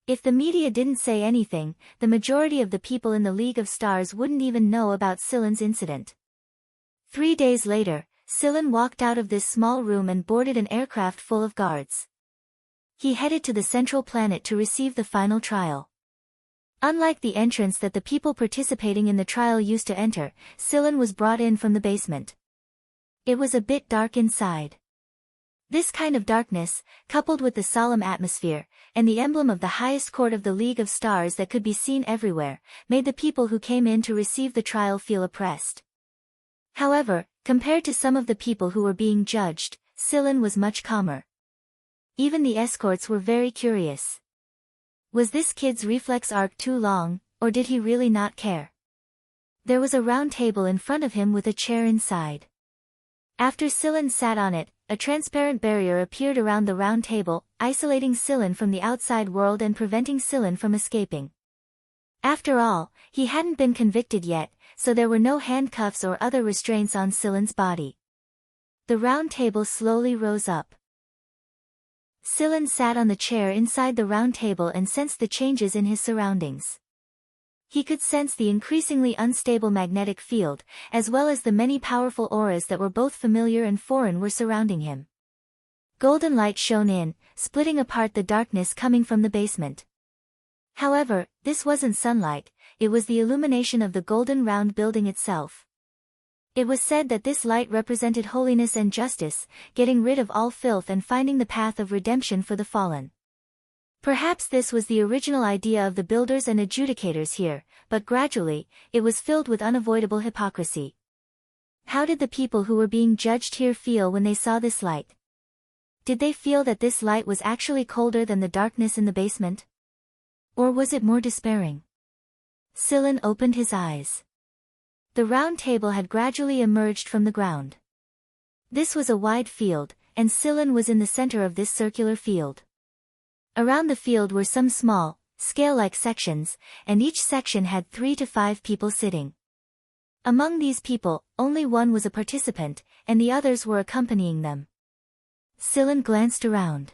If the media didn't say anything, the majority of the people in the League of Stars wouldn't even know about Silen's incident. 3 days later, Silen walked out of this small room and boarded an aircraft full of guards. He headed to the central planet to receive the final trial. Unlike the entrance that the people participating in the trial used to enter, Silen was brought in from the basement. It was a bit dark inside. This kind of darkness, coupled with the solemn atmosphere, and the emblem of the highest court of the League of Stars that could be seen everywhere, made the people who came in to receive the trial feel oppressed. However, compared to some of the people who were being judged, Silen was much calmer. Even the escorts were very curious. Was this kid's reflex arc too long, or did he really not care? There was a round table in front of him with a chair inside. After Silen sat on it, a transparent barrier appeared around the round table, isolating Silen from the outside world and preventing Silen from escaping. After all, he hadn't been convicted yet, so there were no handcuffs or other restraints on Silen's body. The round table slowly rose up. Silen sat on the chair inside the round table and sensed the changes in his surroundings. He could sense the increasingly unstable magnetic field, as well as the many powerful auras that were both familiar and foreign were surrounding him. Golden light shone in, splitting apart the darkness coming from the basement. However, this wasn't sunlight, it was the illumination of the golden round building itself. It was said that this light represented holiness and justice, getting rid of all filth and finding the path of redemption for the fallen. Perhaps this was the original idea of the builders and adjudicators here, but gradually, it was filled with unavoidable hypocrisy. How did the people who were being judged here feel when they saw this light? Did they feel that this light was actually colder than the darkness in the basement? Or was it more despairing? Silen opened his eyes. The round table had gradually emerged from the ground. This was a wide field, and Silen was in the center of this circular field. Around the field were some small, scale-like sections, and each section had 3 to 5 people sitting. Among these people, only one was a participant, and the others were accompanying them. Silen glanced around.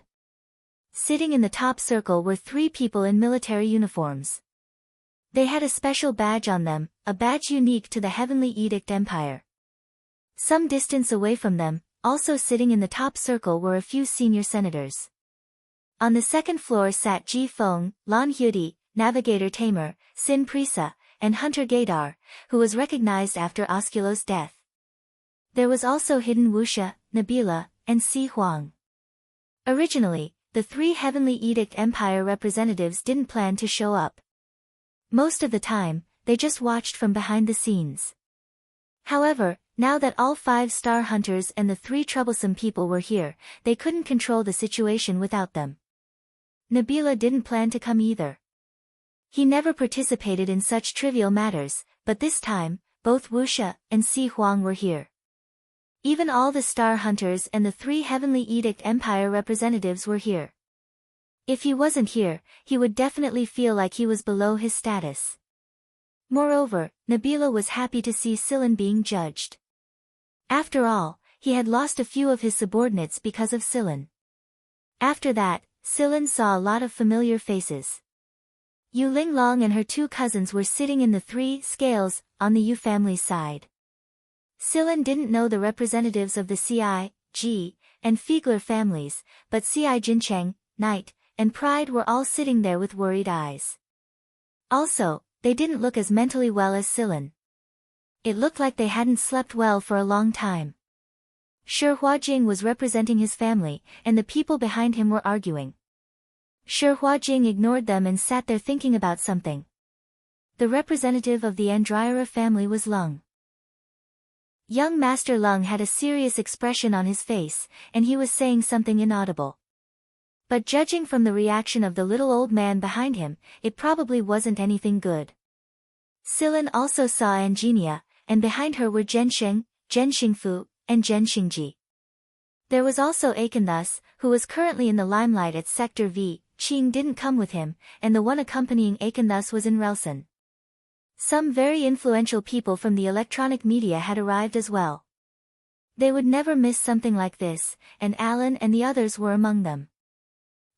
Sitting in the top circle were 3 people in military uniforms. They had a special badge on them, a badge unique to the Heavenly Edict Empire. Some distance away from them, also sitting in the top circle were a few senior senators. On the second floor sat Ji Feng, Lan Hyudi, Navigator Tamer, Sin Prisa, and Hunter Gaydar, who was recognized after Osculo's death. There was also hidden Wuxia, Nabila, and Si Huang. Originally, the 3 Heavenly Edict Empire representatives didn't plan to show up. Most of the time, they just watched from behind the scenes. However, now that all 5 star hunters and the 3 troublesome people were here, they couldn't control the situation without them. Nabila didn't plan to come either. He never participated in such trivial matters, but this time, both Wuxia and Si Huang were here. Even all the star hunters and the 3 Heavenly Edict Empire representatives were here. If he wasn't here, he would definitely feel like he was below his status. Moreover, Nabila was happy to see Silan being judged. After all, he had lost a few of his subordinates because of Silan. After that, Silan saw a lot of familiar faces. Yu Linglong and her 2 cousins were sitting in the 3 scales, on the Yu family's side. Silan didn't know the representatives of the Ci, Ji, and Fiegler families, but Ci Jincheng, Knight, and Pride were all sitting there with worried eyes. Also, they didn't look as mentally well as Silan. It looked like they hadn't slept well for a long time. Shi Huajing was representing his family, and the people behind him were arguing. Shi Huajing ignored them and sat there thinking about something. The representative of the Andryara family was Lung. Young Master Lung had a serious expression on his face, and he was saying something inaudible. But judging from the reaction of the little old man behind him, it probably wasn't anything good. Silan also saw Angenia, and behind her were Zhensheng, Zhen Xingfu, and Zhen Xingji. There was also Akenthus, who was currently in the limelight at Sector V. Qing didn't come with him, and the one accompanying Akenthus was in Relson. Some very influential people from the electronic media had arrived as well. They would never miss something like this, and Alan and the others were among them.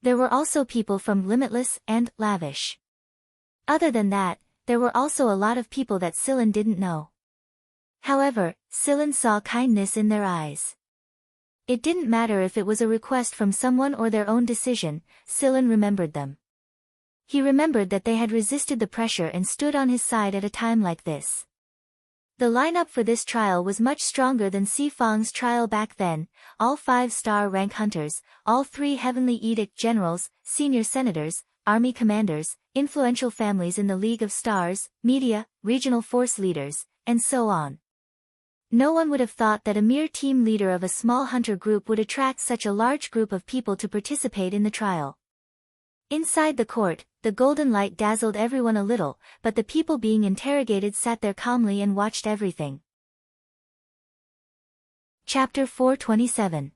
There were also people from Limitless and Lavish. Other than that, there were also a lot of people that Silan didn't know. However, Silan saw kindness in their eyes. It didn't matter if it was a request from someone or their own decision, Silan remembered them. He remembered that they had resisted the pressure and stood on his side at a time like this. The lineup for this trial was much stronger than Si Fang's trial back then, all 5-star rank hunters, all 3 Heavenly Edict generals, senior senators, army commanders, influential families in the League of Stars, media, regional force leaders, and so on. No one would have thought that a mere team leader of a small hunter group would attract such a large group of people to participate in the trial. Inside the court, the golden light dazzled everyone a little, but the people being interrogated sat there calmly and watched everything. Chapter 427.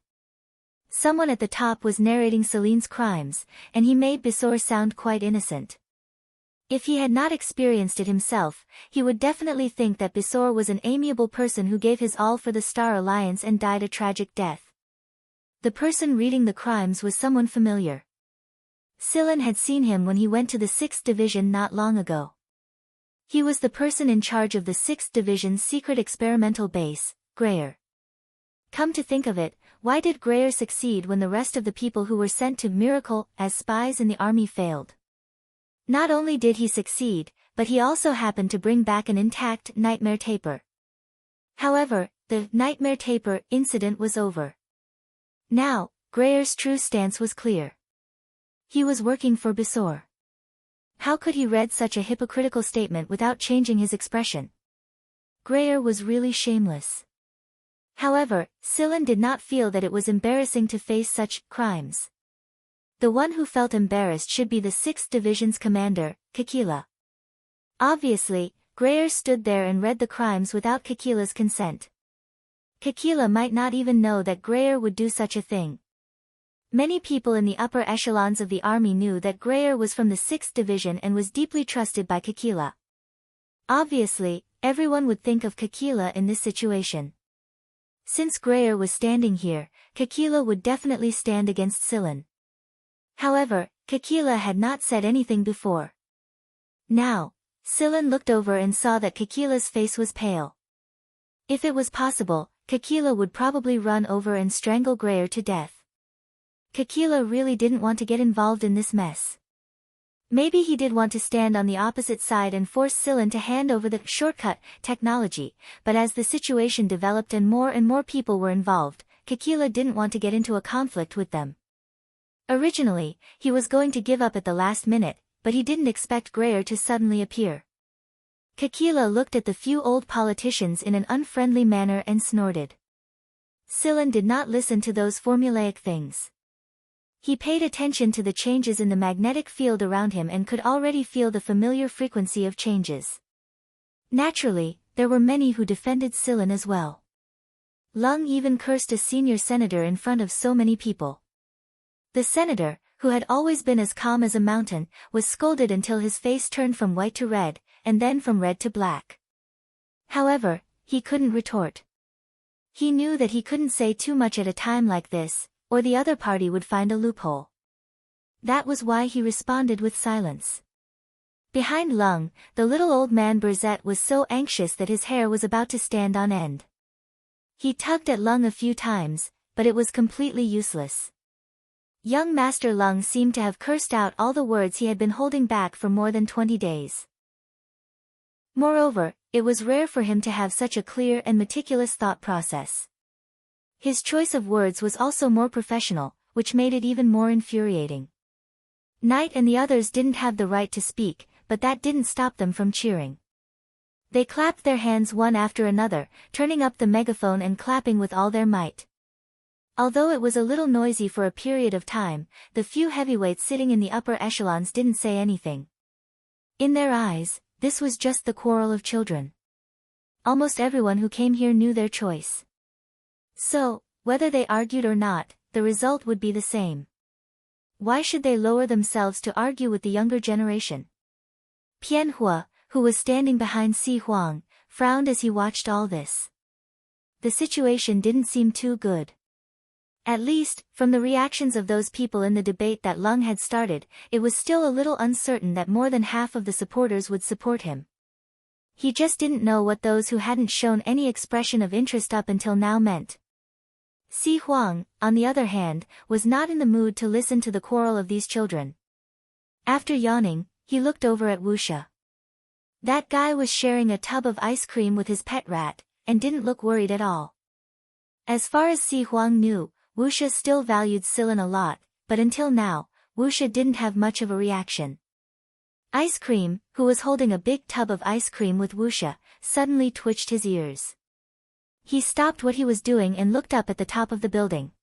Someone at the top was narrating Celine's crimes, and he made Bisor sound quite innocent. If he had not experienced it himself, he would definitely think that Bisor was an amiable person who gave his all for the Star Alliance and died a tragic death. The person reading the crimes was someone familiar. Silan had seen him when he went to the 6th Division not long ago. He was the person in charge of the 6th Division's secret experimental base, Greyer. Come to think of it, why did Greyer succeed when the rest of the people who were sent to Miracle as spies in the army failed? Not only did he succeed, but he also happened to bring back an intact nightmare taper. However, the nightmare taper incident was over. Now, Greyer's true stance was clear. He was working for Bisor. How could he read such a hypocritical statement without changing his expression? Greyer was really shameless. However, Silan did not feel that it was embarrassing to face such crimes. The one who felt embarrassed should be the 6th Division's commander, Kikila. Obviously, Greyer stood there and read the crimes without Kikila's consent. Kikila might not even know that Greyer would do such a thing. Many people in the upper echelons of the army knew that Greyer was from the 6th Division and was deeply trusted by Kikila. Obviously, everyone would think of Kikila in this situation. Since Greyer was standing here, Kikila would definitely stand against Silan. However, Kikila had not said anything before. Now, Silan looked over and saw that Kikila's face was pale. If it was possible, Kekila would probably run over and strangle Grayer to death. Kekila really didn't want to get involved in this mess. Maybe he did want to stand on the opposite side and force Silen to hand over the shortcut technology, but as the situation developed and more people were involved, Kekila didn't want to get into a conflict with them. Originally, he was going to give up at the last minute, but he didn't expect Grayer to suddenly appear. Kekila looked at the few old politicians in an unfriendly manner and snorted. Silen did not listen to those formulaic things. He paid attention to the changes in the magnetic field around him and could already feel the familiar frequency of changes. Naturally, there were many who defended Silen as well. Lung even cursed a senior senator in front of so many people. The senator, who had always been as calm as a mountain, was scolded until his face turned from white to red, and then from red to black. However, he couldn't retort. He knew that he couldn't say too much at a time like this, or the other party would find a loophole. That was why he responded with silence. Behind Lung, the little old man Berzet was so anxious that his hair was about to stand on end. He tugged at Lung a few times, but it was completely useless. Young Master Lung seemed to have cursed out all the words he had been holding back for more than 20 days. Moreover, it was rare for him to have such a clear and meticulous thought process. His choice of words was also more professional, which made it even more infuriating. Knight and the others didn't have the right to speak, but that didn't stop them from cheering. They clapped their hands one after another, turning up the megaphone and clapping with all their might. Although it was a little noisy for a period of time, the few heavyweights sitting in the upper echelons didn't say anything. In their eyes, this was just the quarrel of children. Almost everyone who came here knew their choice. So, whether they argued or not, the result would be the same. Why should they lower themselves to argue with the younger generation? Pianhua, who was standing behind Si Huang, frowned as he watched all this. The situation didn't seem too good. At least, from the reactions of those people in the debate that Lung had started, it was still a little uncertain that more than half of the supporters would support him. He just didn't know what those who hadn't shown any expression of interest up until now meant. Si Huang, on the other hand, was not in the mood to listen to the quarrel of these children. After yawning, he looked over at Wuxia. That guy was sharing a tub of ice cream with his pet rat, and didn't look worried at all. As far as Si Huang knew, Wuxia still valued Silen a lot, but until now, Wuxia didn't have much of a reaction. Ice Cream, who was holding a big tub of ice cream with Wuxia, suddenly twitched his ears. He stopped what he was doing and looked up at the top of the building.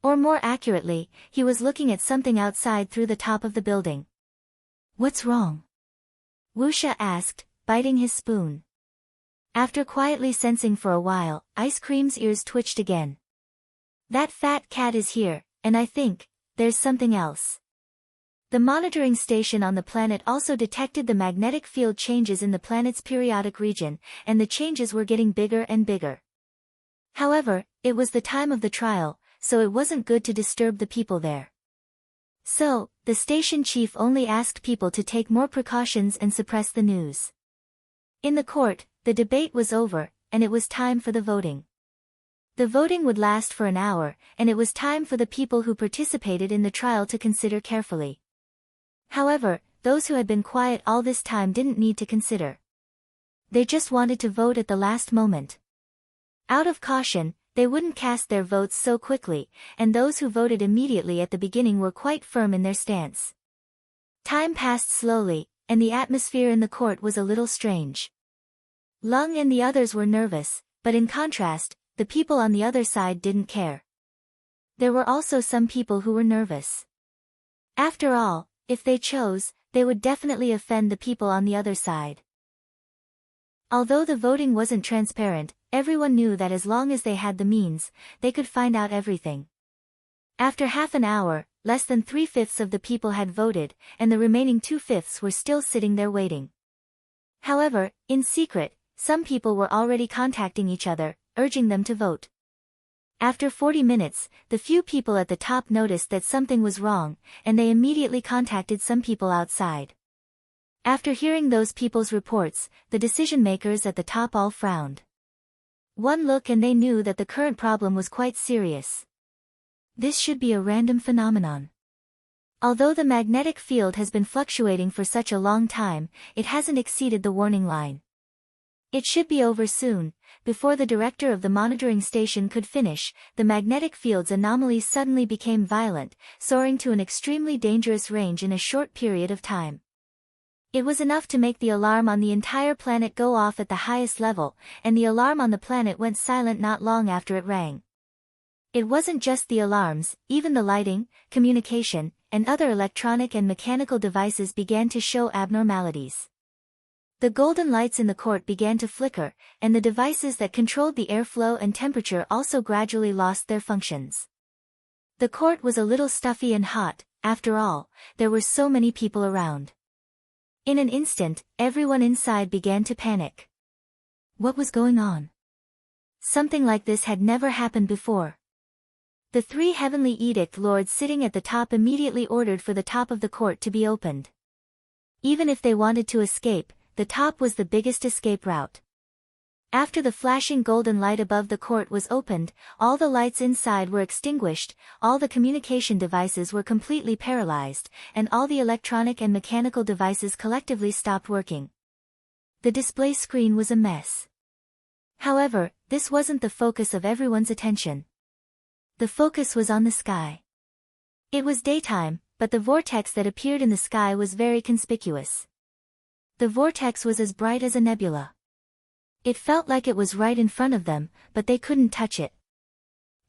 Or more accurately, he was looking at something outside through the top of the building. "What's wrong?" Wuxia asked, biting his spoon. After quietly sensing for a while, Ice Cream's ears twitched again. "That fat cat is here, and I think there's something else." The monitoring station on the planet also detected the magnetic field changes in the planet's periodic region, and the changes were getting bigger and bigger. However, it was the time of the trial, so it wasn't good to disturb the people there. So, the station chief only asked people to take more precautions and suppress the news. In the court, the debate was over, and it was time for the voting. The voting would last for an hour, and it was time for the people who participated in the trial to consider carefully. However, those who had been quiet all this time didn't need to consider. They just wanted to vote at the last moment. Out of caution, they wouldn't cast their votes so quickly, and those who voted immediately at the beginning were quite firm in their stance. Time passed slowly, and the atmosphere in the court was a little strange. Lung and the others were nervous, but in contrast, the people on the other side didn't care. There were also some people who were nervous. After all, if they chose, they would definitely offend the people on the other side. Although the voting wasn't transparent, everyone knew that as long as they had the means, they could find out everything. After half an hour, less than 3/5 of the people had voted, and the remaining 2/5 were still sitting there waiting. However, in secret, some people were already contacting each other, urging them to vote. After 40 minutes, the few people at the top noticed that something was wrong, and they immediately contacted some people outside. After hearing those people's reports, the decision-makers at the top all frowned. One look and they knew that the current problem was quite serious. This should be a random phenomenon. Although the magnetic field has been fluctuating for such a long time, it hasn't exceeded the warning line. It should be over soon. Before the director of the monitoring station could finish, the magnetic field's anomalies suddenly became violent, soaring to an extremely dangerous range in a short period of time. It was enough to make the alarm on the entire planet go off at the highest level, and the alarm on the planet went silent not long after it rang. It wasn't just the alarms, even the lighting, communication, and other electronic and mechanical devices began to show abnormalities. The golden lights in the court began to flicker, and the devices that controlled the airflow and temperature also gradually lost their functions. The court was a little stuffy and hot. After all, there were so many people around. In an instant, everyone inside began to panic. What was going on? Something like this had never happened before. The three heavenly edict lords sitting at the top immediately ordered for the top of the court to be opened. Even if they wanted to escape, the top was the biggest escape route. After the flashing golden light above the court was opened, all the lights inside were extinguished, all the communication devices were completely paralyzed, and all the electronic and mechanical devices collectively stopped working. The display screen was a mess. However, this wasn't the focus of everyone's attention. The focus was on the sky. It was daytime, but the vortex that appeared in the sky was very conspicuous. The vortex was as bright as a nebula. It felt like it was right in front of them, but they couldn't touch it.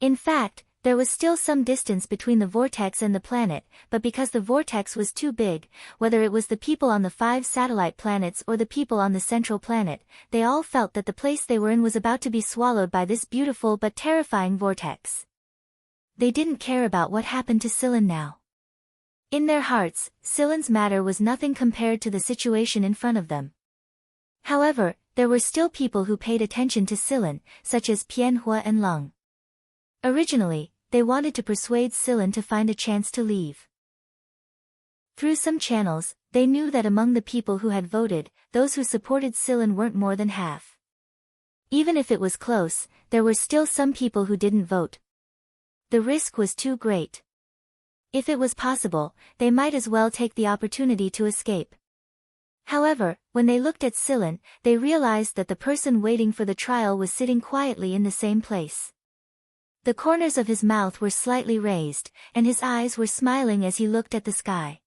In fact, there was still some distance between the vortex and the planet, but because the vortex was too big, whether it was the people on the 5 satellite planets or the people on the central planet, they all felt that the place they were in was about to be swallowed by this beautiful but terrifying vortex. They didn't care about what happened to Scylla now. In their hearts, Scylla's matter was nothing compared to the situation in front of them. However, there were still people who paid attention to Scylla, such as Pianhua and Lung. Originally, they wanted to persuade Scylla to find a chance to leave. Through some channels, they knew that among the people who had voted, those who supported Scylla weren't more than half. Even if it was close, there were still some people who didn't vote. The risk was too great. If it was possible, they might as well take the opportunity to escape. However, when they looked at Scylla, they realized that the person waiting for the trial was sitting quietly in the same place. The corners of his mouth were slightly raised, and his eyes were smiling as he looked at the sky.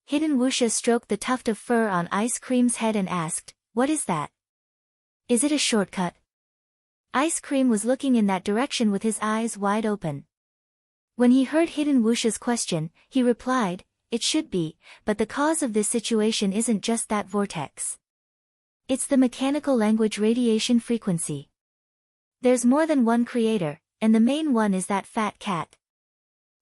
Hidden Wuxia stroked the tuft of fur on Ice Cream's head and asked, "What is that? Is it a shortcut?" Ice Cream was looking in that direction with his eyes wide open. When he heard Hidden Wuxia's question, he replied, "It should be, but the cause of this situation isn't just that vortex. It's the mechanical language radiation frequency. There's more than one creator, and the main one is that fat cat."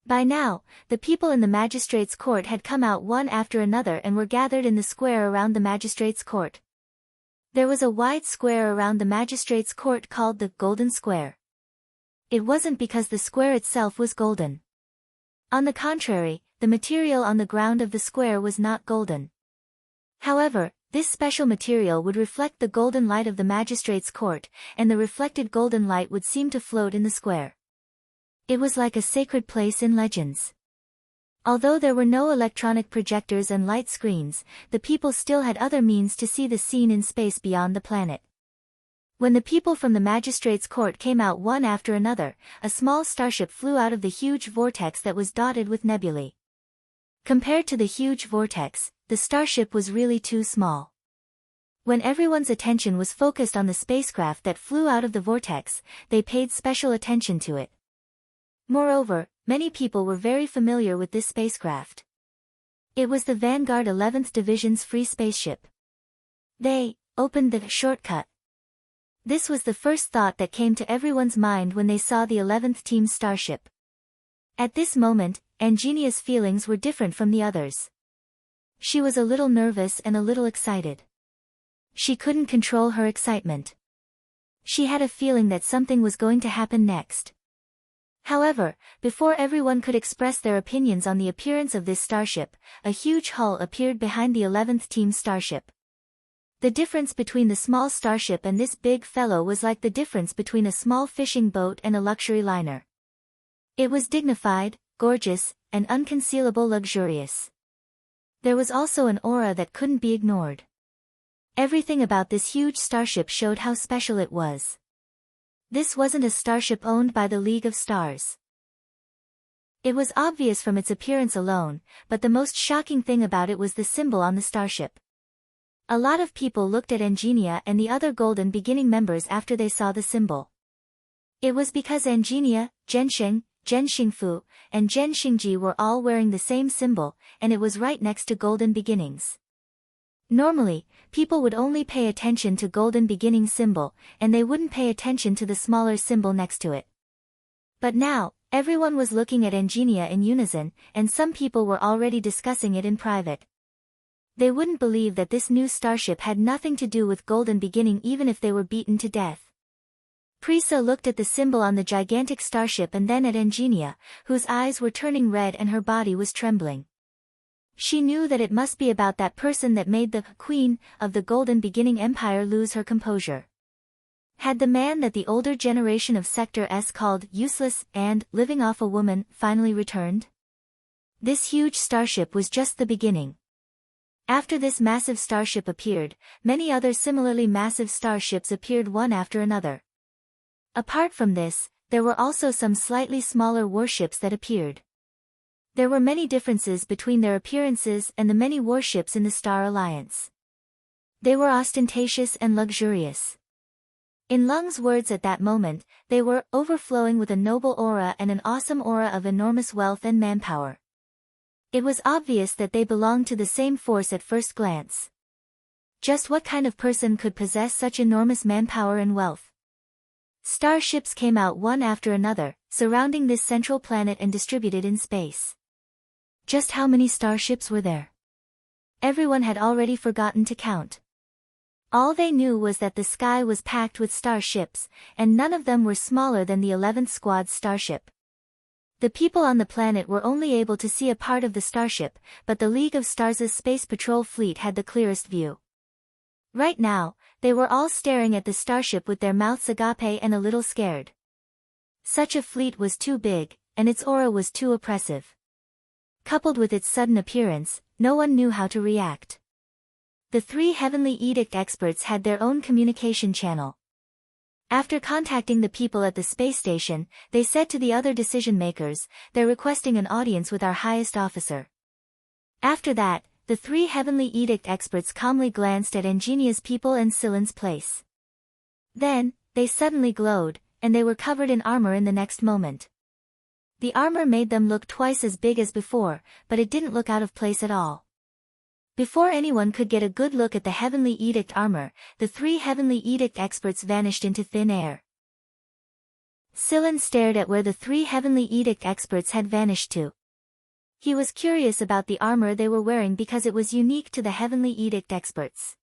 By now, the people in the magistrate's court had come out one after another and were gathered in the square around the magistrate's court. There was a wide square around the magistrate's court called the Golden Square. It wasn't because the square itself was golden. On the contrary, the material on the ground of the square was not golden. However, this special material would reflect the golden light of the magistrate's court, and the reflected golden light would seem to float in the square. It was like a sacred place in legends. Although there were no electronic projectors and light screens, the people still had other means to see the scene in space beyond the planet. When the people from the magistrate's court came out one after another, a small starship flew out of the huge vortex that was dotted with nebulae. Compared to the huge vortex, the starship was really too small. When everyone's attention was focused on the spacecraft that flew out of the vortex, they paid special attention to it. Moreover, many people were very familiar with this spacecraft. It was the Vanguard 11th Division's free spaceship. They opened the shortcut. This was the first thought that came to everyone's mind when they saw the 11th Team's starship. At this moment, Angenia's feelings were different from the others. She was a little nervous and a little excited. She couldn't control her excitement. She had a feeling that something was going to happen next. However, before everyone could express their opinions on the appearance of this starship, a huge hull appeared behind the 11th Team starship. The difference between the small starship and this big fellow was like the difference between a small fishing boat and a luxury liner. It was dignified, gorgeous, and unconcealable luxurious. There was also an aura that couldn't be ignored. Everything about this huge starship showed how special it was. This wasn't a starship owned by the League of Stars. It was obvious from its appearance alone, but the most shocking thing about it was the symbol on the starship. A lot of people looked at Engenia and the other Golden Beginning members after they saw the symbol. It was because Engenia, Zhensheng, Zhen Xingfu, and Zhen Xingji were all wearing the same symbol, and it was right next to Golden Beginnings. Normally, people would only pay attention to Golden Beginning symbol, and they wouldn't pay attention to the smaller symbol next to it. But now, everyone was looking at Engenia in unison, and some people were already discussing it in private. They wouldn't believe that this new starship had nothing to do with Golden Beginning even if they were beaten to death. Prisa looked at the symbol on the gigantic starship and then at Engenia, whose eyes were turning red and her body was trembling. She knew that it must be about that person that made the Queen of the Golden Beginning Empire lose her composure. Had the man that the older generation of Sector S called useless and living off a woman finally returned? This huge starship was just the beginning. After this massive starship appeared, many other similarly massive starships appeared one after another. Apart from this, there were also some slightly smaller warships that appeared. There were many differences between their appearances and the many warships in the Star Alliance. They were ostentatious and luxurious. In Lung's words at that moment, they were overflowing with a noble aura and an awesome aura of enormous wealth and manpower. It was obvious that they belonged to the same force at first glance. Just what kind of person could possess such enormous manpower and wealth? Starships came out one after another, surrounding this central planet and distributed in space. Just how many starships were there? Everyone had already forgotten to count. All they knew was that the sky was packed with starships, and none of them were smaller than the 11th Squad's starship. The people on the planet were only able to see a part of the starship, but the League of Stars' Space Patrol fleet had the clearest view. Right now, they were all staring at the starship with their mouths agape and a little scared. Such a fleet was too big, and its aura was too oppressive. Coupled with its sudden appearance, no one knew how to react. The three Heavenly Edict experts had their own communication channel. After contacting the people at the space station, they said to the other decision-makers, "They're requesting an audience with our highest officer." After that, the three Heavenly Edict experts calmly glanced at Engenia's people and Silen's place. Then, they suddenly glowed, and they were covered in armor in the next moment. The armor made them look twice as big as before, but it didn't look out of place at all. Before anyone could get a good look at the Heavenly Edict armor, the three Heavenly Edict experts vanished into thin air. Silen stared at where the three Heavenly Edict experts had vanished to. He was curious about the armor they were wearing because it was unique to the Heavenly Edict experts.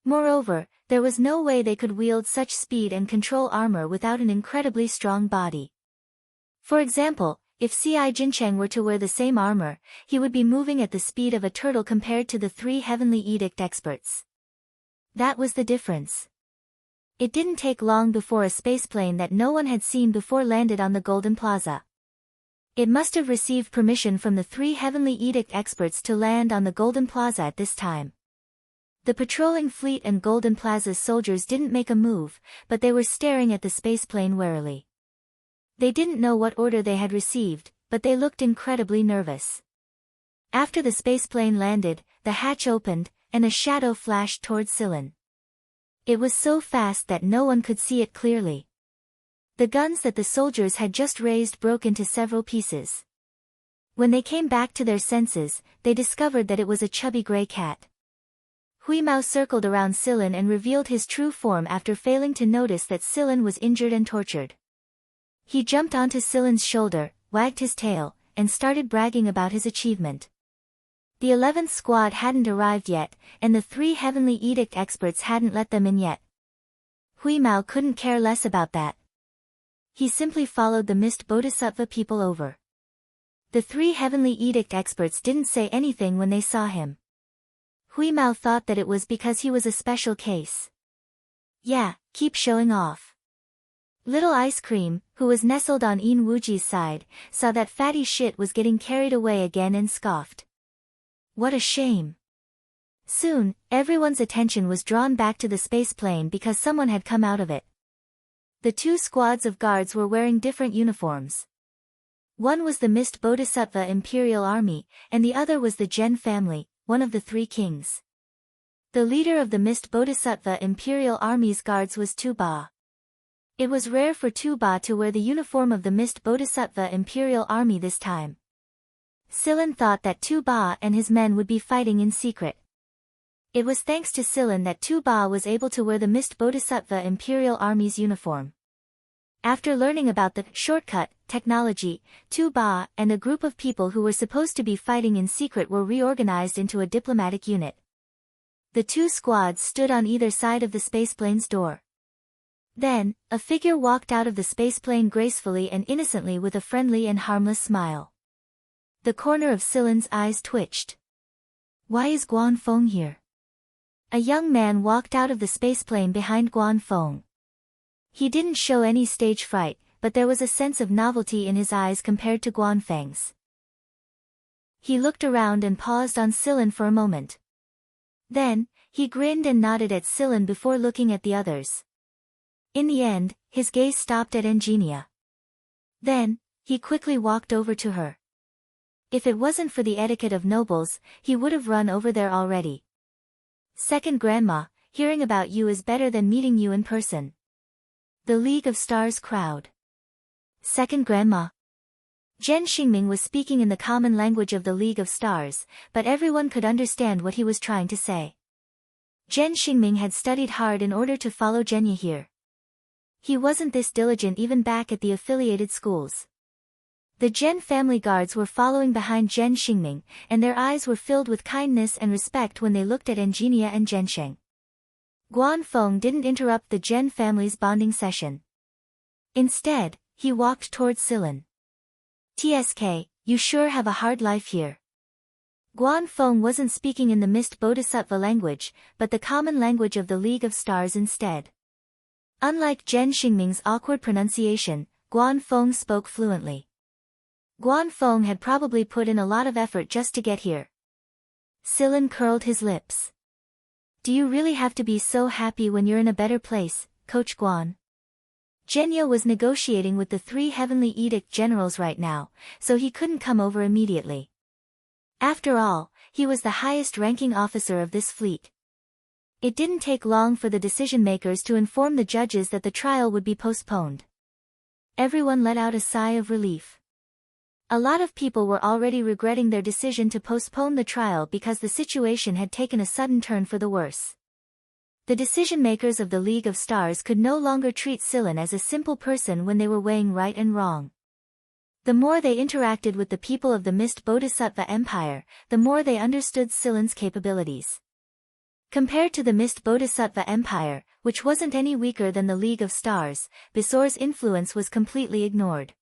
Moreover, there was no way they could wield such speed and control armor without an incredibly strong body. For example, if C.I. Jincheng were to wear the same armor, he would be moving at the speed of a turtle compared to the three Heavenly Edict experts. That was the difference. It didn't take long before a spaceplane that no one had seen before landed on the Golden Plaza. It must have received permission from the three Heavenly Edict experts to land on the Golden Plaza at this time. The patrolling fleet and Golden Plaza's soldiers didn't make a move, but they were staring at the spaceplane warily. They didn't know what order they had received, but they looked incredibly nervous. After the spaceplane landed, the hatch opened, and a shadow flashed towards Silen. It was so fast that no one could see it clearly. The guns that the soldiers had just raised broke into several pieces. When they came back to their senses, they discovered that it was a chubby gray cat. Hui Mao circled around Silen and revealed his true form after failing to notice that Silen was injured and tortured. He jumped onto Silen's shoulder, wagged his tail, and started bragging about his achievement. The 11th Squad hadn't arrived yet, and the three Heavenly Edict experts hadn't let them in yet. Hui Mao couldn't care less about that. He simply followed the mist Bodhisattva people over. The three Heavenly Edict experts didn't say anything when they saw him. Huimao thought that it was because he was a special case. Yeah, keep showing off. Little Ice Cream, who was nestled on Yin Wuji's side, saw that fatty shit was getting carried away again and scoffed. What a shame. Soon, everyone's attention was drawn back to the space plane because someone had come out of it. The two squads of guards were wearing different uniforms. One was the Mist Bodhisattva Imperial Army, and the other was the Gen family, one of the three kings. The leader of the Mist Bodhisattva Imperial Army's guards was Tu Ba. It was rare for Tu Ba to wear the uniform of the Mist Bodhisattva Imperial Army this time. Silen thought that Tu Ba and his men would be fighting in secret. It was thanks to Silen that Tu Ba was able to wear the Mist Bodhisattva Imperial Army's uniform. After learning about the shortcut technology, Tu Ba and a group of people who were supposed to be fighting in secret were reorganized into a diplomatic unit. The two squads stood on either side of the spaceplane's door. Then, a figure walked out of the spaceplane gracefully and innocently with a friendly and harmless smile. The corner of Silen's eyes twitched. Why is Guan Feng here? A young man walked out of the spaceplane behind Guan Feng. He didn't show any stage fright, but there was a sense of novelty in his eyes compared to Guan Feng's. He looked around and paused on Silen for a moment. Then, he grinned and nodded at Silen before looking at the others. In the end, his gaze stopped at Engenia. Then, he quickly walked over to her. If it wasn't for the etiquette of nobles, he would have run over there already. Second Grandma, hearing about you is better than meeting you in person. The League of Stars crowd. Second Grandma. Zhen Xingming was speaking in the common language of the League of Stars, but everyone could understand what he was trying to say. Zhen Xingming had studied hard in order to follow Zhenya here. He wasn't this diligent even back at the affiliated schools. The Zhen family guards were following behind Zhen Xingming, and their eyes were filled with kindness and respect when they looked at Engenia and Zhensheng. Guan Feng didn't interrupt the Zhen family's bonding session. Instead, he walked towards Silen. TSK, you sure have a hard life here. Guan Feng wasn't speaking in the Mist Bodhisattva language, but the common language of the League of Stars instead. Unlike Zhen Xingming's awkward pronunciation, Guan Feng spoke fluently. Guan Feng had probably put in a lot of effort just to get here. Silen curled his lips. Do you really have to be so happy when you're in a better place, Coach Guan? Zhenya was negotiating with the 3 Heavenly Edict generals right now, so he couldn't come over immediately. After all, he was the highest-ranking officer of this fleet. It didn't take long for the decision-makers to inform the judges that the trial would be postponed. Everyone let out a sigh of relief. A lot of people were already regretting their decision to postpone the trial because the situation had taken a sudden turn for the worse. The decision-makers of the League of Stars could no longer treat Silen as a simple person when they were weighing right and wrong. The more they interacted with the people of the Mist Bodhisattva Empire, the more they understood Silen's capabilities. Compared to the Mist Bodhisattva Empire, which wasn't any weaker than the League of Stars, Bisor's influence was completely ignored.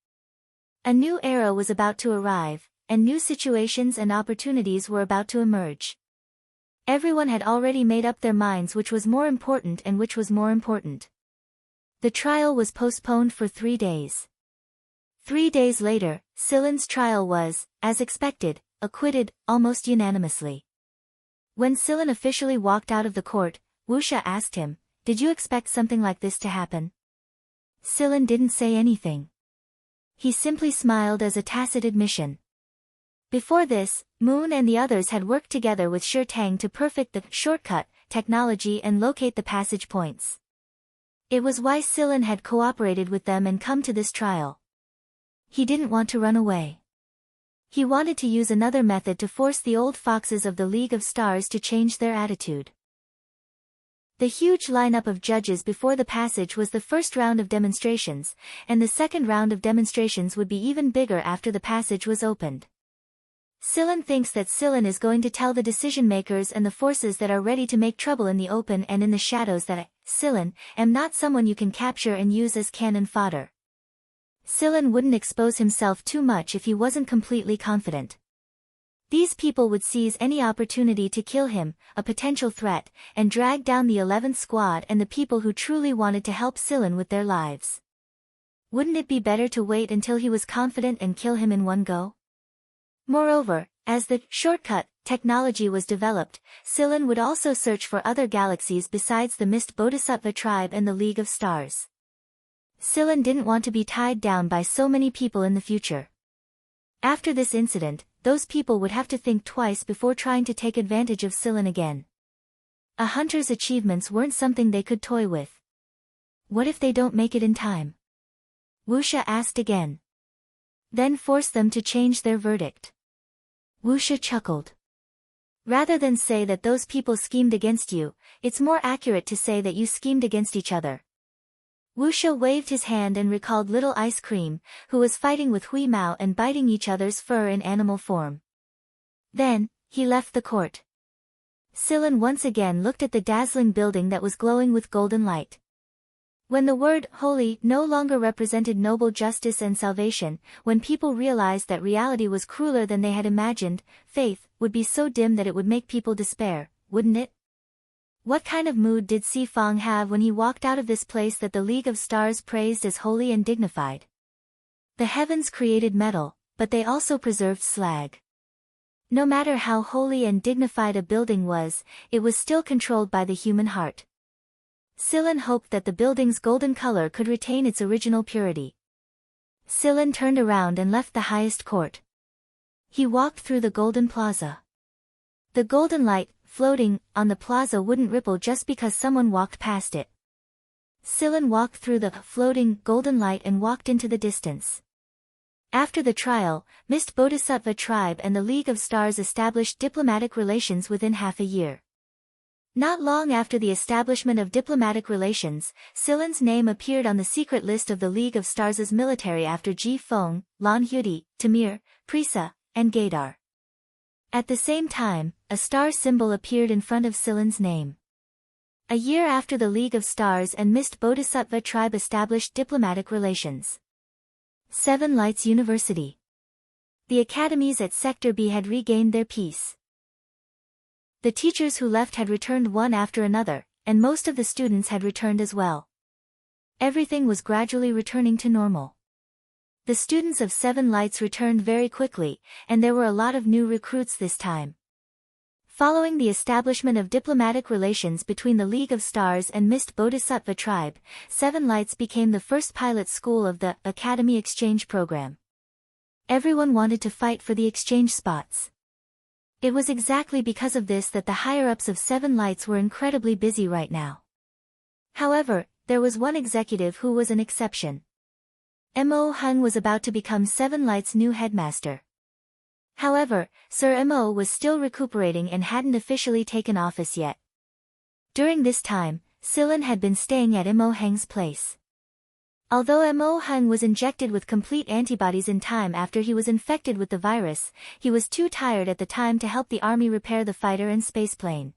A new era was about to arrive, and new situations and opportunities were about to emerge. Everyone had already made up their minds which was more important and which was more important. The trial was postponed for 3 days. 3 days later, Silen's trial was, as expected, acquitted, almost unanimously. When Silen officially walked out of the court, Wuxia asked him, "Did you expect something like this to happen?" Silen didn't say anything. He simply smiled as a tacit admission. Before this, Moon and the others had worked together with Shi Tang to perfect the shortcut technology and locate the passage points. It was why Silen had cooperated with them and come to this trial. He didn't want to run away. He wanted to use another method to force the old foxes of the League of Stars to change their attitude. The huge lineup of judges before the passage was the first round of demonstrations, and the second round of demonstrations would be even bigger after the passage was opened. Silen thinks that Silen is going to tell the decision-makers and the forces that are ready to make trouble in the open and in the shadows that I, Silen, am not someone you can capture and use as cannon fodder. Silen wouldn't expose himself too much if he wasn't completely confident. These people would seize any opportunity to kill him, a potential threat, and drag down the 11th squad and the people who truly wanted to help Scylla with their lives. Wouldn't it be better to wait until he was confident and kill him in one go? Moreover, as the shortcut technology was developed, Scylla would also search for other galaxies besides the Mist Bodhisattva tribe and the League of Stars. Scylla didn't want to be tied down by so many people in the future. After this incident, those people would have to think twice before trying to take advantage of Scylla again. A hunter's achievements weren't something they could toy with. What if they don't make it in time? Wuxia asked again. Then force them to change their verdict. Wuxia chuckled. Rather than say that those people schemed against you, it's more accurate to say that you schemed against each other. Wuxia waved his hand and recalled Little Ice Cream, who was fighting with Hui Mao and biting each other's fur in animal form. Then, he left the court. Scylla once again looked at the dazzling building that was glowing with golden light. When the word holy no longer represented noble justice and salvation, when people realized that reality was crueler than they had imagined, faith would be so dim that it would make people despair, wouldn't it? What kind of mood did Si Fong have when he walked out of this place that the League of Stars praised as holy and dignified? The heavens created metal, but they also preserved slag. No matter how holy and dignified a building was, it was still controlled by the human heart. Scylla hoped that the building's golden color could retain its original purity. Scylla turned around and left the highest court. He walked through the golden plaza. The golden light, floating on the plaza, wouldn't ripple just because someone walked past it. Scylla walked through the floating golden light and walked into the distance. After the trial, Mist Bodhisattva tribe and the League of Stars established diplomatic relations within half a year. Not long after the establishment of diplomatic relations, Scylla's name appeared on the secret list of the League of Stars' military after Ji Feng, Lan Hudi, Tamir, Prisa, and Gaidar. At the same time, a star symbol appeared in front of Scylla's name. A year after the League of Stars and Mist Bodhisattva tribe established diplomatic relations. Seven Lights University. The academies at Sector B had regained their peace. The teachers who left had returned one after another, and most of the students had returned as well. Everything was gradually returning to normal. The students of Seven Lights returned very quickly, and there were a lot of new recruits this time. Following the establishment of diplomatic relations between the League of Stars and Mist Bodhisattva tribe, Seven Lights became the first pilot school of the Academy Exchange program. Everyone wanted to fight for the exchange spots. It was exactly because of this that the higher-ups of Seven Lights were incredibly busy right now. However, there was one executive who was an exception. Mo Hung was about to become Seven Lights' new headmaster. However, Sir Mo was still recuperating and hadn't officially taken office yet. During this time, Scylla had been staying at Mo Hung's place. Although Mo Hung was injected with complete antibodies in time after he was infected with the virus, he was too tired at the time to help the army repair the fighter and spaceplane.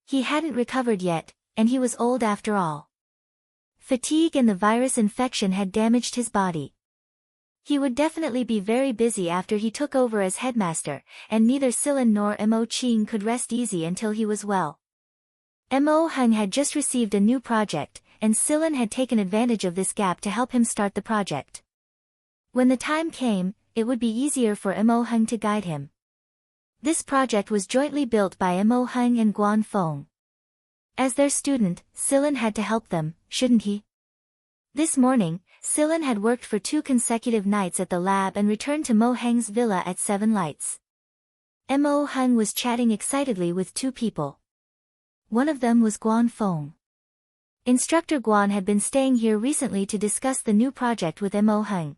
He hadn't recovered yet, and he was old after all. Fatigue and the virus infection had damaged his body. He would definitely be very busy after he took over as headmaster, and neither Scylla nor Mo Qing could rest easy until he was well. Mo Hung had just received a new project, and Scylla had taken advantage of this gap to help him start the project. When the time came, it would be easier for Mo Hung to guide him. This project was jointly built by Mo Hung and Guan Feng. As their student, Scylla had to help them, shouldn't he? This morning, Scylla had worked for 2 consecutive nights at the lab and returned to Mo Hung's villa at Seven Lights. Mo Hung was chatting excitedly with 2 people. One of them was Guan Feng. Instructor Guan had been staying here recently to discuss the new project with Mo Hung.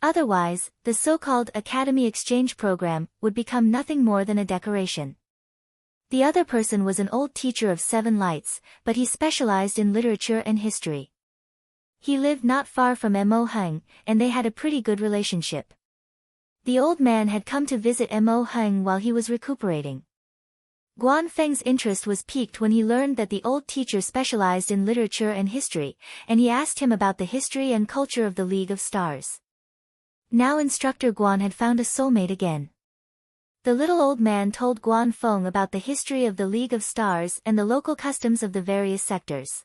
Otherwise, the so-called Academy Exchange program would become nothing more than a decoration. The other person was an old teacher of Seven Lights, but he specialized in literature and history. He lived not far from Mo Hung, and they had a pretty good relationship. The old man had come to visit Mo Hung while he was recuperating. Guan Feng's interest was piqued when he learned that the old teacher specialized in literature and history, and he asked him about the history and culture of the League of Stars. Now Instructor Guan had found a soulmate again. The little old man told Guan Feng about the history of the League of Stars and the local customs of the various sectors.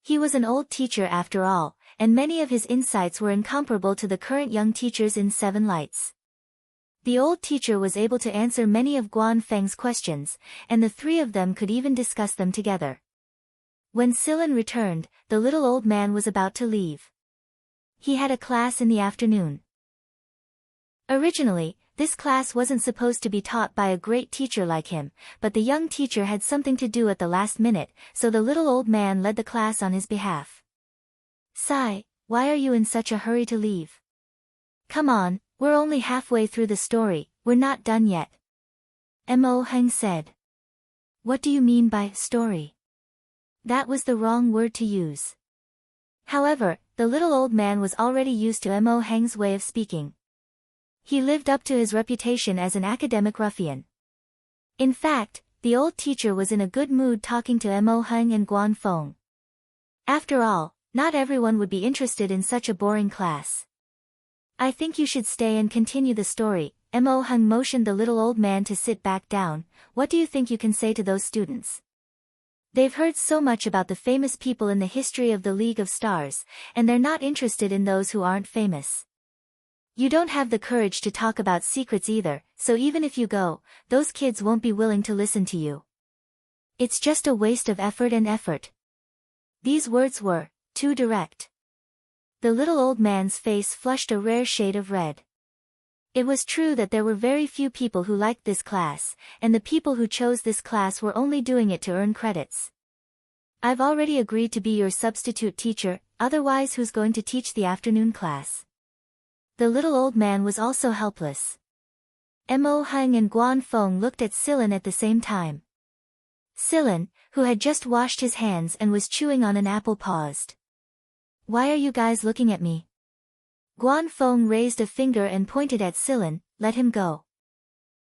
He was an old teacher after all, and many of his insights were incomparable to the current young teachers in Seven Lights. The old teacher was able to answer many of Guan Feng's questions, and the three of them could even discuss them together. When Silen returned, the little old man was about to leave. He had a class in the afternoon. Originally, this class wasn't supposed to be taught by a great teacher like him, but the young teacher had something to do at the last minute, so the little old man led the class on his behalf. "Sai, why are you in such a hurry to leave? Come on, we're only halfway through the story, we're not done yet." Mo Heng said. "What do you mean by story?" That was the wrong word to use. However, the little old man was already used to Mo Heng's way of speaking. He lived up to his reputation as an academic ruffian. In fact, the old teacher was in a good mood talking to Mo Heng and Guan Feng. After all, not everyone would be interested in such a boring class. "I think you should stay and continue the story." Mo Heng motioned the little old man to sit back down. "What do you think you can say to those students? They've heard so much about the famous people in the history of the League of Stars, and they're not interested in those who aren't famous. You don't have the courage to talk about secrets either, so even if you go, those kids won't be willing to listen to you. It's just a waste of effort and effort." These words were too direct. The little old man's face flushed a rare shade of red. It was true that there were very few people who liked this class, and the people who chose this class were only doing it to earn credits. "I've already agreed to be your substitute teacher, otherwise who's going to teach the afternoon class?" The little old man was also helpless. Mo Heng and Guan Feng looked at Silen at the same time. Silen, who had just washed his hands and was chewing on an apple, paused. "Why are you guys looking at me?" Guan Feng raised a finger and pointed at Silen. "Let him go.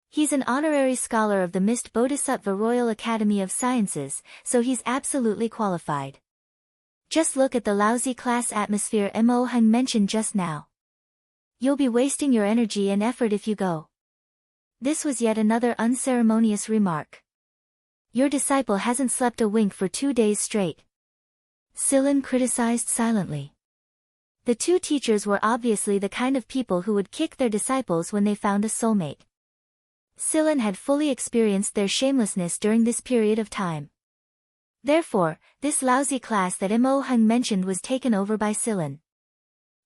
He's an honorary scholar of the Mist Bodhisattva Royal Academy of Sciences, so he's absolutely qualified. Just look at the lousy class atmosphere Mo Heng mentioned just now. You'll be wasting your energy and effort if you go." This was yet another unceremonious remark. "Your disciple hasn't slept a wink for 2 days straight," Silen criticized silently. The two teachers were obviously the kind of people who would kick their disciples when they found a soulmate. Silen had fully experienced their shamelessness during this period of time. Therefore, this lousy class that Mo Heng mentioned was taken over by Silen.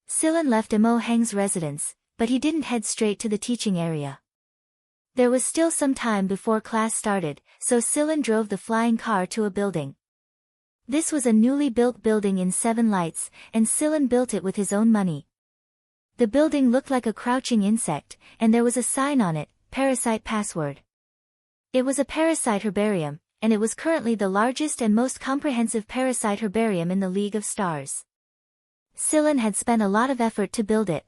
Silen left Mo Heng's residence, but he didn't head straight to the teaching area. There was still some time before class started, so Silen drove the flying car to a building. This was a newly built building in Seven Lights, and Silen built it with his own money. The building looked like a crouching insect, and there was a sign on it, "Parasite Password." It was a parasite herbarium, and it was currently the largest and most comprehensive parasite herbarium in the League of Stars. Silen had spent a lot of effort to build it.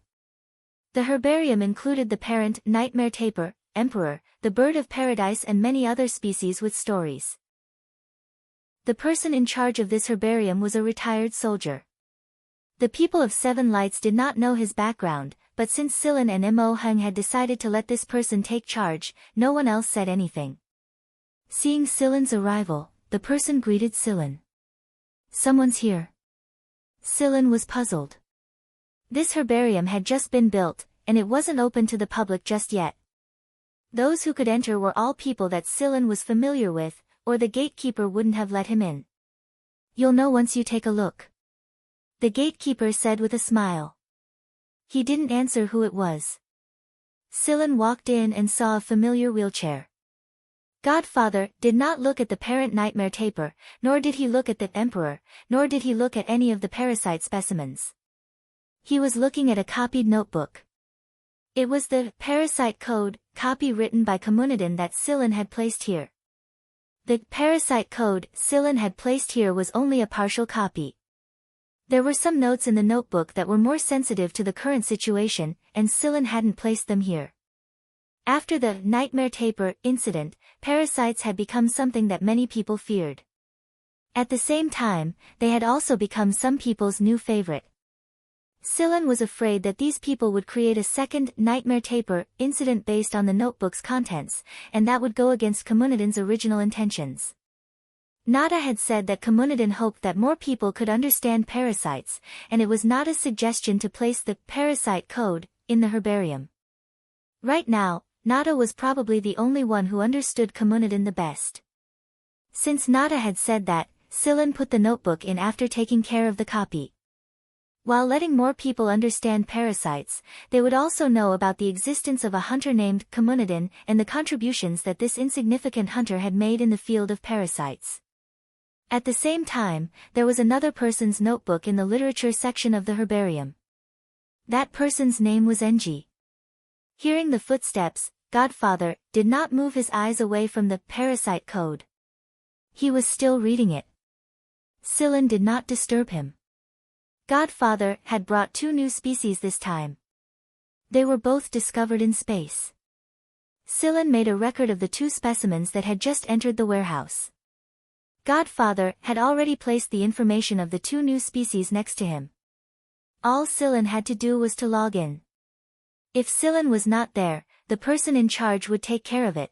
The herbarium included the parent nightmare tapir, emperor, the bird of paradise and many other species with stories. The person in charge of this herbarium was a retired soldier. The people of Seven Lights did not know his background, but since Silen and Mo Heng had decided to let this person take charge, no one else said anything. Seeing Silen's arrival, the person greeted Silen. "Someone's here." Silen was puzzled. This herbarium had just been built, and it wasn't open to the public just yet. Those who could enter were all people that Silen was familiar with, or the gatekeeper wouldn't have let him in. "You'll know once you take a look," the gatekeeper said with a smile. He didn't answer who it was. Silen walked in and saw a familiar wheelchair. Godfather did not look at the parent nightmare tapir, nor did he look at the emperor, nor did he look at any of the parasite specimens. He was looking at a copied notebook. It was the parasite code copy written by Communidin that Silen had placed here. The parasite code Silen had placed here was only a partial copy. There were some notes in the notebook that were more sensitive to the current situation, and Silen hadn't placed them here. After the nightmare tapir incident, parasites had become something that many people feared. At the same time, they had also become some people's new favorite. Silen was afraid that these people would create a second nightmare taper incident based on the notebook's contents, and that would go against Komunidin's original intentions. Nada had said that Komunidin hoped that more people could understand parasites, and it was Nada's suggestion to place the parasite code in the herbarium. Right now, Nada was probably the only one who understood Komunidin the best. Since Nada had said that, Silen put the notebook in after taking care of the copy. While letting more people understand parasites, they would also know about the existence of a hunter named Komunidin and the contributions that this insignificant hunter had made in the field of parasites. At the same time, there was another person's notebook in the literature section of the herbarium. That person's name was Enji. Hearing the footsteps, Godfather did not move his eyes away from the parasite code. He was still reading it. Silen did not disturb him. Godfather had brought 2 new species this time. They were both discovered in space. Silen made a record of the 2 specimens that had just entered the warehouse. Godfather had already placed the information of the 2 new species next to him. All Silen had to do was to log in. If Silen was not there, the person in charge would take care of it.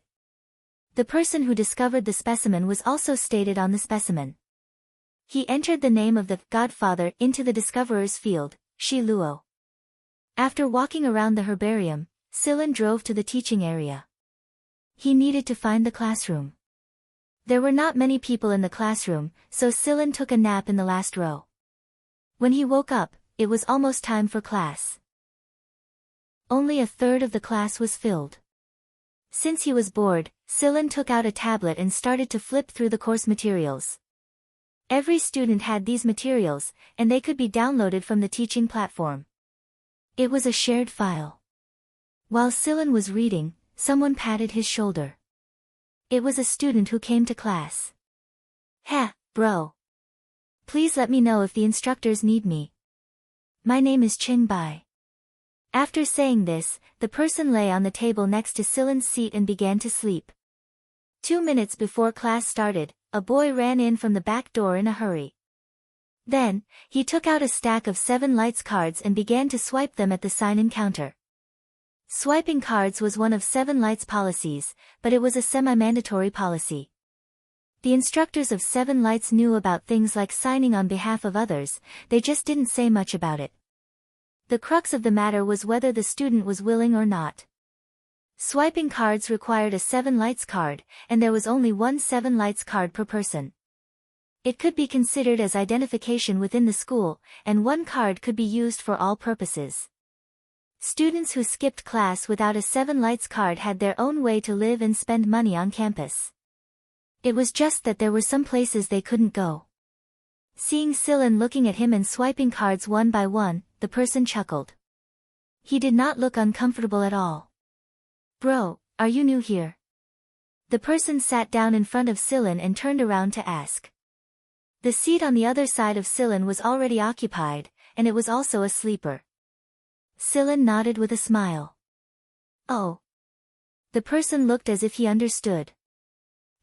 The person who discovered the specimen was also stated on the specimen. He entered the name of the Godfather into the discoverer's field, Shi Luo. After walking around the herbarium, Silen drove to the teaching area. He needed to find the classroom. There were not many people in the classroom, so Silen took a nap in the last row. When he woke up, it was almost time for class. Only a third of the class was filled. Since he was bored, Silen took out a tablet and started to flip through the course materials. Every student had these materials, and they could be downloaded from the teaching platform. It was a shared file. While Silen was reading, someone patted his shoulder. It was a student who came to class. "Ha, bro. Please let me know if the instructors need me. My name is Ching Bai." After saying this, the person lay on the table next to Silen's seat and began to sleep. 2 minutes before class started, a boy ran in from the back door in a hurry. Then, he took out a stack of 7 lights cards and began to swipe them at the sign-in counter. Swiping cards was one of 7 lights policies, but it was a semi-mandatory policy. The instructors of 7 lights knew about things like signing on behalf of others, they just didn't say much about it. The crux of the matter was whether the student was willing or not. Swiping cards required a 7 lights card, and there was only one 7 lights card per person. It could be considered as identification within the school, and 1 card could be used for all purposes. Students who skipped class without a 7 lights card had their own way to live and spend money on campus. It was just that there were some places they couldn't go. Seeing Silen looking at him and swiping cards one by one, the person chuckled. He did not look uncomfortable at all. "Bro, are you new here?" The person sat down in front of Silen and turned around to ask. The seat on the other side of Silen was already occupied, and it was also a sleeper. Silen nodded with a smile. "Oh." The person looked as if he understood.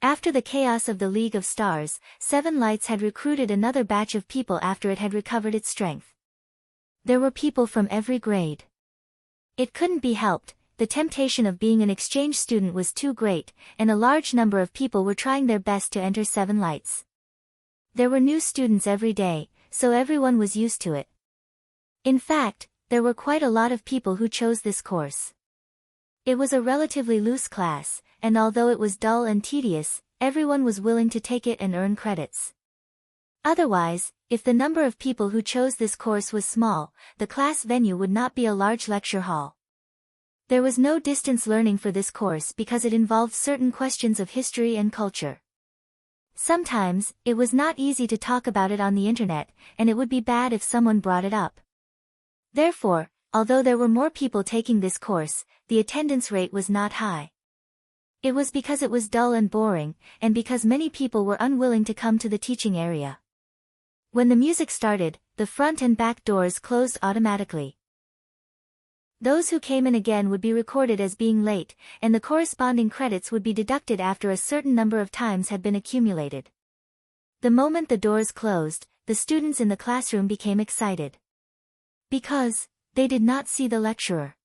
After the chaos of the League of Stars, 7 Lights had recruited another batch of people after it had recovered its strength. There were people from every grade. It couldn't be helped, the temptation of being an exchange student was too great, and a large number of people were trying their best to enter 7 Lights. There were new students every day, so everyone was used to it. In fact, there were quite a lot of people who chose this course. It was a relatively loose class, and although it was dull and tedious, everyone was willing to take it and earn credits. Otherwise, if the number of people who chose this course was small, the class venue would not be a large lecture hall. There was no distance learning for this course because it involved certain questions of history and culture. Sometimes, it was not easy to talk about it on the internet, and it would be bad if someone brought it up. Therefore, although there were more people taking this course, the attendance rate was not high. It was because it was dull and boring, and because many people were unwilling to come to the teaching area. When the music started, the front and back doors closed automatically. Those who came in again would be recorded as being late, and the corresponding credits would be deducted after a certain number of times had been accumulated. The moment the doors closed, the students in the classroom became excited. Because they did not see the lecturer.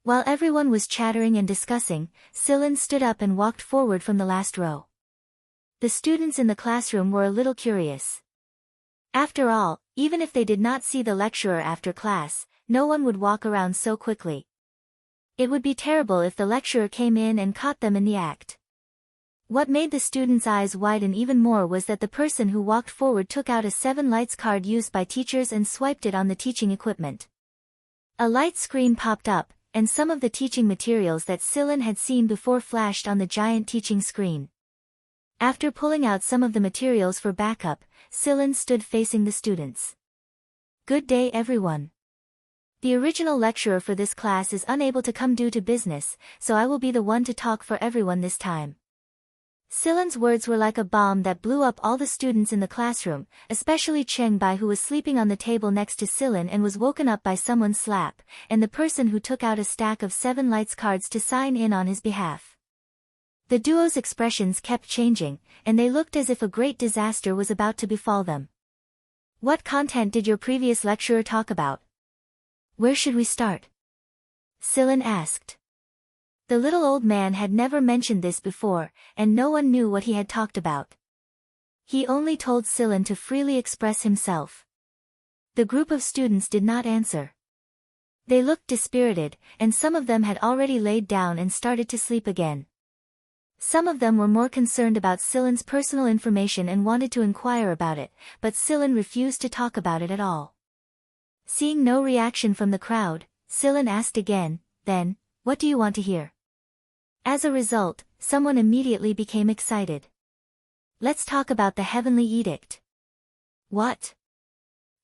While everyone was chattering and discussing, Silen stood up and walked forward from the last row. The students in the classroom were a little curious. After all, even if they did not see the lecturer after class, no one would walk around so quickly. It would be terrible if the lecturer came in and caught them in the act. What made the students' eyes widen even more was that the person who walked forward took out a 7 lights card used by teachers and swiped it on the teaching equipment. A light screen popped up, and some of the teaching materials that Silen had seen before flashed on the giant teaching screen. After pulling out some of the materials for backup, Silen stood facing the students. Good day everyone. The original lecturer for this class is unable to come due to business, so I will be the one to talk for everyone this time. Silen's words were like a bomb that blew up all the students in the classroom, especially Cheng Bai, who was sleeping on the table next to Silen and was woken up by someone's slap, and the person who took out a stack of 7 lights cards to sign in on his behalf. The duo's expressions kept changing, and they looked as if a great disaster was about to befall them. What content did your previous lecturer talk about? Where should we start? Silen asked. The little old man had never mentioned this before, and no one knew what he had talked about. He only told Silen to freely express himself. The group of students did not answer. They looked dispirited, and some of them had already laid down and started to sleep again. Some of them were more concerned about Silen's personal information and wanted to inquire about it, but Silen refused to talk about it at all. Seeing no reaction from the crowd, Silen asked again, then, what do you want to hear? As a result, someone immediately became excited. Let's talk about the heavenly edict. What?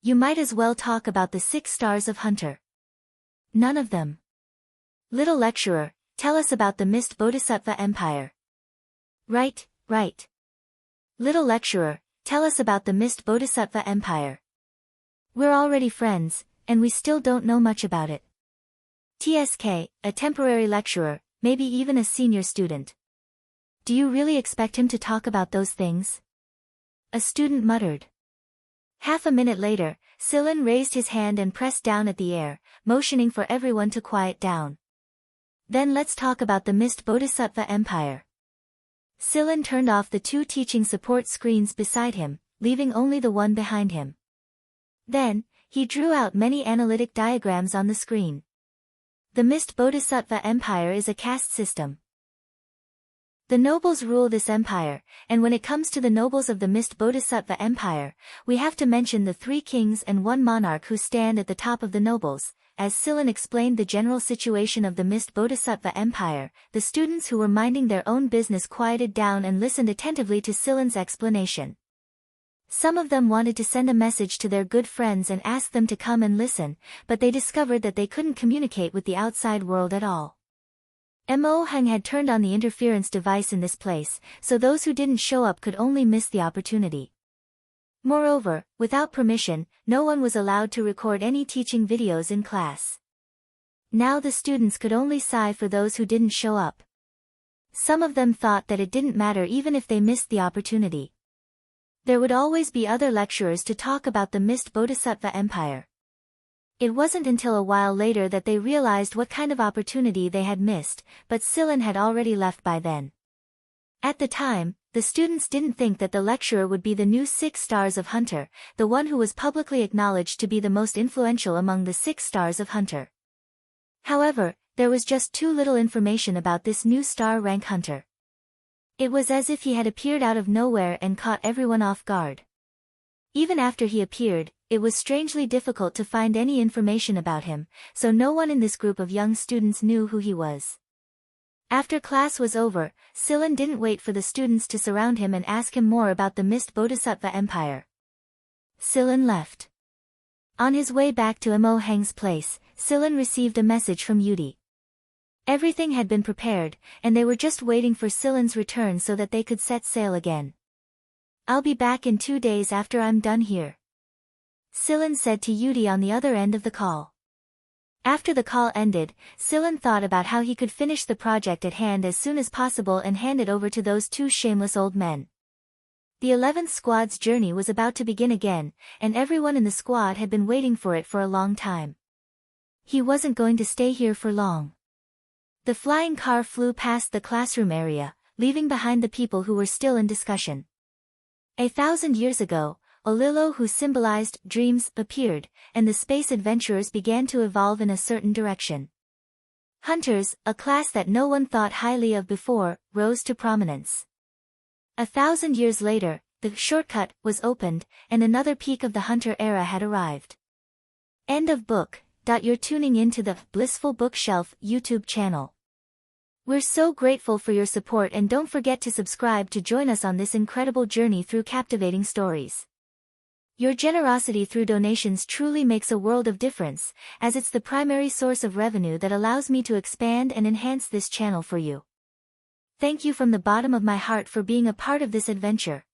You might as well talk about the 6 stars of Hunter. None of them. Little lecturer, tell us about the mist Bodhisattva Empire. Right. Little lecturer, tell us about the mist Bodhisattva Empire. We're already friends, and we still don't know much about it. TSK, a temporary lecturer, maybe even a senior student. Do you really expect him to talk about those things? A student muttered. Half a minute later, Silen raised his hand and pressed down at the air, motioning for everyone to quiet down. Then let's talk about the mist Bodhisattva Empire. Silen turned off the 2 teaching support screens beside him, leaving only the one behind him. Then, he drew out many analytic diagrams on the screen. The mist Bodhisattva Empire is a caste system. The nobles rule this empire, and when it comes to the nobles of the mist Bodhisattva Empire, we have to mention the 3 kings and 1 monarch who stand at the top of the nobles. As Silen explained the general situation of the mist Bodhisattva Empire, the students who were minding their own business quieted down and listened attentively to Silen's explanation. Some of them wanted to send a message to their good friends and ask them to come and listen, but they discovered that they couldn't communicate with the outside world at all. Mo Heng had turned on the interference device in this place, so those who didn't show up could only miss the opportunity. Moreover, without permission, no one was allowed to record any teaching videos in class. Now the students could only sigh for those who didn't show up. Some of them thought that it didn't matter even if they missed the opportunity. There would always be other lecturers to talk about the mist Bodhisattva Empire. It wasn't until a while later that they realized what kind of opportunity they had missed, but Silen had already left by then. At the time, the students didn't think that the lecturer would be the new 6 stars of Hunter, the one who was publicly acknowledged to be the most influential among the 6 stars of Hunter. However, there was just too little information about this new star rank Hunter. It was as if he had appeared out of nowhere and caught everyone off guard. Even after he appeared, it was strangely difficult to find any information about him, so no one in this group of young students knew who he was. After class was over, Silen didn't wait for the students to surround him and ask him more about the mist Bodhisattva Empire. Silen left. On his way back to Mo Heng's place, Silen received a message from Yudi. Everything had been prepared, and they were just waiting for Silen's return so that they could set sail again. I'll be back in 2 days after I'm done here, Silen said to Yudi on the other end of the call. After the call ended, Silen thought about how he could finish the project at hand as soon as possible and hand it over to those 2 shameless old men. The 11th squad's journey was about to begin again, and everyone in the squad had been waiting for it for a long time. He wasn't going to stay here for long. The flying car flew past the classroom area, leaving behind the people who were still in discussion. 1,000 years ago, Olilo, who symbolized dreams, appeared, and the space adventurers began to evolve in a certain direction. Hunters, a class that no one thought highly of before, rose to prominence. 1,000 years later, the shortcut was opened, and another peak of the hunter era had arrived. End of book. You're tuning into the Blissful Bookshelf YouTube channel. We're so grateful for your support, and don't forget to subscribe to join us on this incredible journey through captivating stories. Your generosity through donations truly makes a world of difference, as it's the primary source of revenue that allows me to expand and enhance this channel for you. Thank you from the bottom of my heart for being a part of this adventure.